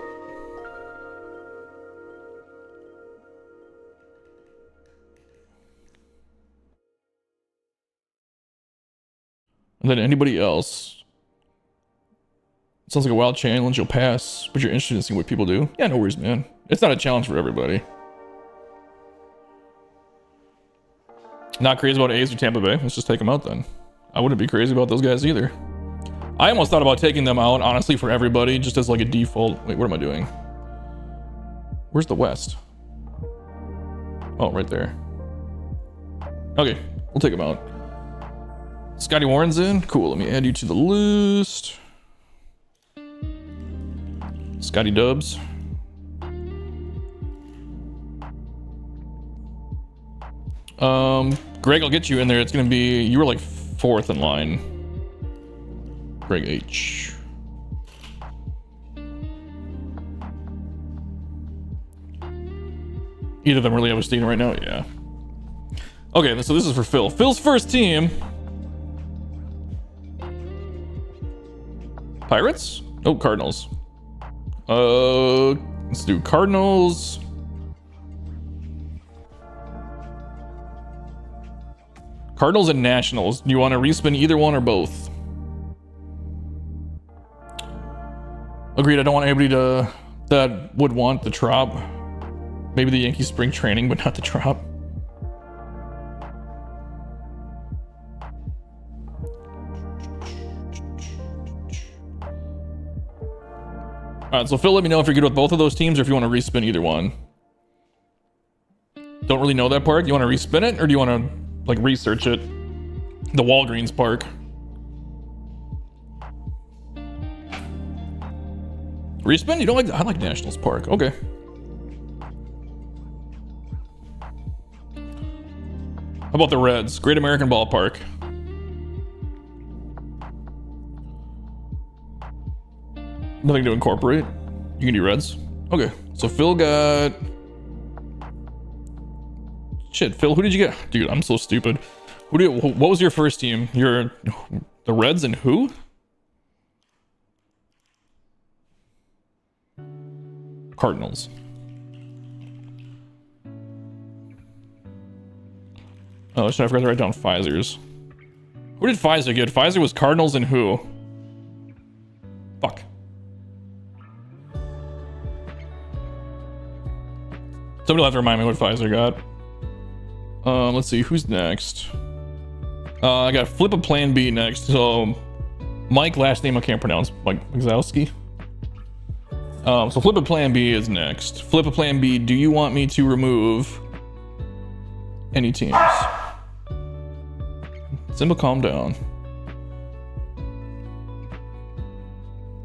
And then anybody else? Sounds like a wild challenge. You'll pass, but you're interested in seeing what people do. Yeah, no worries, man. It's not a challenge for everybody. Not crazy about A's or Tampa Bay. Let's just take them out then. I wouldn't be crazy about those guys either. I almost thought about taking them out, honestly, for everybody, just as like a default. Wait, what am I doing? Where's the West? Oh, right there. Okay, we'll take them out. Scotty Warren's in. Cool, let me add you to the list. Scotty Dubs. Greg, I'll get you in there. It's gonna be, you were like 4th in line. Greg H. Either of them really have a stadium right now? Yeah. Okay, so this is for Phil. Phil's first team. Pirates? Oh, Cardinals. Let's do Cardinals. Cardinals and Nationals. Do you want to respin either one or both? Agreed. I don't want anybody that would want the Trop. Maybe the Yankees spring training, but not the Trop. Alright, so Phil, let me know if you're good with both of those teams or if you want to respin either one. Don't really know that park. Do you want to respin it or do you want to like research it? The Walgreens park. Respin? You don't like? I like Nationals Park. Okay. How about the Reds? Great American Ballpark. Nothing to incorporate. You can do Reds. Okay. So Phil got. Shit, Phil, who did you get? Dude, I'm so stupid. What was your first team? The Reds and who? Cardinals. Oh, should I forgot to write down Pfizer's? Who did Pfizer get? Pfizer was Cardinals and who? Fuck. Somebody will have to remind me what Pfizer got. Let's see, who's next? I got Flip a Plan B next. So, Mike, last name I can't pronounce. Mike Wazowski. So Flip a Plan B is next. Flip a Plan B, do you want me to remove any teams? Simba, calm down.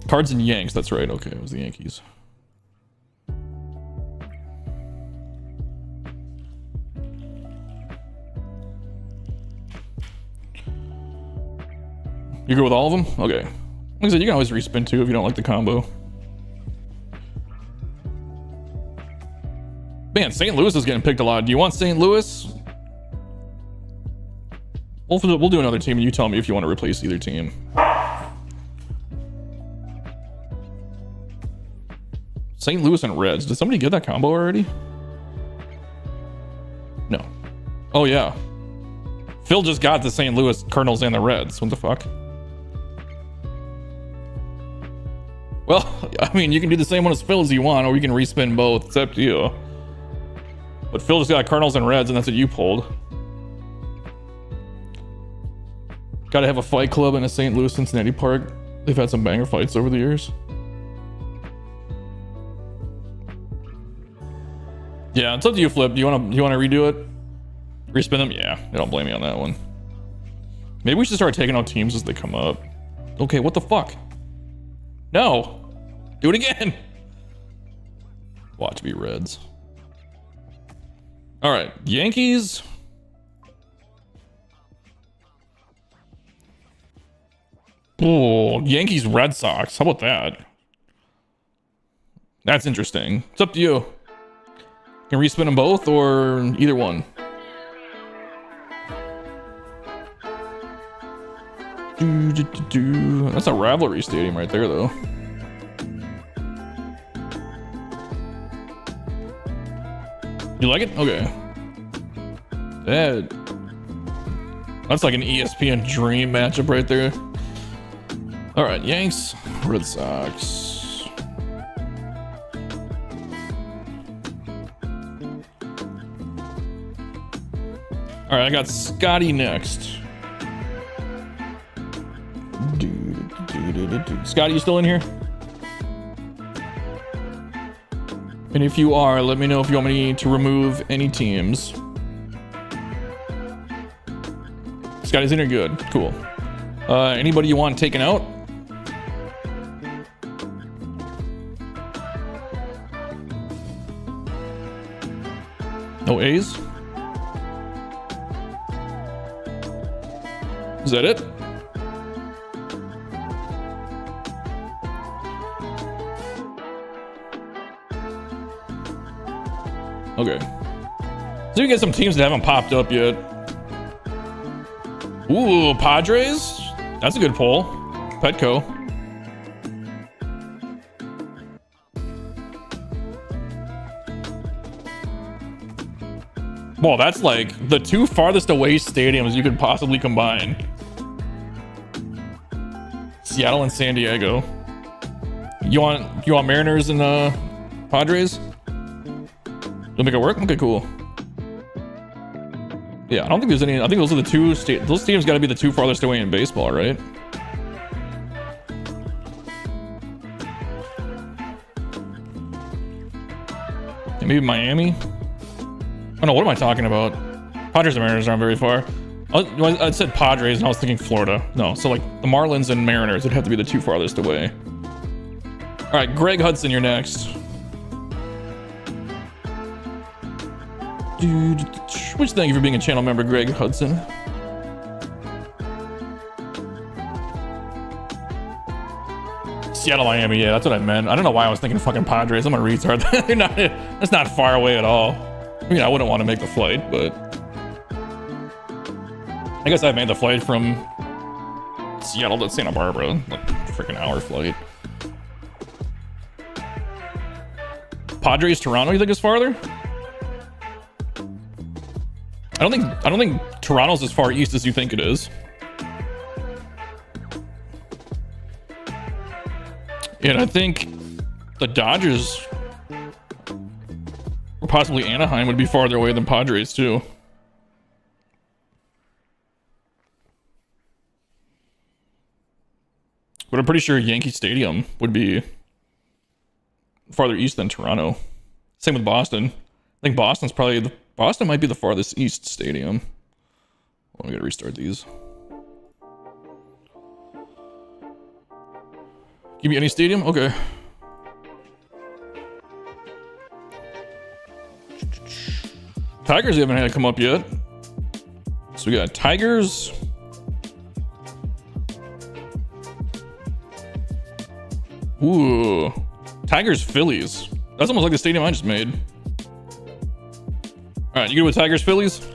Cards and Yanks, that's right. Okay, it was the Yankees. You go with all of them? Okay. Like I said, you can always respin too if you don't like the combo. Man, St. Louis is getting picked a lot. Do you want St. Louis? We'll do another team and you tell me if you want to replace either team. St. Louis and Reds. Did somebody get that combo already? No. Oh, yeah. Phil just got the St. Louis Cardinals and the Reds. What the fuck? Well, I mean, you can do the same one as Phil as you want, or you can respin both. It's up to you. But Phil just got Cardinals and Reds, and that's what you pulled. Gotta have a fight club in a St. Louis Cincinnati park. They've had some banger fights over the years. Yeah, it's up to you, Flip. Do you want to redo it? Respin them? Yeah, they don't blame me on that one. Maybe we should start taking out teams as they come up. Okay, what the fuck? No! Do it again! Watch me, Reds. Alright, Yankees. Oh, Yankees Red Sox. How about that? That's interesting. It's up to you. Can respin them both or either one? That's a rivalry stadium right there, though. You like it? Okay. That's like an ESPN dream matchup right there. All right, Yanks, Red Sox. All right, I got Scotty next. Scotty, you still in here? And if you are, let me know if you want me to remove any teams. Scotty's in here, good, cool. Anybody you want taken out? No A's? Is that it? Okay. So we get some teams that haven't popped up yet. Ooh, Padres? That's a good poll. Petco. Well, that's like the two farthest away stadiums you could possibly combine. Seattle and San Diego. You want Mariners and Padres? You'll make it work? Okay, cool. Yeah, I don't think there's any. I think those are the two those teams got to be the two farthest away in baseball, right? And maybe Miami. Oh no, what am I talking about? Padres and Mariners aren't very far. I said Padres and I was thinking Florida. No, so like the Marlins and Mariners would have to be the two farthest away. All right, Greg Hudson, you're next. Dude, which thank you for being a channel member, Greg Hudson. Seattle, Miami, yeah, that's what I meant. I don't know why I was thinking fucking Padres. I'm a retard. That's not far away at all. I mean, I wouldn't want to make the flight, but I guess I made the flight from Seattle to Santa Barbara, like freaking hour flight. Padres, Toronto, you think is farther? I don't think Toronto's as far east as you think it is. And I think the Dodgers or possibly Anaheim would be farther away than Padres too. But I'm pretty sure Yankee Stadium would be farther east than Toronto. Same with Boston. I think Boston might be the farthest east stadium. Oh, I gotta restart these. Give me any stadium? Okay. Tigers haven't had to come up yet. So we got Tigers. Ooh. Tigers, Phillies. That's almost like the stadium I just made. Alright, you good with Tigers, Phillies?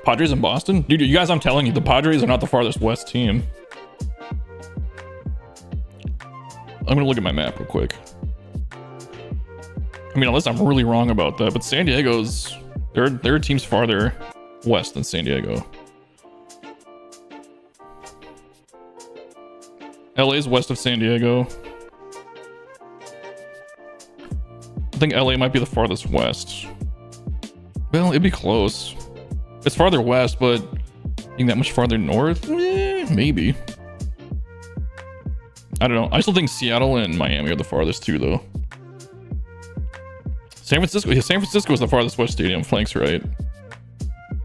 Padres in Boston? Dude, you guys, I'm telling you, the Padres are not the farthest west team. I'm gonna look at my map real quick. I mean, unless I'm really wrong about that, but San Diego's... There are teams farther west than San Diego. LA's west of San Diego. I think LA might be the farthest west. Well, it'd be close. It's farther west, but being that much farther north? Maybe. I don't know. I still think Seattle and Miami are the farthest too, though. San Francisco. Yeah, San Francisco is the farthest west stadium. Flank's right.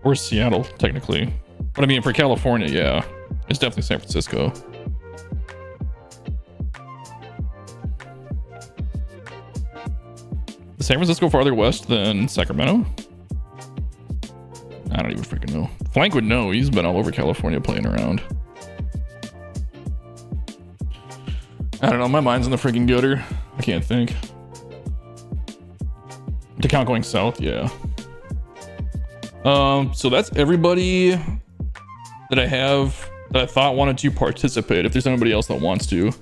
Or Seattle, technically. But I mean, for California, yeah. It's definitely San Francisco. Is San Francisco farther west than Sacramento? I don't even freaking know. Flank would know. He's been all over California playing around. I don't know. My mind's in the freaking gutter. I can't think. To count going south, yeah. So that's everybody that I have that I thought wanted to participate. If there's anybody else that wants to.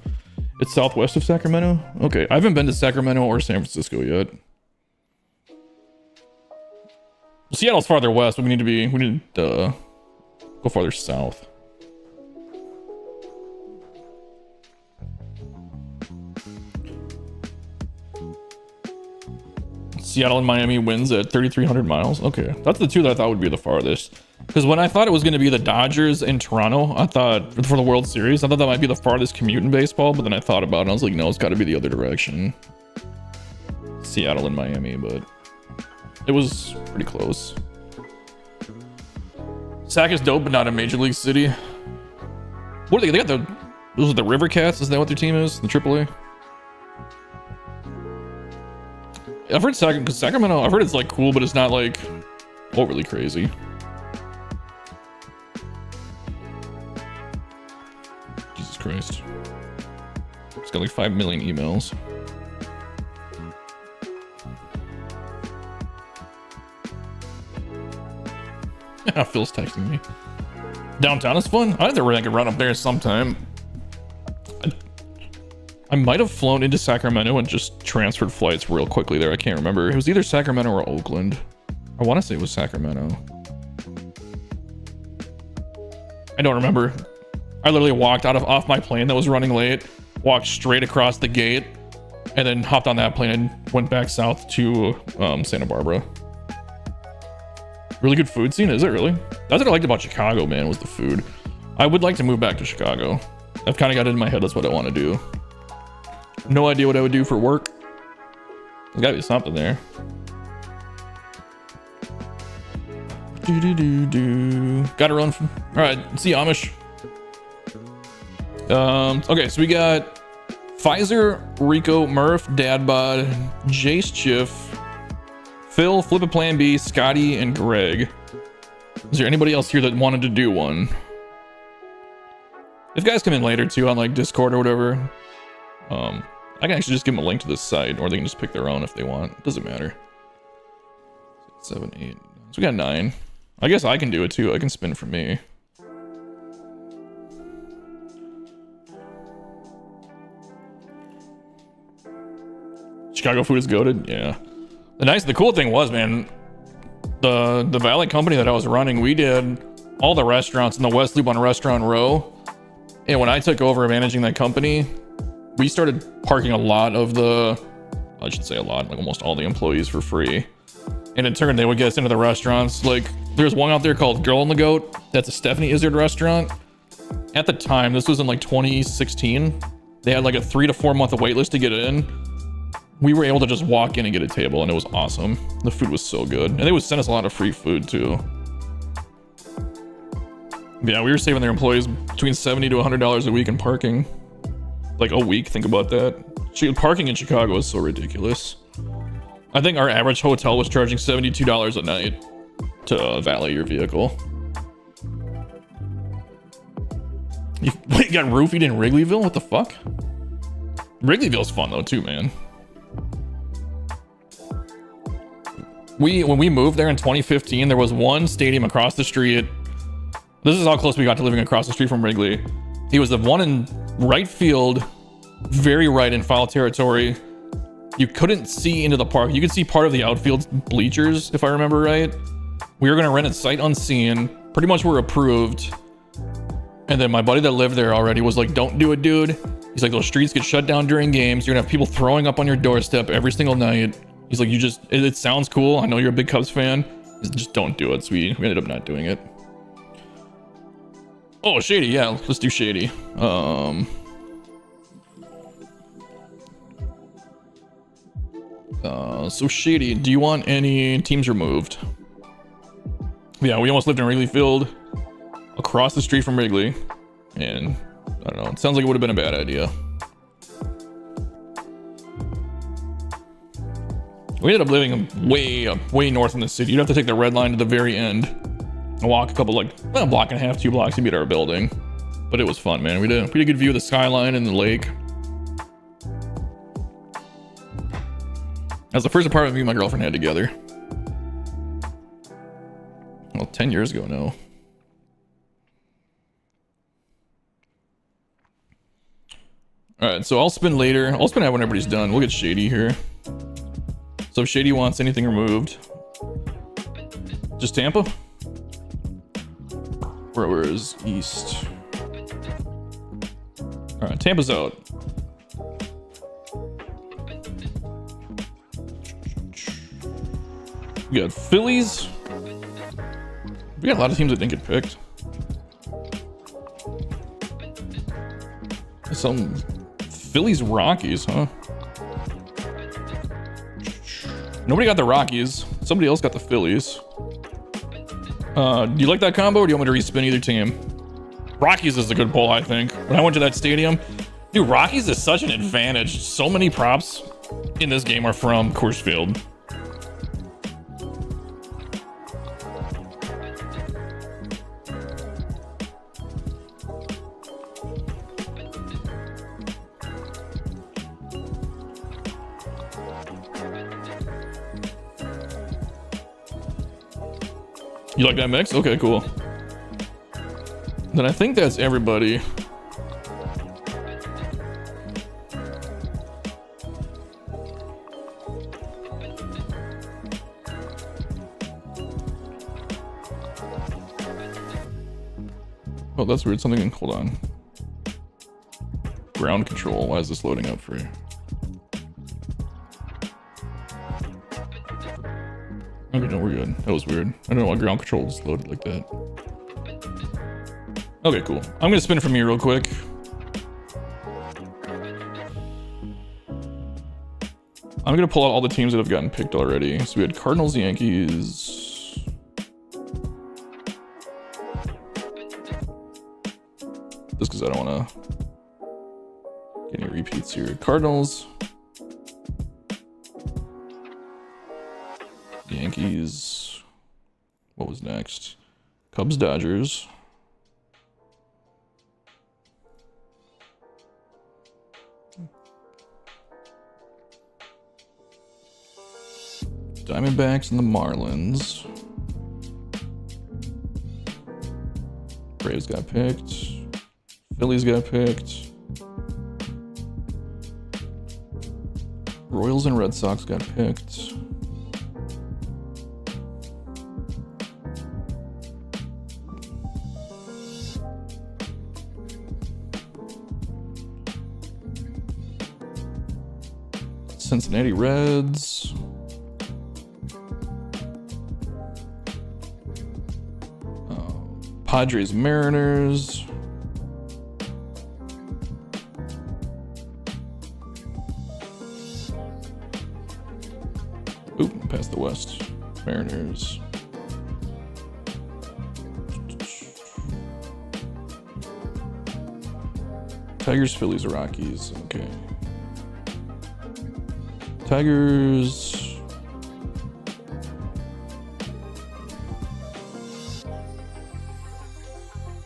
It's southwest of Sacramento? Okay. I haven't been to Sacramento or San Francisco yet. Seattle's farther west, but we need to go farther south. Seattle and Miami wins at 3,300 miles. Okay, that's the two that I thought would be the farthest. Because when I thought it was going to be the Dodgers and Toronto, I thought for the World Series, I thought that might be the farthest commute in baseball. But then I thought about it, and I was like, no, it's got to be the other direction. Seattle and Miami, but it was pretty close. Sac is dope, but not a major league city. What are they got those are the River Cats? Is that what their team is? The AAA? I've heard Sacramento, I've heard it's like cool, but it's not like overly crazy. Jesus Christ. It's got like 5 million emails. Phil's texting me. Downtown is fun. I think I could run up there sometime. I might have flown into Sacramento and just transferred flights real quickly there. I can't remember. It was either Sacramento or Oakland. I want to say it was Sacramento. I don't remember. I literally walked off my plane that was running late, walked straight across the gate, and then hopped on that plane and went back south to Santa Barbara. Really good food scene, is it really? That's what I liked about Chicago, man, was the food. I would like to move back to Chicago. I've kind of got it in my head that's what I want to do. No idea what I would do for work. There's gotta be something there. Gotta run. All right, see Amish. Okay, so we got Pfizer, Rico, Murph, Dadbod, Jace, Chiff, Phil, Flip a Plan B, Scotty, and Greg. Is there anybody else here that wanted to do one? If guys come in later too on like Discord or whatever, I can actually just give them a link to this site, or they can just pick their own if they want. Doesn't matter. 7, 8. So we got 9. I guess I can do it too. I can spin for me. Chicago food is goated. Yeah. The cool thing was, man, the valet company that I was running, we did all the restaurants in the West Loop on Restaurant Row. And when I took over managing that company, we started parking a lot of I should say a lot, like almost all the employees for free. And in turn, they would get us into the restaurants. Like, there's one out there called Girl and the Goat. That's a Stephanie Izzard restaurant. At the time, this was in like 2016. They had like a 3 to 4 month wait list to get in. We were able to just walk in and get a table, and it was awesome. The food was so good. And they would send us a lot of free food too. Yeah, we were saving their employees between $70 to $100 a week in parking. Like a week, think about that. Parking in Chicago is so ridiculous. I think our average hotel was charging $72 a night to valet your vehicle. You got roofied in Wrigleyville? What the fuck? Wrigleyville's fun though too, man. When we moved there in 2015, there was one stadium across the street. This is how close we got to living across the street from Wrigley. He was the one in right field, very right in foul territory. You couldn't see into the park. You could see part of the outfield bleachers, if I remember right. We were going to rent it sight unseen. Pretty much were approved. And then my buddy that lived there already was like, don't do it, dude. He's like, those streets get shut down during games. You're going to have people throwing up on your doorstep every single night. He's like, it sounds cool. I know you're a big Cubs fan. Just don't do it. So we ended up not doing it. Oh, Shady. Yeah, let's do Shady. So Shady, do you want any teams removed? Yeah, we almost lived in Wrigley Field, across the street from Wrigley, and I don't know, it sounds like it would have been a bad idea. We ended up living way north in the city. You'd have to take the red line to the very end and walk a couple, like a block and a half, 2 blocks to beat our building. But it was fun, man. We did a pretty good view of the skyline and the lake. That was the first apartment me and my girlfriend had together. Well, 10 years ago now. Alright, so I'll spin later. I'll spin out when everybody's done. We'll get Shady here. So if Shady wants anything removed. Just Tampa? Where is East? Alright, Tampa's out. We got Phillies. We got a lot of teams that didn't get picked. Some Phillies Rockies, huh? Nobody got the Rockies. Somebody else got the Phillies. Do you like that combo, or do you want me to respin either team? Rockies is a good pull, I think. When I went to that stadium, dude, Rockies is such an advantage. So many props in this game are from Coors Field. You like that mix? Okay, cool. Then I think that's everybody. Oh, that's weird. Something. Hold on. Ground control. Why is this loading up for you? Okay, no, we're good. That was weird. I don't know why ground control just loaded like that. Okay, cool. I'm gonna spin it from here real quick. I'm gonna pull out all the teams that have gotten picked already. So we had Cardinals, Yankees. Just because I don't want to get any repeats here. Cardinals, Yankees. What was next? Cubs, Dodgers. Diamondbacks and the Marlins. Braves got picked. Phillies got picked. Royals and Red Sox got picked. Cincinnati Reds. Padres, Mariners. Oop, past the West. Mariners. Tigers, Phillies, Rockies. Okay. Tigers.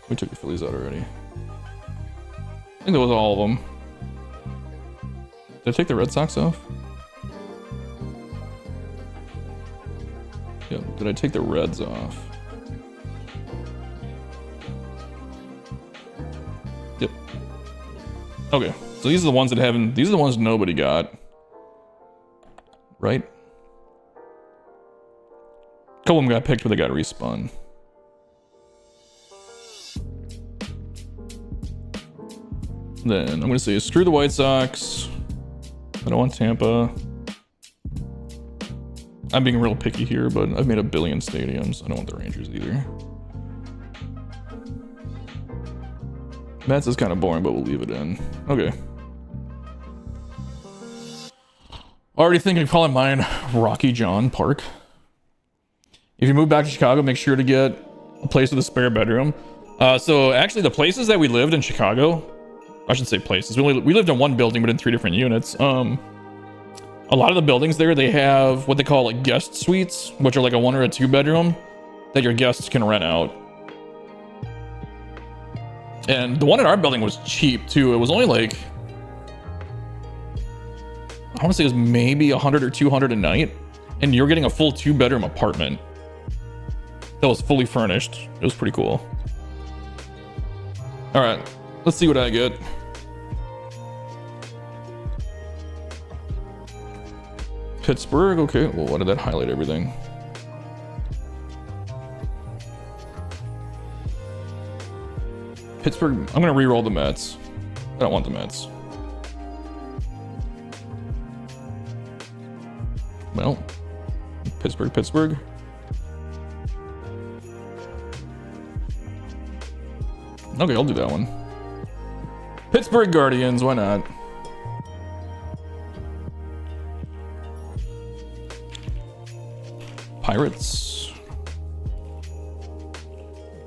We took the Phillies out already. I think that was all of them. Did I take the Red Sox off? Yeah, did I take the Reds off? Yep. Okay, so these are the ones that haven't, these are the ones nobody got. Right? A couple of them got picked, but they got respun. Then I'm gonna say screw the White Sox. I don't want Tampa. I'm being real picky here, but I've made a billion stadiums. I don't want the Rangers either. Mets is kind of boring, but we'll leave it in. Okay. Already thinking of calling mine Rocky John Park. If you move back to Chicago, make sure to get a place with a spare bedroom. So actually the places that we lived in Chicago, I should say places. We lived in one building, but in 3 different units. A lot of the buildings there, they have what they call like guest suites, which are like a 1 or a 2 bedroom that your guests can rent out. And the one in our building was cheap too. It was only like, I want to say it was maybe 100 or 200 a night, and you're getting a full 2-bedroom apartment that was fully furnished. It was pretty cool. All right, let's see what I get. Pittsburgh, okay. Well, why did that highlight everything? Pittsburgh, I'm gonna re-roll the Mets. I don't want the Mets. Well, Pittsburgh. Okay, I'll do that one. Pittsburgh Guardians, why not? Pirates.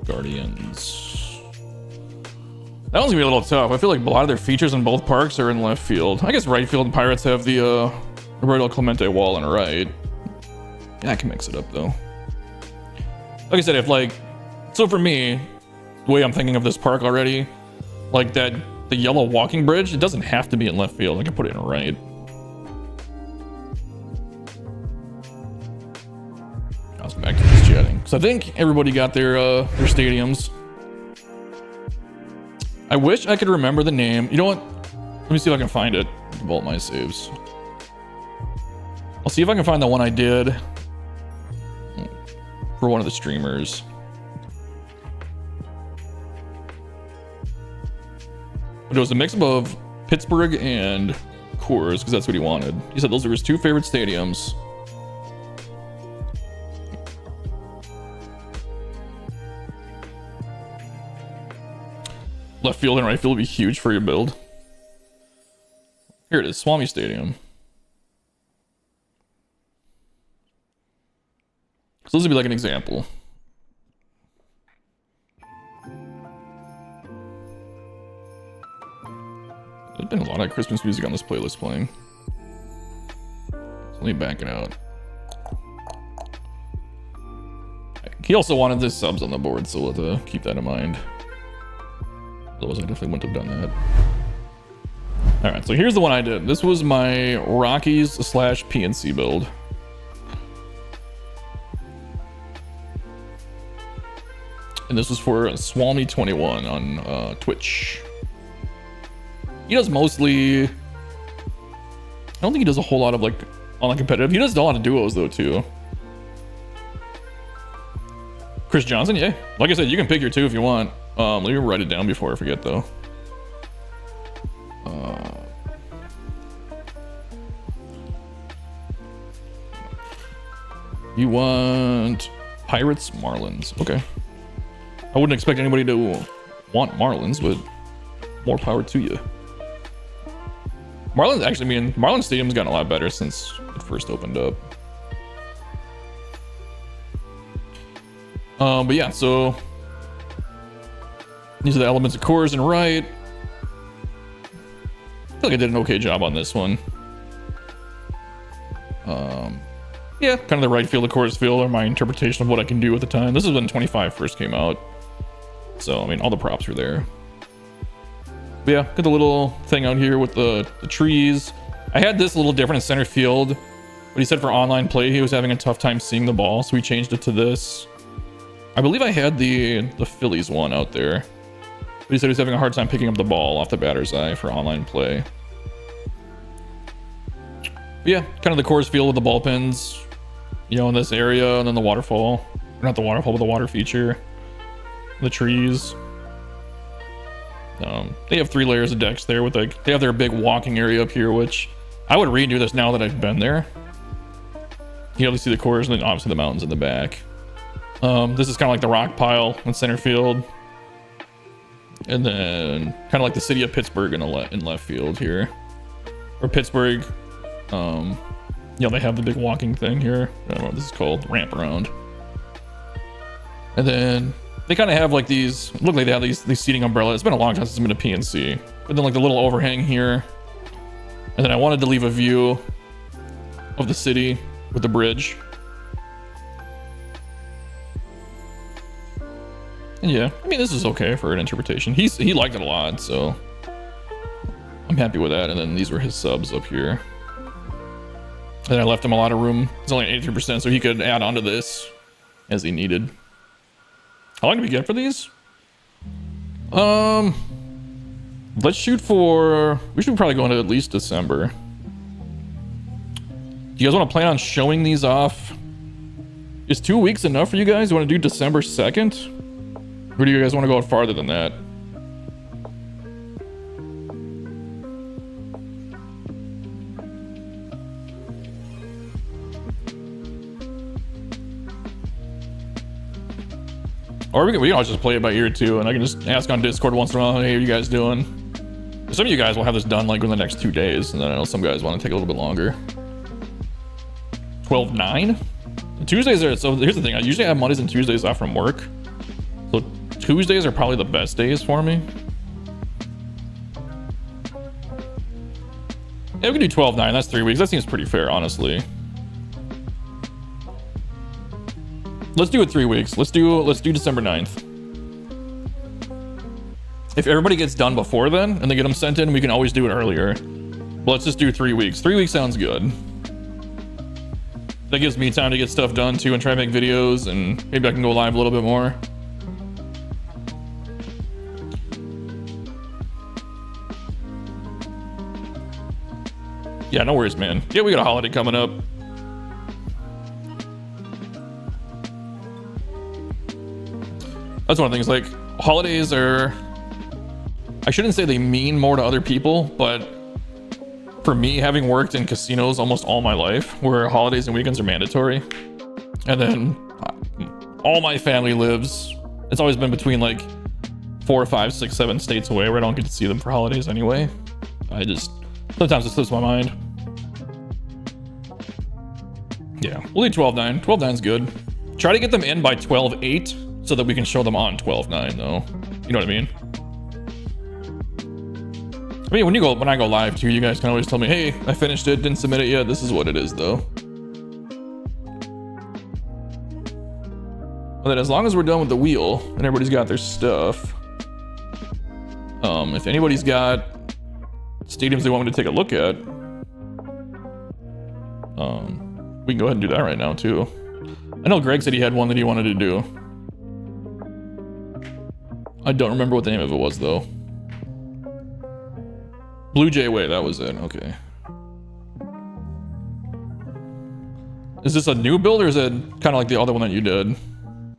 Guardians. That one's gonna be a little tough. I feel like a lot of their features in both parks are in left field. I guess right field and Pirates have the Roberto Clemente wall and right. Yeah, I can mix it up though. Like I said, if like, so for me, the way I'm thinking of this park already, like that, the yellow walking bridge, it doesn't have to be in left field. I can put it in right. Let's go back to this chatting. So I think everybody got their stadiums. I wish I could remember the name. You know what? Let me see if I can find it. Vault my saves. I'll see if I can find the one I did for one of the streamers. But it was a mix of Pittsburgh and Coors because that's what he wanted. He said those are his two favorite stadiums. Left field and right field would be huge for your build. Here it is, Swami Stadium. So this would be like an example. There's been a lot of Christmas music on this playlist playing. So let me back it out. He also wanted the subs on the board, so we'll have to keep that in mind. Otherwise, I definitely wouldn't have done that. Alright, so here's the one I did. This was my Rockies / PNC build. And this was for Swami21 on Twitch. He does mostly... I don't think he does a whole lot of like online competitive. He does a lot of duos though too. Chris Johnson, yeah. Like I said, you can pick your two if you want. Let me write it down before I forget though. You want Pirates, Marlins. Okay. I wouldn't expect anybody to want Marlins, but more power to you. Marlins, actually, I mean, Marlins Stadium's gotten a lot better since it first opened up. But yeah, so these are the elements of Coors and right. I feel like I did an okay job on this one. Yeah, kind of the right field, the Coors field, or my interpretation of what I can do at the time. This is when 25 first came out. So, I mean, all the props are there. But yeah, got the little thing out here with the trees. I had this a little different in center field, but he said for online play, he was having a tough time seeing the ball, so we changed it to this. I believe I had the Phillies one out there, but he said he was having a hard time picking up the ball off the batter's eye for online play. But yeah, kind of the Coors field with the bullpens, you know, in this area, and then the waterfall. Or not the waterfall, but the water feature. The trees. They have 3 layers of decks there with like, they have their big walking area up here, which I would redo this now that I've been there. You obviously see the Coors and then obviously the mountains in the back. This is kind of like the rock pile in center field. And then kind of like the city of Pittsburgh in left field here. Or Pittsburgh. You know, they have the big walking thing here. I don't know what this is called. Ramp around. And then they kind of have like these, look like they have these seating umbrellas. It's been a long time since I've been to PNC. But then like the little overhang here. And then I wanted to leave a view of the city with the bridge. And yeah, I mean, this is okay for an interpretation. He liked it a lot, so I'm happy with that. And then these were his subs up here. And I left him a lot of room. It's only 83%, so he could add on to this as he needed. How long do we get for these? Let's shoot for... We should probably go into at least December. Do you guys want to plan on showing these off? Is 2 weeks enough for you guys? You want to do December 2nd? Or do you guys want to go out farther than that? Or we can all just play it by ear too, and I can just ask on Discord once in a while, hey, how are you guys doing? Some of you guys will have this done like in the next 2 days, and then I know some guys want to take a little bit longer. 12/9? Tuesdays are, so here's the thing, I usually have Mondays and Tuesdays off from work. So Tuesdays are probably the best days for me. Yeah, we can do 12/9, that's 3 weeks. That seems pretty fair, honestly. Let's do it 3 weeks. Let's do December 9th. If everybody gets done before then and they get them sent in, we can always do it earlier. But let's just do 3 weeks. 3 weeks sounds good. That gives me time to get stuff done too and try to make videos, and maybe I can go live a little bit more. Yeah, no worries, man. Yeah, we got a holiday coming up. That's one of the things, like, holidays are I shouldn't say they mean more to other people, but for me, having worked in casinos almost all my life, where holidays and weekends are mandatory, and then all my family lives, it's always been between like 4, 5, 6, 7 states away where I don't get to see them for holidays anyway. Sometimes it slips my mind. Yeah, we'll do 12-9. 12-9's good. Try to get them in by 12-8 so that we can show them on 12-9 though. You know what I mean? I mean, when I go live too, you guys can always tell me, hey, I finished it, didn't submit it yet. This is what it is though. But then as long as we're done with the wheel and everybody's got their stuff, if anybody's got stadiums they want me to take a look at, we can go ahead and do that right now too. I know Greg said he had one that he wanted to do. I don't remember what the name of it was though. Blue Jay Way, that was it. Okay. Is this a new build or is it kind of like the other one that you did?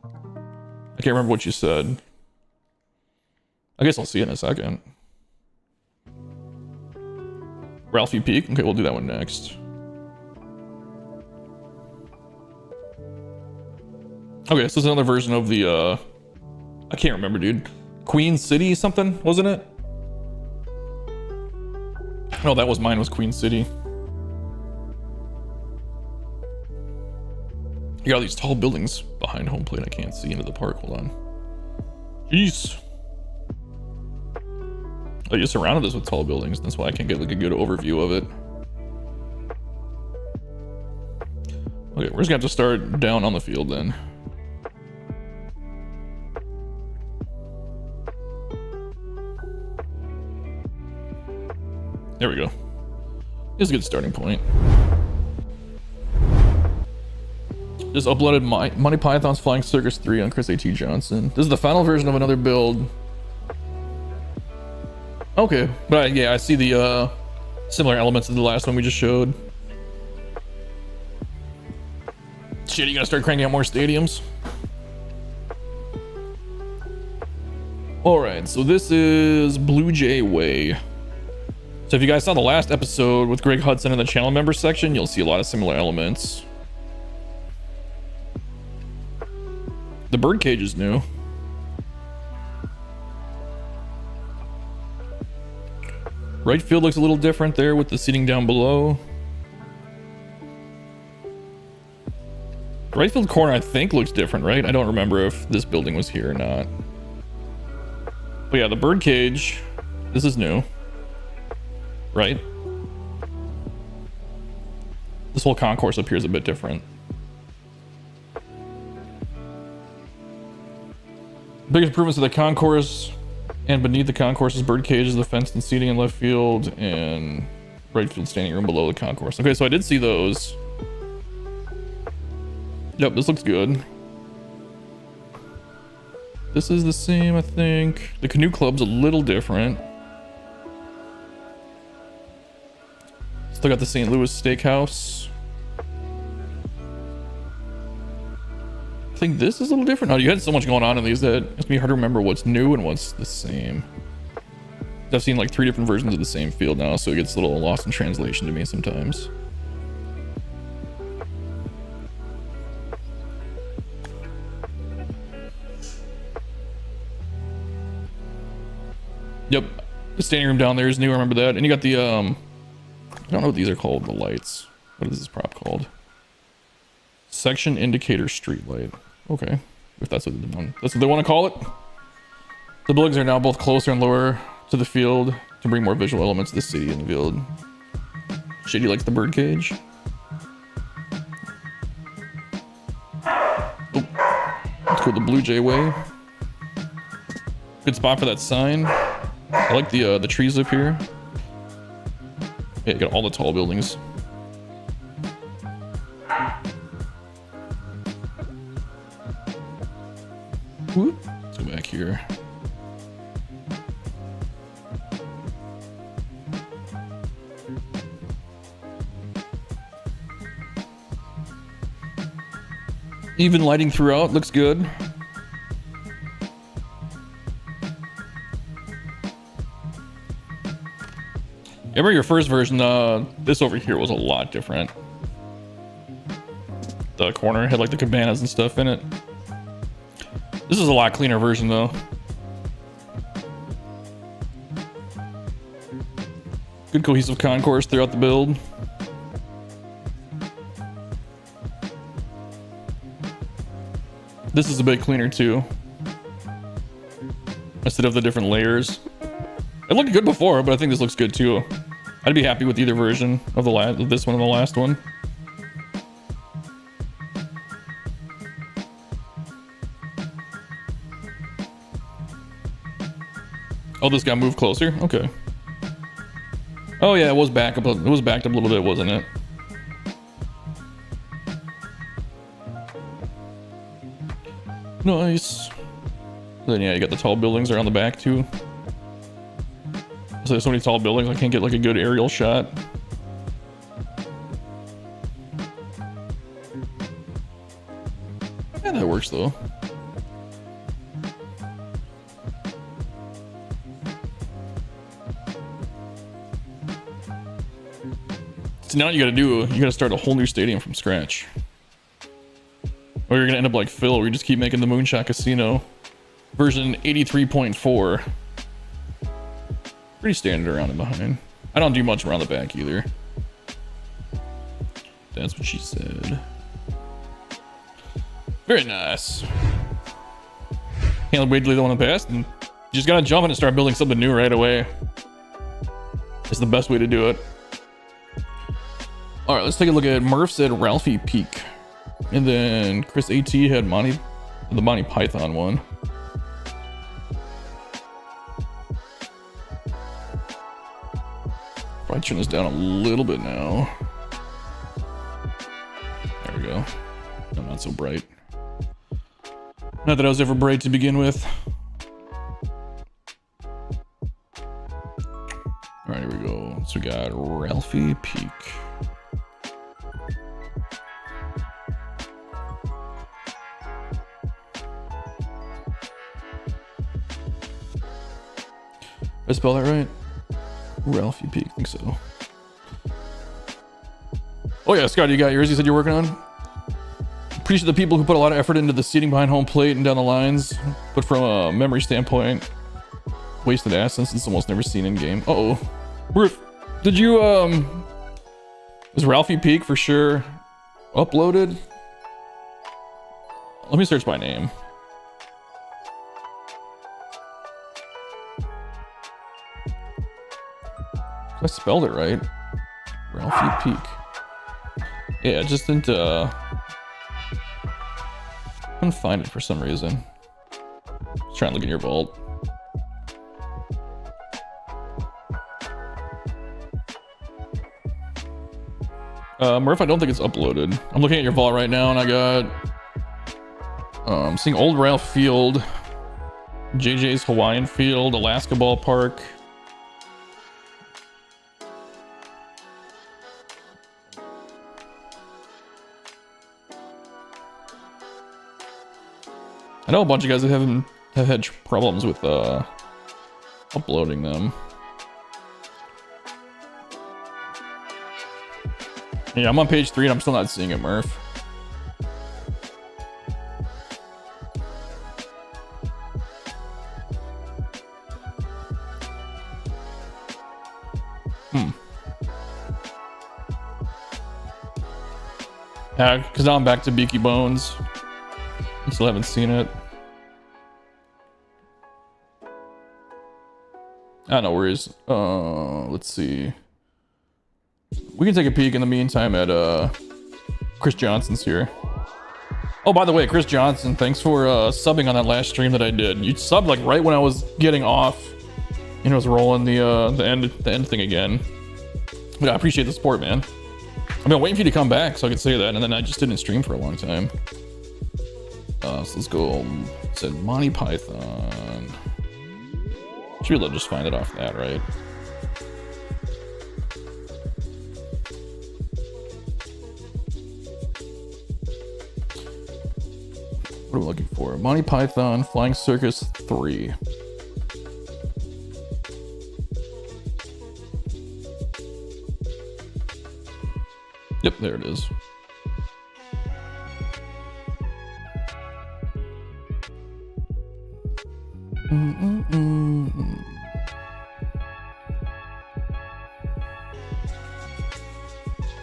I can't remember what you said. I guess I'll see it in a second. Ralphie Peak? Okay, we'll do that one next. Okay, so this is another version of the, I can't remember, dude. Queen City something, wasn't it? No, that was mine, was Queen City. You got all these tall buildings behind home plate. I can't see into the park. Hold on. Jeez. Oh, you surrounded this with tall buildings. That's why I can't get like a good overview of it. Okay, we're just gonna have to start down on the field then. There we go. This is a good starting point. Just uploaded Monty Python's Flying Circus 3 on Chris A.T. Johnson. This is the final version of another build. Okay, but yeah, I see the similar elements of the last one we just showed. Shit, you gotta start cranking out more stadiums. Alright, so this is Blue Jay Way. So if you guys saw the last episode with Greg Hudson in the channel members section, you'll see a lot of similar elements. The birdcage is new. Right field looks a little different there with the seating down below. Right field corner I think looks different, right? I don't remember if this building was here or not. But yeah, the birdcage, this is new. Right? This whole concourse up here is a bit different. Biggest improvements to the concourse and beneath the concourse is birdcage is the fenced and seating in left field and right field standing room below the concourse. Okay, so I did see those. Yep, this looks good. This is the same, I think. The canoe club's a little different. Still got the St. Louis Steakhouse. I think this is a little different. Oh, you had so much going on in these that it's gonna be hard to remember what's new and what's the same. I've seen like 3 different versions of the same field now, so it gets a little lost in translation to me sometimes. Yep, the standing room down there is new. I remember that. And you got the I don't know what these are called. The lights. What is this prop called? Section indicator street light. Okay, if that's what they want to call it. The buildings are now both closer and lower to the field to bring more visual elements to the city and the field. Shady likes the birdcage. Oh, let's go the Blue Jay Way. Good spot for that sign. I like the trees up here. Yeah, you got all the tall buildings. Whoop. Let's go back here. Even lighting throughout looks good. Remember your first version, this over here was a lot different. The corner had like the cabanas and stuff in it. This is a lot cleaner version though. Good cohesive concourse throughout the build. This is a bit cleaner too. Instead of the different layers. It looked good before, but I think this looks good too. I'd be happy with either version of of this one and the last one. Oh, this got moved closer? Okay. Oh yeah, it was back up. It was backed up a little bit, wasn't it? Nice. Then yeah, you got the tall buildings around the back too. So there's so many tall buildings, I can't get like a good aerial shot. Yeah, that works though. So now what you gotta start a whole new stadium from scratch. Or you're gonna end up like Phil, where you just keep making the Moonshot Casino. Version 83.4. Pretty standard around and behind. I don't do much around the back either. That's what she said. Very nice. Can't wait to leave the one in the past, and you just gotta jump in and start building something new right away. It's the best way to do it. All right, let's take a look at Murph said Ralphie Peak, and then Chris AT had the Monty Python one. Probably turn this down a little bit now. There we go. No, not so bright. Not that I was ever bright to begin with. All right, here we go. So we got Ralphie Peak. Did I spell that right? Ralphie Peak, I think so. Oh yeah, Scott, you got yours you said you're working on? Appreciate the people who put a lot of effort into the seating behind home plate and down the lines, but from a memory standpoint, wasted assets it's almost never seen in game. Uh-oh. Did you, is Ralphie Peak for sure uploaded? Let me search by name. I spelled it right. Ralphie Peak. Yeah, it just didn't, couldn't find it for some reason. Just trying to look in your vault. Murph, I don't think it's uploaded. I'm looking at your vault right now and I got, I'm seeing Old Ralph Field, JJ's Hawaiian Field, Alaska Ballpark. I know a bunch of guys that have had problems with uploading them. Yeah, I'm on page 3 and I'm still not seeing it, Murph. Yeah, because now I'm back to Beaky Bones. I still haven't seen it. No worries. Let's see. We can take a peek in the meantime at Chris Johnson's here. Oh, by the way, Chris Johnson, thanks for subbing on that last stream that I did. You subbed like right when I was getting off, and it was rolling the end thing again. But I appreciate the support, man. I've been waiting for you to come back so I could say that, and then I just didn't stream for a long time. So let's go. It said Monty Python. Should be able to just find it off that, right? What are we looking for? Monty Python Flying Circus 3. There it is.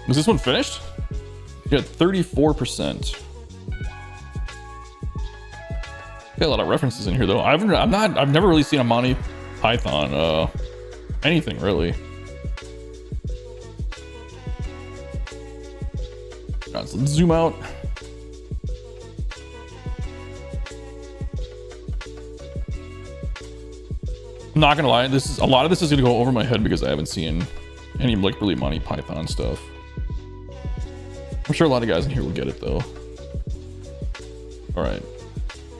Was this one finished? You got 34%. Got a lot of references in here though. I've never really seen a Monty Python anything really. Alright, so let's zoom out. I'm not gonna lie, a lot of this is gonna go over my head because I haven't seen any like really Monty Python stuff. I'm sure a lot of guys in here will get it though. All right,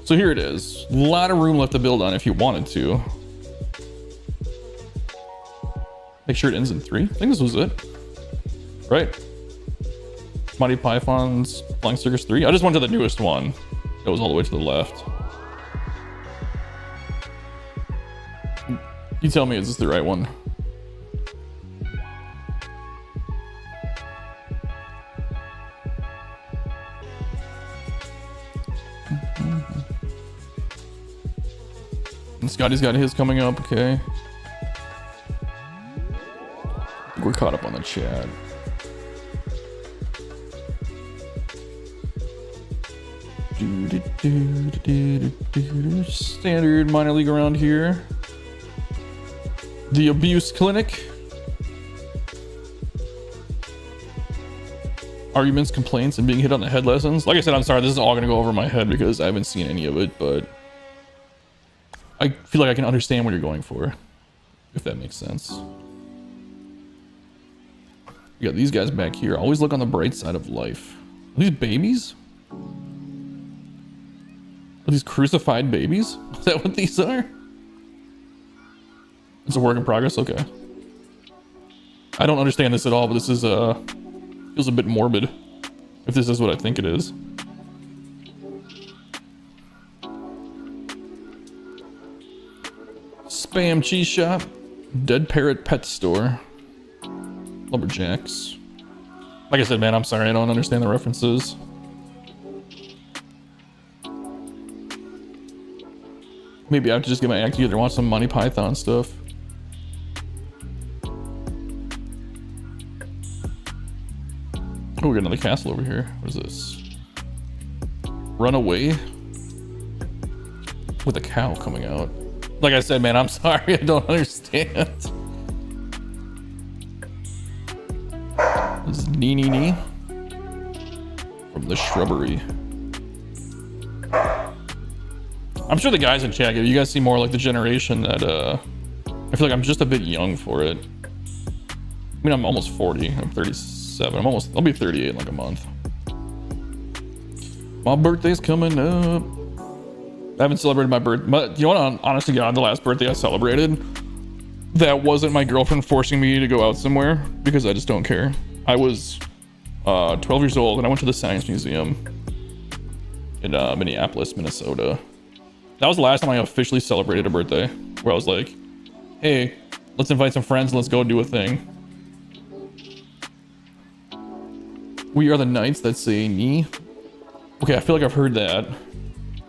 so here it is. A lot of room left to build on if you wanted to. Make sure it ends in 3. I think this was it, right? Monty Python's Flying Circus 3. I just went to the newest one. It was all the way to the left. You tell me, is this the right one? And Scotty's got his coming up, okay. I think we're caught up on the chat. Standard minor league around here. The abuse clinic. Arguments, complaints, and being hit on the head lessons. Like I said, I'm sorry, this is all gonna go over my head because I haven't seen any of it, but I feel like I can understand what you're going for, if that makes sense. We got these guys back here. Always look on the bright side of life. Are these babies? Are these crucified babies? Is that what these are? It's a work in progress, okay. I don't understand this at all, but this is feels a bit morbid, if this is what I think it is. Spam cheese shop, dead parrot pet store, lumberjacks. Like I said, man, I'm sorry, I don't understand the references. Maybe I have to just get my act together and watch some Monty Python stuff. Oh, we got another castle over here. What is this? Runaway? With a cow coming out. Like I said, man, I'm sorry, I don't understand. This is Nee from the shrubbery. I'm sure the guys in chat, you guys seem more like the generation that I feel like I'm just a bit young for it. I mean, I'm almost 40. I'm 37. I'll be 38 in like a month. My birthday's coming up. I haven't celebrated my birthday, but you know what? Honestly, God, the last birthday I celebrated, that wasn't my girlfriend forcing me to go out somewhere because I just don't care. I was 12 years old and I went to the Science Museum in Minneapolis, Minnesota. That was the last time I officially celebrated a birthday, where I was like, hey, let's invite some friends and let's go do a thing. We are the knights that say nee. Okay, I feel like I've heard that.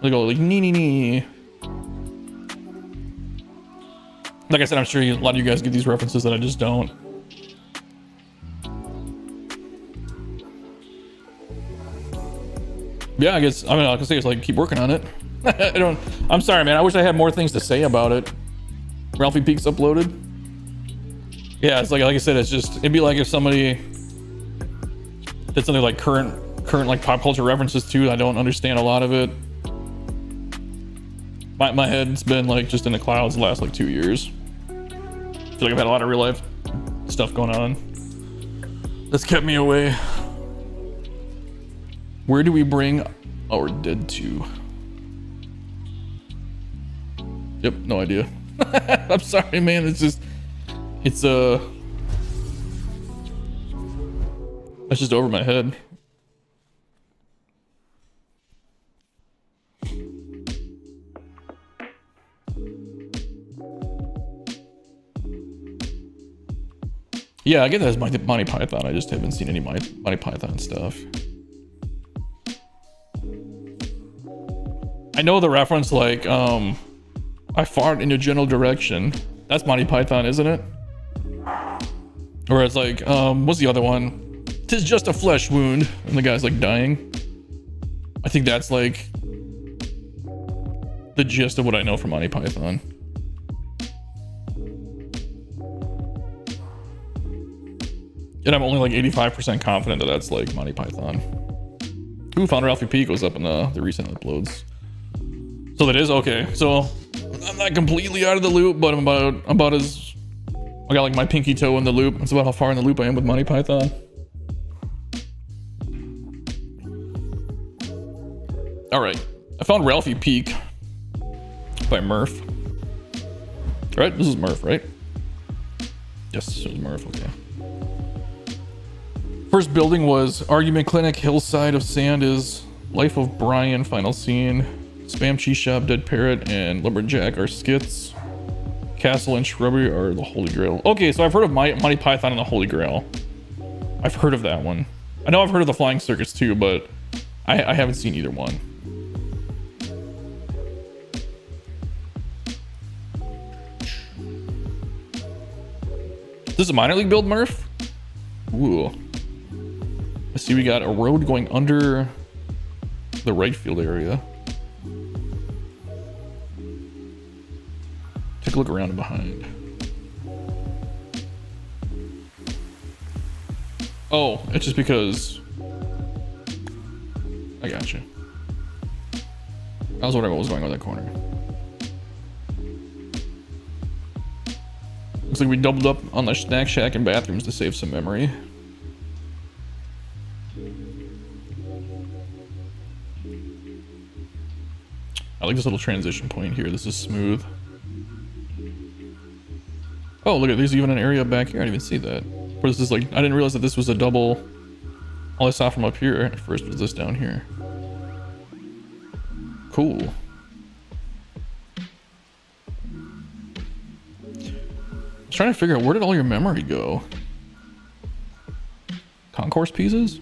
They go like nee. Like I said, I'm sure a lot of you guys get these references that I just don't. Yeah, I guess, I mean, I can say it's like, keep working on it. I'm sorry, man. I wish I had more things to say about it. Ralphie Peaks uploaded. Yeah, it's like I said, it's just, it'd be like if somebody did something like current like pop culture references too. I don't understand a lot of it. My head's been like just in the clouds the last like 2 years. I feel like I've had a lot of real life stuff going on that's kept me away. Where do we bring our dead to? Yep, no idea. I'm sorry, man. It's just, it's that's just over my head. Yeah, I get that as Monty Python. I just haven't seen any Monty Python stuff. I know the reference, like, I fart in your general direction. That's Monty Python, isn't it? Or it's like, what's the other one? 'Tis just a flesh wound, and the guy's like dying. I think that's like the gist of what I know from Monty Python. And I'm only like 85% confident that that's like Monty Python. Ooh, found Ralphie P goes up in the recent uploads. So that is okay. So I'm not completely out of the loop, but I'm about as, I got like my pinky toe in the loop. That's about how far in the loop I am with Monty Python. All right, I found Ralphie Peak by Murph. Right, this is Murph, right? Yes, this is Murph. Okay. First building was Argument Clinic, Hillside of Sand is Life of Brian, Final Scene, Spam Cheese Shop, Dead Parrot, and Lumberjack are skits. Castle and Shrubbery are the Holy Grail. Okay, so I've heard of Monty Python and the Holy Grail. I've heard of that one. I know I've heard of the Flying Circus too, but I haven't seen either one. This is a minor league build, Murph? Ooh. Let's see, we got a road going under the right field area. Take a look around and behind. Oh, it's just because... I got you. I was wondering what was going on in that corner. Looks like we doubled up on the snack shack and bathrooms to save some memory. I like this little transition point here. This is smooth. Oh, look at, there's even an area back here. I didn't even see that. Or this is like, I didn't realize that this was a double. All I saw from up here at first was this down here. Cool. I was trying to figure out, where did all your memory go? Concourse pieces?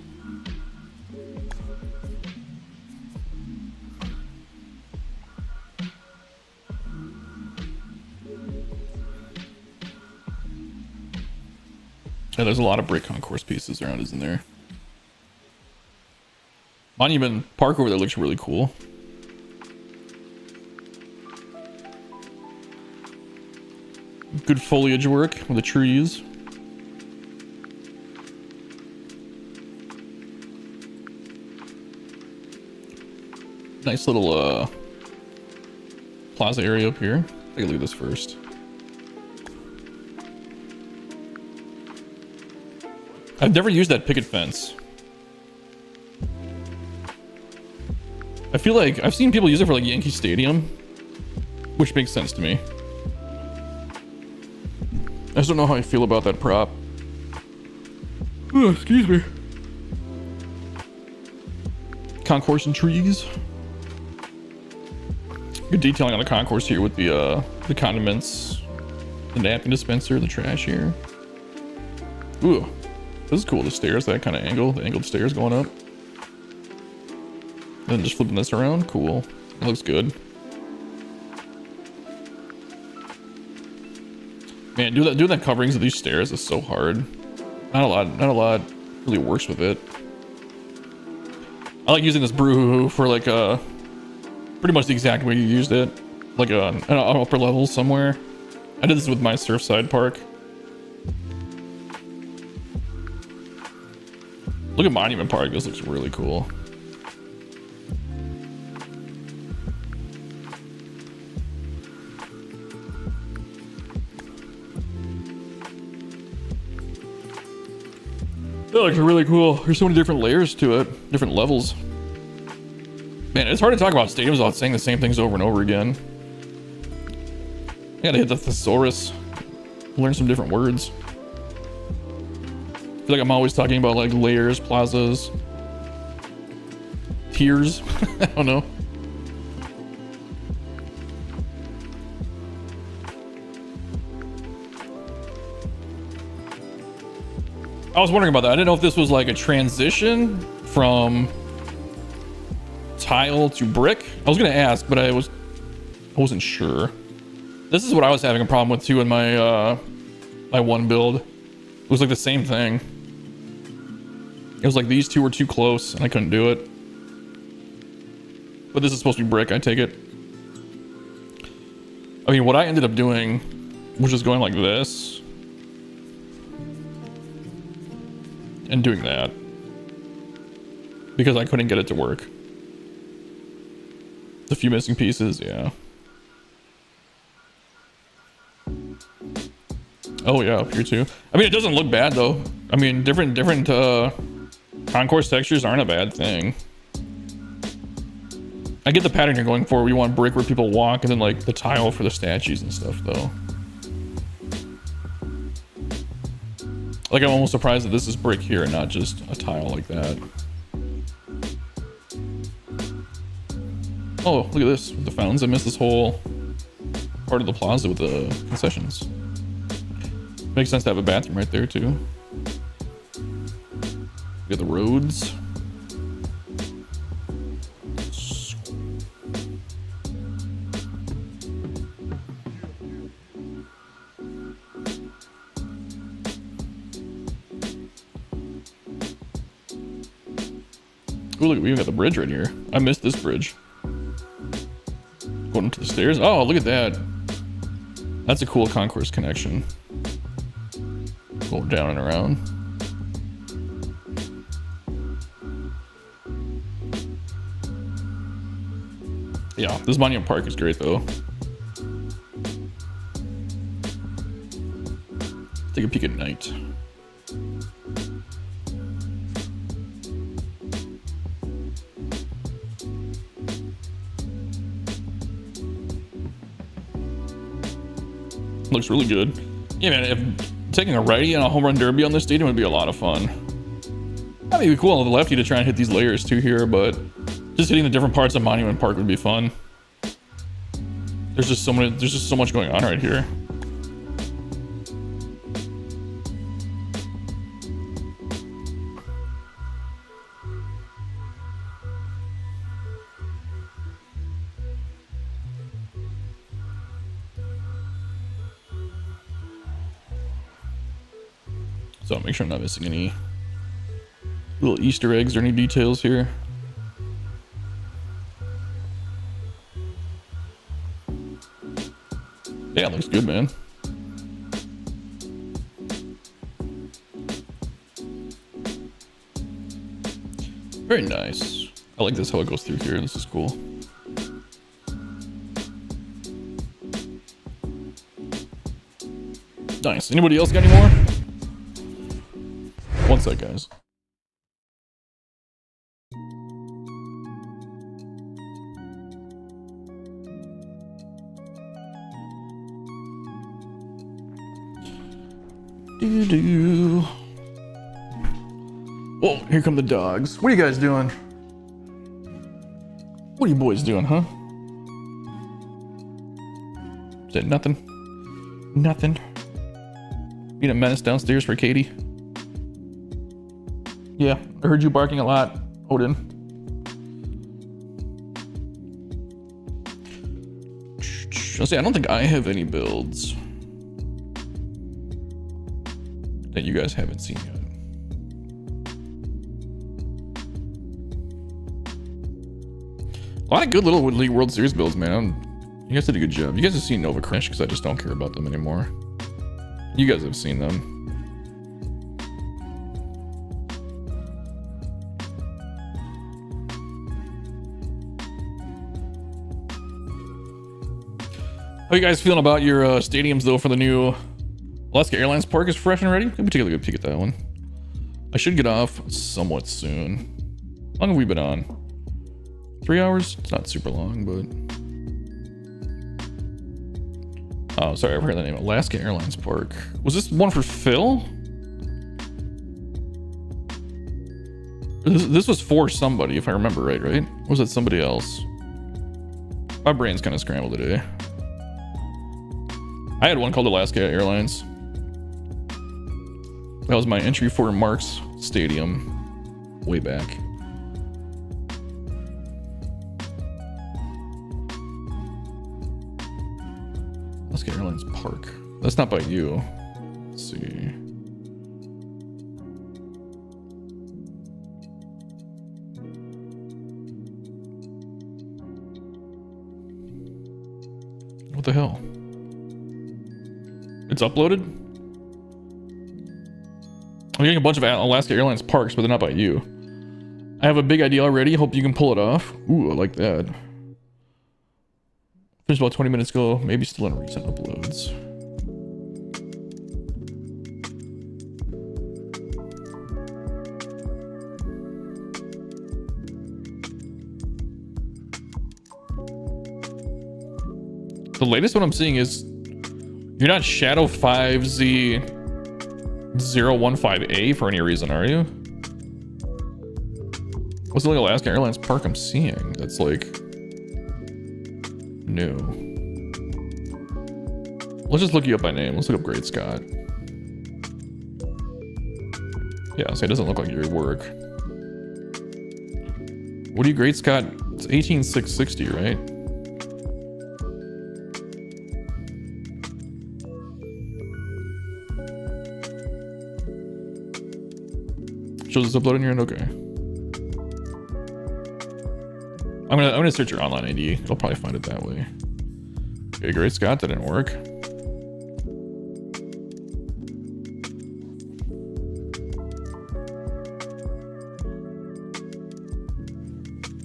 Yeah, there's a lot of brick concourse pieces around, isn't there? Monument Park over there looks really cool. Good foliage work with the trees. Nice little plaza area up here. Take a look at this first. I've never used that picket fence. I feel like I've seen people use it for like Yankee Stadium, which makes sense to me. I just don't know how I feel about that prop. Oh, excuse me. Concourse and trees. Good detailing on the concourse here with the condiments, the napkin dispenser, the trash here. Ooh. This is cool, the stairs, that kind of angle, the angled stairs going up. Then just flipping this around, cool. That looks good. Man, doing that coverings of these stairs is so hard. Not a lot really works with it. I like using this brew for like pretty much the exact way you used it. Like an upper level somewhere. I did this with my Surfside Park. Look at Monument Park, this looks really cool. That looks really cool. There's so many different layers to it, different levels. Man, it's hard to talk about stadiums without saying the same things over and over again. I gotta hit the thesaurus, learn some different words. I feel like I'm always talking about like layers, plazas, tiers. I don't know. I was wondering about that. I didn't know if this was like a transition from tile to brick. I was gonna ask, but I wasn't sure. This is what I was having a problem with too in my my one build. It was like the same thing. It was like these two were too close and I couldn't do it. But this is supposed to be brick, I take it. I mean, what I ended up doing was just going like this and doing that because I couldn't get it to work. A few missing pieces, yeah. Oh yeah, up here too. I mean, it doesn't look bad though. I mean, different concourse textures aren't a bad thing. I get the pattern you're going for. We want brick where people walk, and then like the tile for the statues and stuff though. Like, I'm almost surprised that this is brick here and not just a tile like that. Oh, look at this with the fountains. I missed this whole part of the plaza with the concessions. Makes sense to have a bathroom right there too. We got the roads. Ooh, look, we even got the bridge right here. I missed this bridge. Going up to the stairs. Oh, look at that. That's a cool concourse connection. Go down and around. Yeah, this Monument Park is great though. Take a peek at night. Looks really good. Yeah, man, if taking a righty and a home run derby on this stadium would be a lot of fun. That'd be cool on the lefty to try and hit these layers too here, but just hitting the different parts of Monument Park would be fun. There's just so much going on right here. So I'll make sure I'm not missing any little Easter eggs or any details here. Yeah, it looks good, man. Very nice. I like this, how it goes through here. This is cool. Nice. Anybody else got any more? One sec, guys. Doo-doo. Oh, here come the dogs. What are you guys doing? What are you boys doing, huh? Is it nothing? Nothing. Being a menace downstairs for Katie. Yeah, I heard you barking a lot, Odin. I'll say, I don't think I have any builds that you guys haven't seen yet. A lot of good little League World Series builds, man. You guys did a good job. You guys have seen Nova Crash because I just don't care about them anymore. You guys have seen them. How you guys feeling about your stadiums though for the new Alaska Airlines Park is fresh and ready? Let me take a good peek at that one. I should get off somewhat soon. How long have we been on? 3 hours? It's not super long, but... Oh, sorry, I forgot the name. Alaska Airlines Park. Was this one for Phil? This was for somebody, if I remember right? Or was it somebody else? My brain's kind of scrambled today. I had one called Alaska Airlines. That was my entry for Mark's Stadium way back. Alaska Airlines Park. That's not by you. Let's see. What the hell? It's uploaded? I'm getting a bunch of Alaska Airlines parks, but they're not by you. I have a big idea already. Hope you can pull it off. Ooh, I like that. Finished about 20 minutes ago. Maybe still in recent uploads. The latest one I'm seeing is you're not Shadow 5Z015A for any reason, are you? What's the like Alaska Airlines park I'm seeing that's like new? Let's just look you up by name. Let's look up Great Scott. Yeah, so it doesn't look like your work. What do you Great Scott? It's 18660, right? Shows it's uploading your end? Okay. I'm gonna search your online ID. It'll probably find it that way. Okay, Great Scott, that didn't work.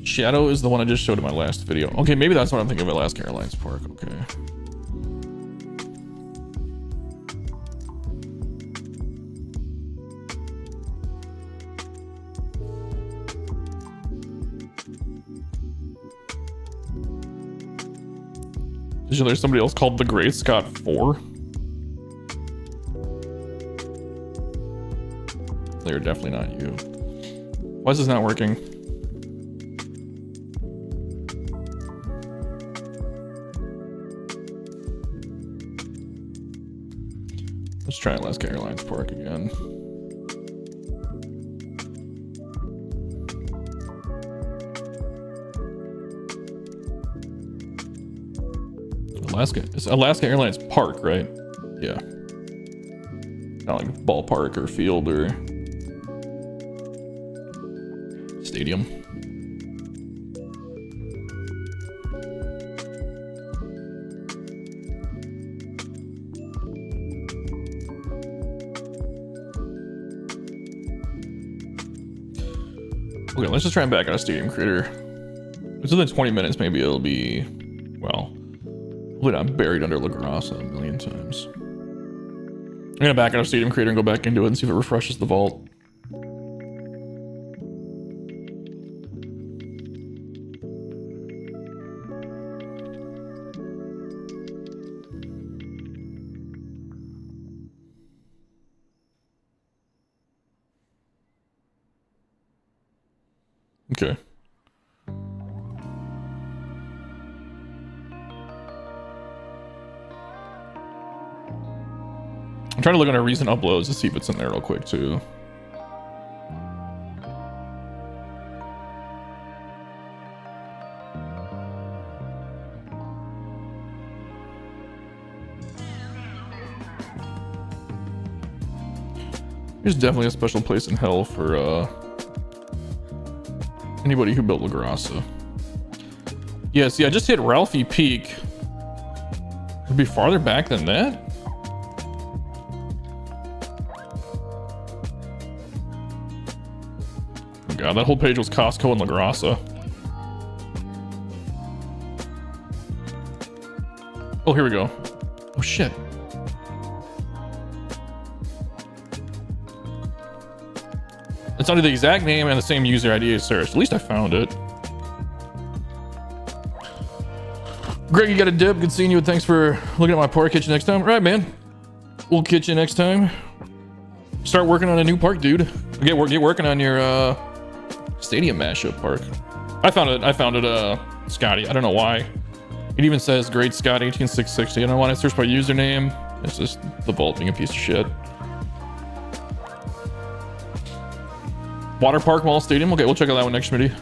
Shadow is the one I just showed in my last video. Okay, maybe that's what I'm thinking of Alaska Airlines Park. Okay. Is there somebody else called the Great Scott 4? They're definitely not you. Why is this not working? Let's try Alaska Airlines Park again. It's Alaska Airlines Park, right? Yeah. Not like ballpark or field or stadium. Okay, let's just try and back out of Stadium Creator. It's within 20 minutes, maybe it'll be, well, hopefully not buried under La Grassa a million times. I'm gonna back out of Stadium Creator and go back into it and see if it refreshes the vault. Okay. I'm trying to look on our recent uploads to see if it's in there real quick too. There's definitely a special place in hell for anybody who built La Grassa. Yeah, see, I just hit Ralphie Peak. It'd be farther back than that? God, that whole page was Costco and La Grassa. Oh, here we go. Oh, shit. It's under the exact name and the same user ID as search. At least I found it. Greg, you got a dip. Good seeing you. And thanks for looking at my park. Catch you next time. All right, man. We'll catch you next time. Start working on a new park, dude. Get working on your stadium mashup park. I found it, Scotty. I don't know why. It even says Great Scott 18660. I don't know why I search by username. It's just the vault being a piece of shit. Water Park Mall Stadium. Okay, we'll check out that one next, Schmitty.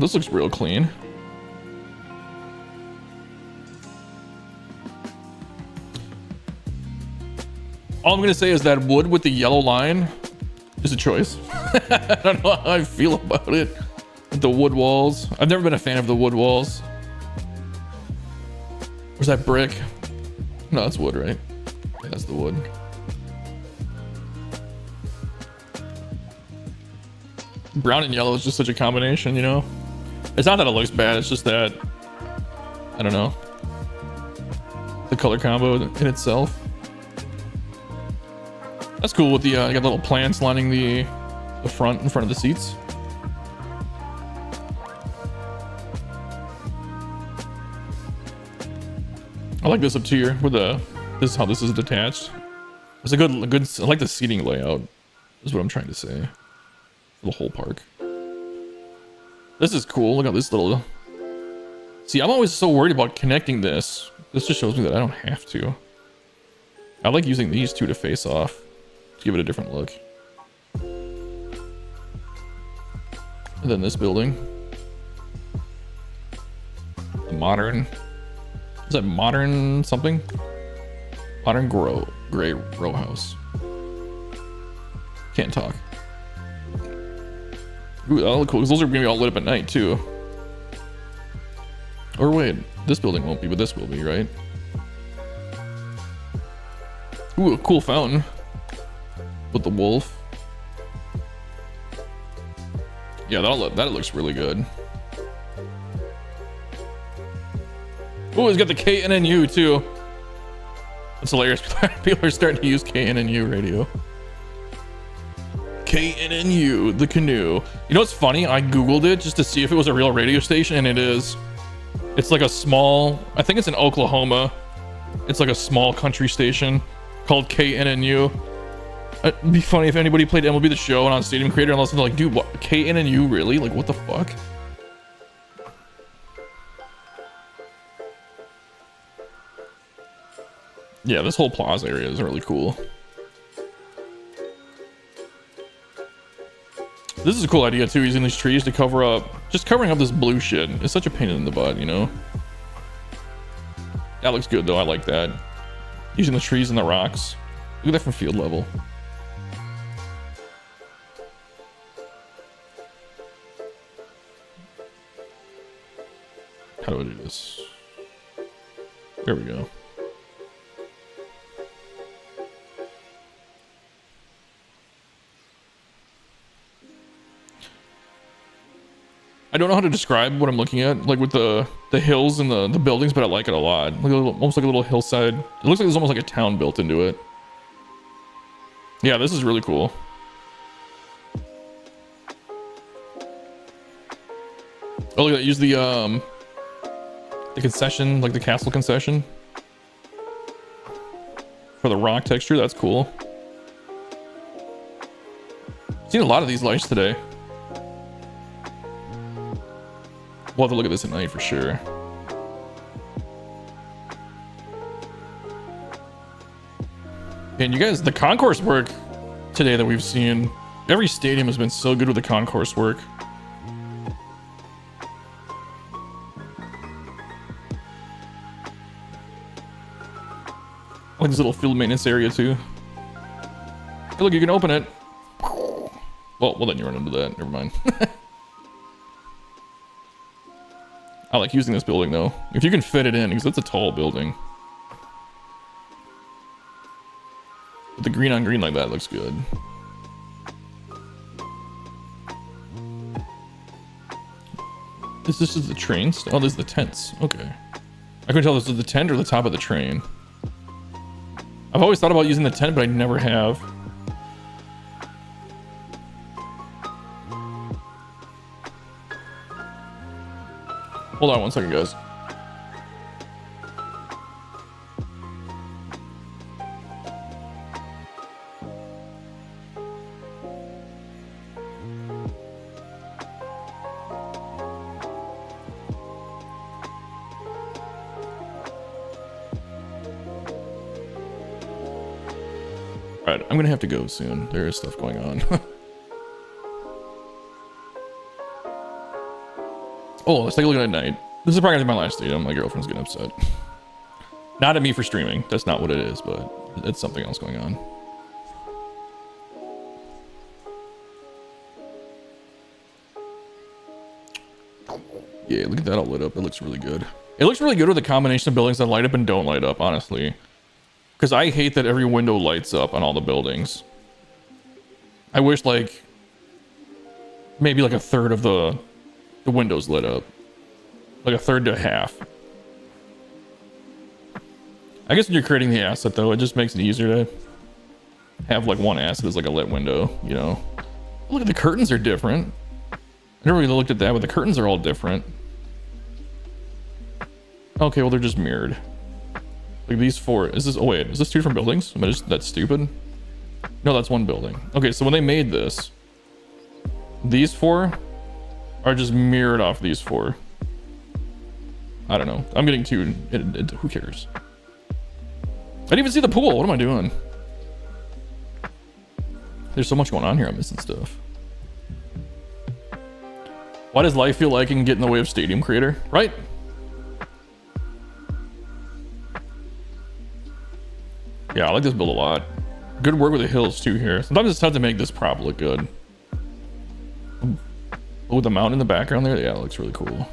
This looks real clean. All I'm gonna say is that wood with the yellow line is a choice. I don't know how I feel about it. The wood walls. I've never been a fan of the wood walls. Where's that brick? No, that's wood, right? Yeah, that's the wood. Brown and yellow is just such a combination, you know? It's not that it looks bad, it's just that, I don't know, the color combo in itself. That's cool with the, you got little plants lining the front, in front of the seats. I like this up tier where this is how this is detached. It's a good, I like the seating layout, is what I'm trying to say. For the whole park. This is cool. Look at this little. See, I'm always so worried about connecting this. This just shows me that I don't have to. I like using these two to face off to give it a different look. And then this building. The modern. Is that modern something? Modern gray row house. Can't talk. Ooh, that'll look cool, because those are gonna be all lit up at night too. Or wait, this building won't be, but this will be, right? Ooh, a cool fountain. With the wolf. Yeah, that looks really good. Ooh, it's got the KNNU too. That's hilarious. People are starting to use KNNU radio. KNNU, the canoe. You know what's funny? I googled it just to see if it was a real radio station, and it is. It's like a small, I think it's in Oklahoma. It's like a small country station called KNNU. It'd be funny if anybody played MLB The Show and on Stadium Creator and listened to like, dude, what, KNNU really? Like, what the fuck? Yeah, this whole plaza area is really cool. This is a cool idea too, using these trees to cover up, just covering up this blue shit. It's such a pain in the butt, you know? That looks good though, I like that. Using the trees and the rocks. Look at that from field level. How do I do this? There we go. I don't know how to describe what I'm looking at, like with the hills and the buildings, but I like it a lot. Like almost like a little hillside. It looks like there's almost like a town built into it. Yeah, this is really cool. Oh, look at that. Use the concession, like the castle concession for the rock texture. That's cool. Seen a lot of these lights today. We'll have to look at this at night for sure. And you guys, the concourse work today that we've seen, every stadium has been so good with the concourse work. I like this little field maintenance area too. Hey, look, you can open it. Well, then you run into that. Never mind. I like using this building though. If you can fit it in, because it's a tall building. With the green on green like that looks good. This is the train. Oh, this is the tents. Okay. I couldn't tell if this was the tent or the top of the train. I've always thought about using the tent, but I never have. Hold on one second, guys. Alright, I'm gonna have to go soon. There is stuff going on. Oh, let's take a look at it at night. This is probably gonna be my last stream. My girlfriend's getting upset. Not at me for streaming. That's not what it is, but it's something else going on. Yeah, look at that all lit up. It looks really good. It looks really good with the combination of buildings that light up and don't light up, honestly. Because I hate that every window lights up on all the buildings. I wish, like, maybe like a third of the windows lit up. Like a third to a half. I guess when you're creating the asset, though, it just makes it easier to have, like, one asset as, like, a lit window, you know? Look at the curtains are different. I never really looked at that, but the curtains are all different. Okay, well, they're just mirrored. Like, these four... Is this... Oh, wait. Is this two different buildings? Am I just... That's stupid? No, that's one building. Okay, so when they made this... These four... are just mirrored off these four. I don't know. I'm getting too... who cares? I didn't even see the pool. What am I doing? There's so much going on here. I'm missing stuff. Why does life feel like it can get in the way of Stadium Creator? Right? Yeah, I like this build a lot. Good work with the hills too here. Sometimes it's tough to make this prop look good. Oh, with the mountain in the background there? Yeah, it looks really cool.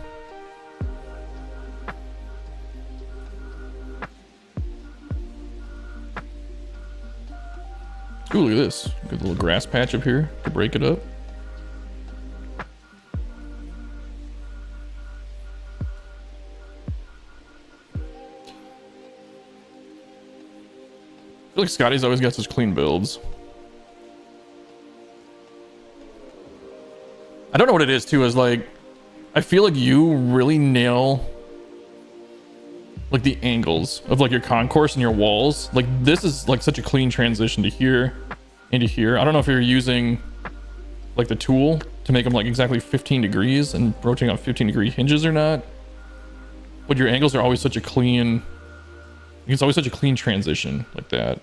Ooh, look at this. Good little grass patch up here to break it up. I feel like Scotty's always got such clean builds. I don't know what it is too, is like, I feel like you really nail like the angles of like your concourse and your walls. Like this is like such a clean transition to here into here. I don't know if you're using like the tool to make them like exactly 15 degrees and rotating on 15-degree hinges or not, but your angles are always such a clean, it's always such a clean transition like that.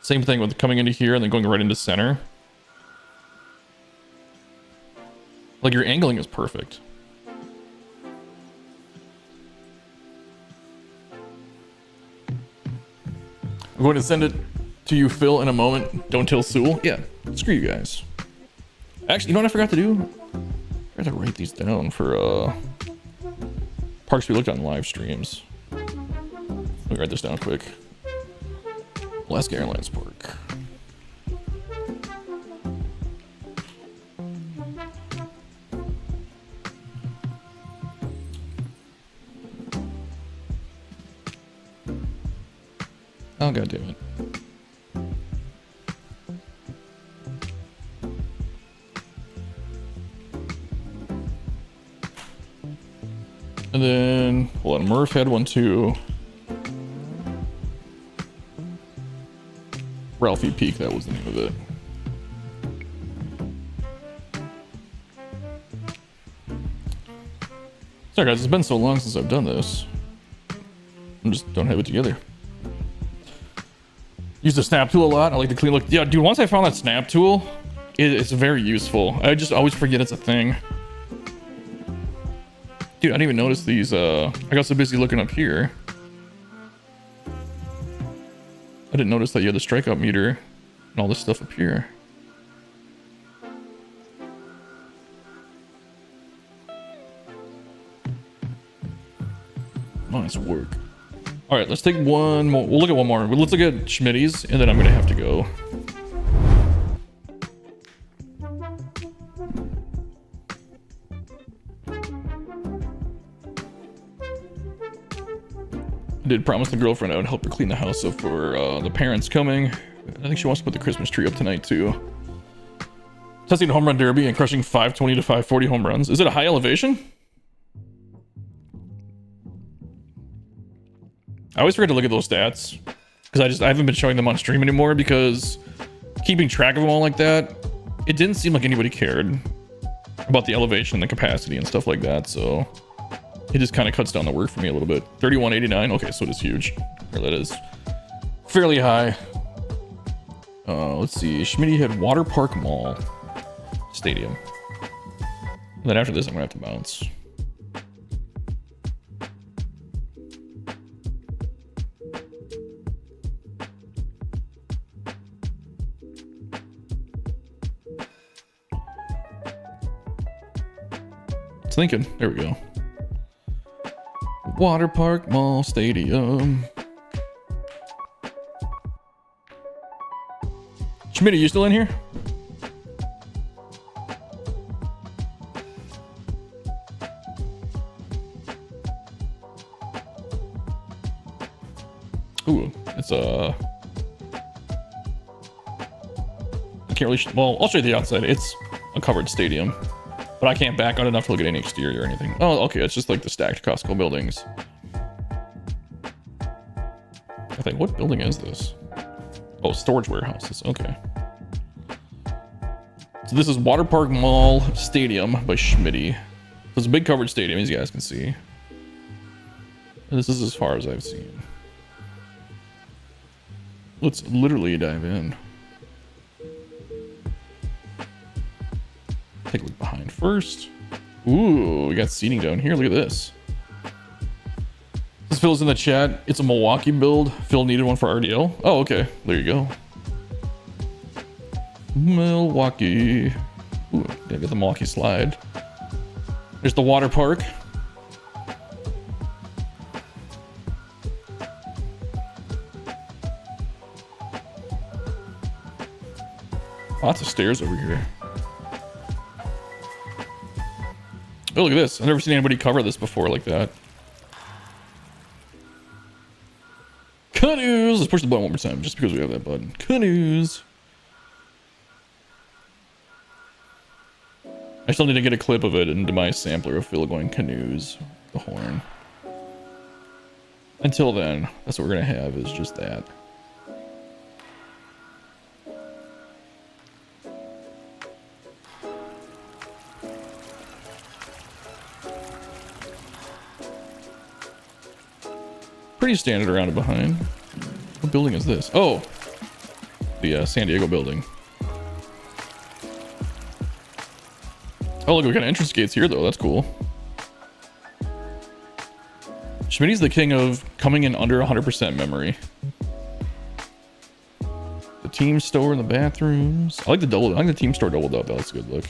Same thing with coming into here and then going right into center. Like your angling is perfect. I'm going to send it to you, Phil, in a moment. Don't tell Sewell. Yeah, screw you guys. Actually, you know what I forgot to do? I forgot to write these down for parks we looked on live streams. Let me write this down quick. Alaska Airlines Park. Oh, god damn it. And then, hold on, Murph had one too. Ralphie Peak, that was the name of it. Sorry guys, it's been so long since I've done this. I just don't have it together. Use the snap tool a lot. I like the clean look. Yeah, dude, once I found that snap tool, it's very useful. I just always forget it's a thing. Dude, I didn't even notice these. I got so busy looking up here. I didn't notice that you had the strikeout meter and all this stuff up here. Nice work. All right, let's take one more. We'll look at one more. Let's look at Schmitty's, and then I'm gonna have to go. I did promise the girlfriend I would help her clean the house up for the parents coming. I think she wants to put the Christmas tree up tonight too. Testing the home run derby and crushing 520 to 540 home runs. Is it a high elevation? I always forget to look at those stats because I haven't been showing them on stream anymore because keeping track of them all like that, it didn't seem like anybody cared about the elevation and the capacity and stuff like that. So it just kind of cuts down the work for me a little bit. 3189. Okay, so it is huge. Or that is fairly high. Let's see. Schmitty had Water Park Mall Stadium. And then after this, I'm gonna have to bounce. Thinking. There we go. Water Park Mall Stadium. Schmidt, are you still in here? Ooh, it's I can't really. Well, I'll show you the outside. It's a covered stadium. But I can't back out enough to look at any exterior or anything. Oh, okay, it's just like the stacked Costco buildings. I think, what building is this? Oh, storage warehouses, okay. So this is Water Park Mall Stadium by Schmitty. So it's a big covered stadium, as you guys can see. And this is as far as I've seen. Let's literally dive in. Take a look behind first. Ooh, we got seating down here. Look at this. This Phil's in the chat. It's a Milwaukee build. Phil needed one for RDL. Oh, okay. There you go. Milwaukee. Ooh, gotta get the Milwaukee slide. There's the water park. Lots of stairs over here. Oh, look at this. I've never seen anybody cover this before like that. Canoes! Let's push the button one more time, just because we have that button. Canoes! I still need to get a clip of it into my sampler of Phil going canoes. The horn. Until then, that's what we're gonna have, is just that. Pretty standard around it behind. What building is this? Oh, the San Diego building. Oh, look, we got entrance gates here though. That's cool. Schmitty's the king of coming in under 100% memory. The team store in the bathrooms. I like the team store doubled up. That's a good look.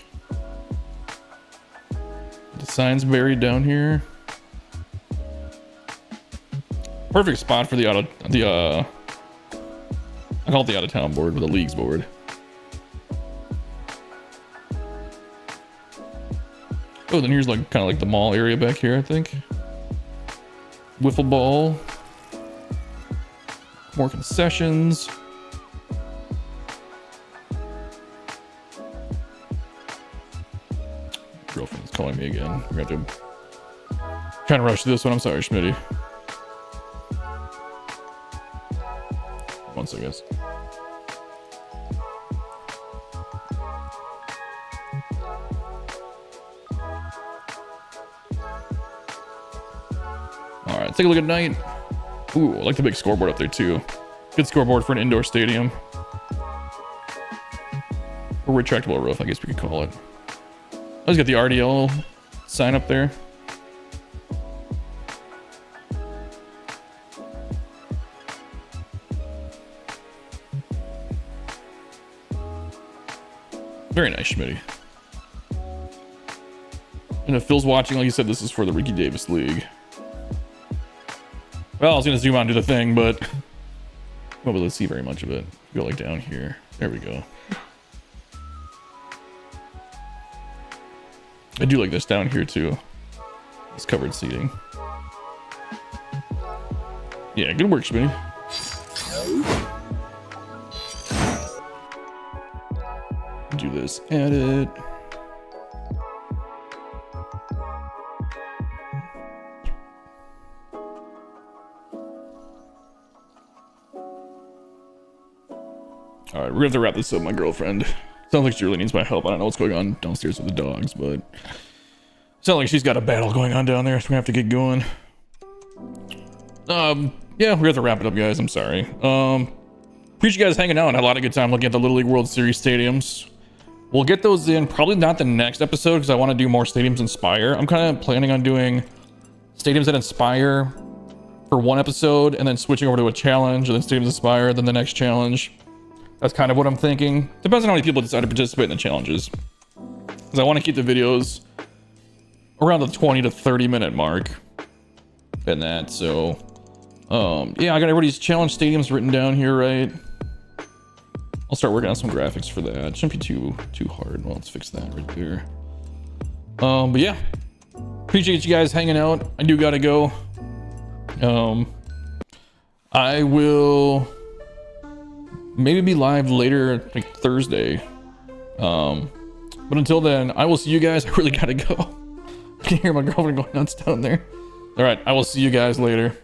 The signs buried down here. Perfect spot for the I call it the out of town board, with the leagues board. Oh, then here's like kind of like the mall area back here, I think. Wiffle ball. More concessions. Girlfriend's calling me again. We're gonna have to kind of rush this one. I'm sorry, Schmitty. Once, I guess. All right, take a look at night. Ooh, I like the big scoreboard up there too. Good scoreboard for an indoor stadium. Or retractable roof, I guess we could call it. I just got the RDL sign up there. Very nice, Schmitty. And if Phil's watching, like you said, this is for the Ricky Davis League. Well, I was gonna zoom out and do the thing, but I won't be able to see very much of it. Go like down here. There we go. I do like this down here too. It's covered seating. Yeah, good work, Schmitty. Do this edit. All right, we're gonna have to wrap this up, my girlfriend. Sounds like she really needs my help. I don't know what's going on downstairs with the dogs, but sounds like she's got a battle going on down there, so we have to get going. Yeah, we have to wrap it up, guys. I'm sorry. Appreciate you guys hanging out. I had a lot of good time looking at the Little League World Series stadiums. We'll get those in probably not the next episode because I want to do more stadiums Inspire. I'm kind of planning on doing stadiums that Inspire for one episode and then switching over to a challenge and then stadiums Inspire, then the next challenge. That's kind of what I'm thinking. Depends on how many people decide to participate in the challenges. Because I want to keep the videos around the 20 to 30 minute mark. And that, so... yeah, I got everybody's challenge stadiums written down here, right? I'll start working on some graphics for that. Shouldn't be too hard. Well, let's fix that right there. But yeah. Appreciate you guys hanging out. I do gotta go. I will... maybe be live later, like Thursday. But until then, I will see you guys. I really gotta go. I can hear my girlfriend going nuts down there. All right, I will see you guys later.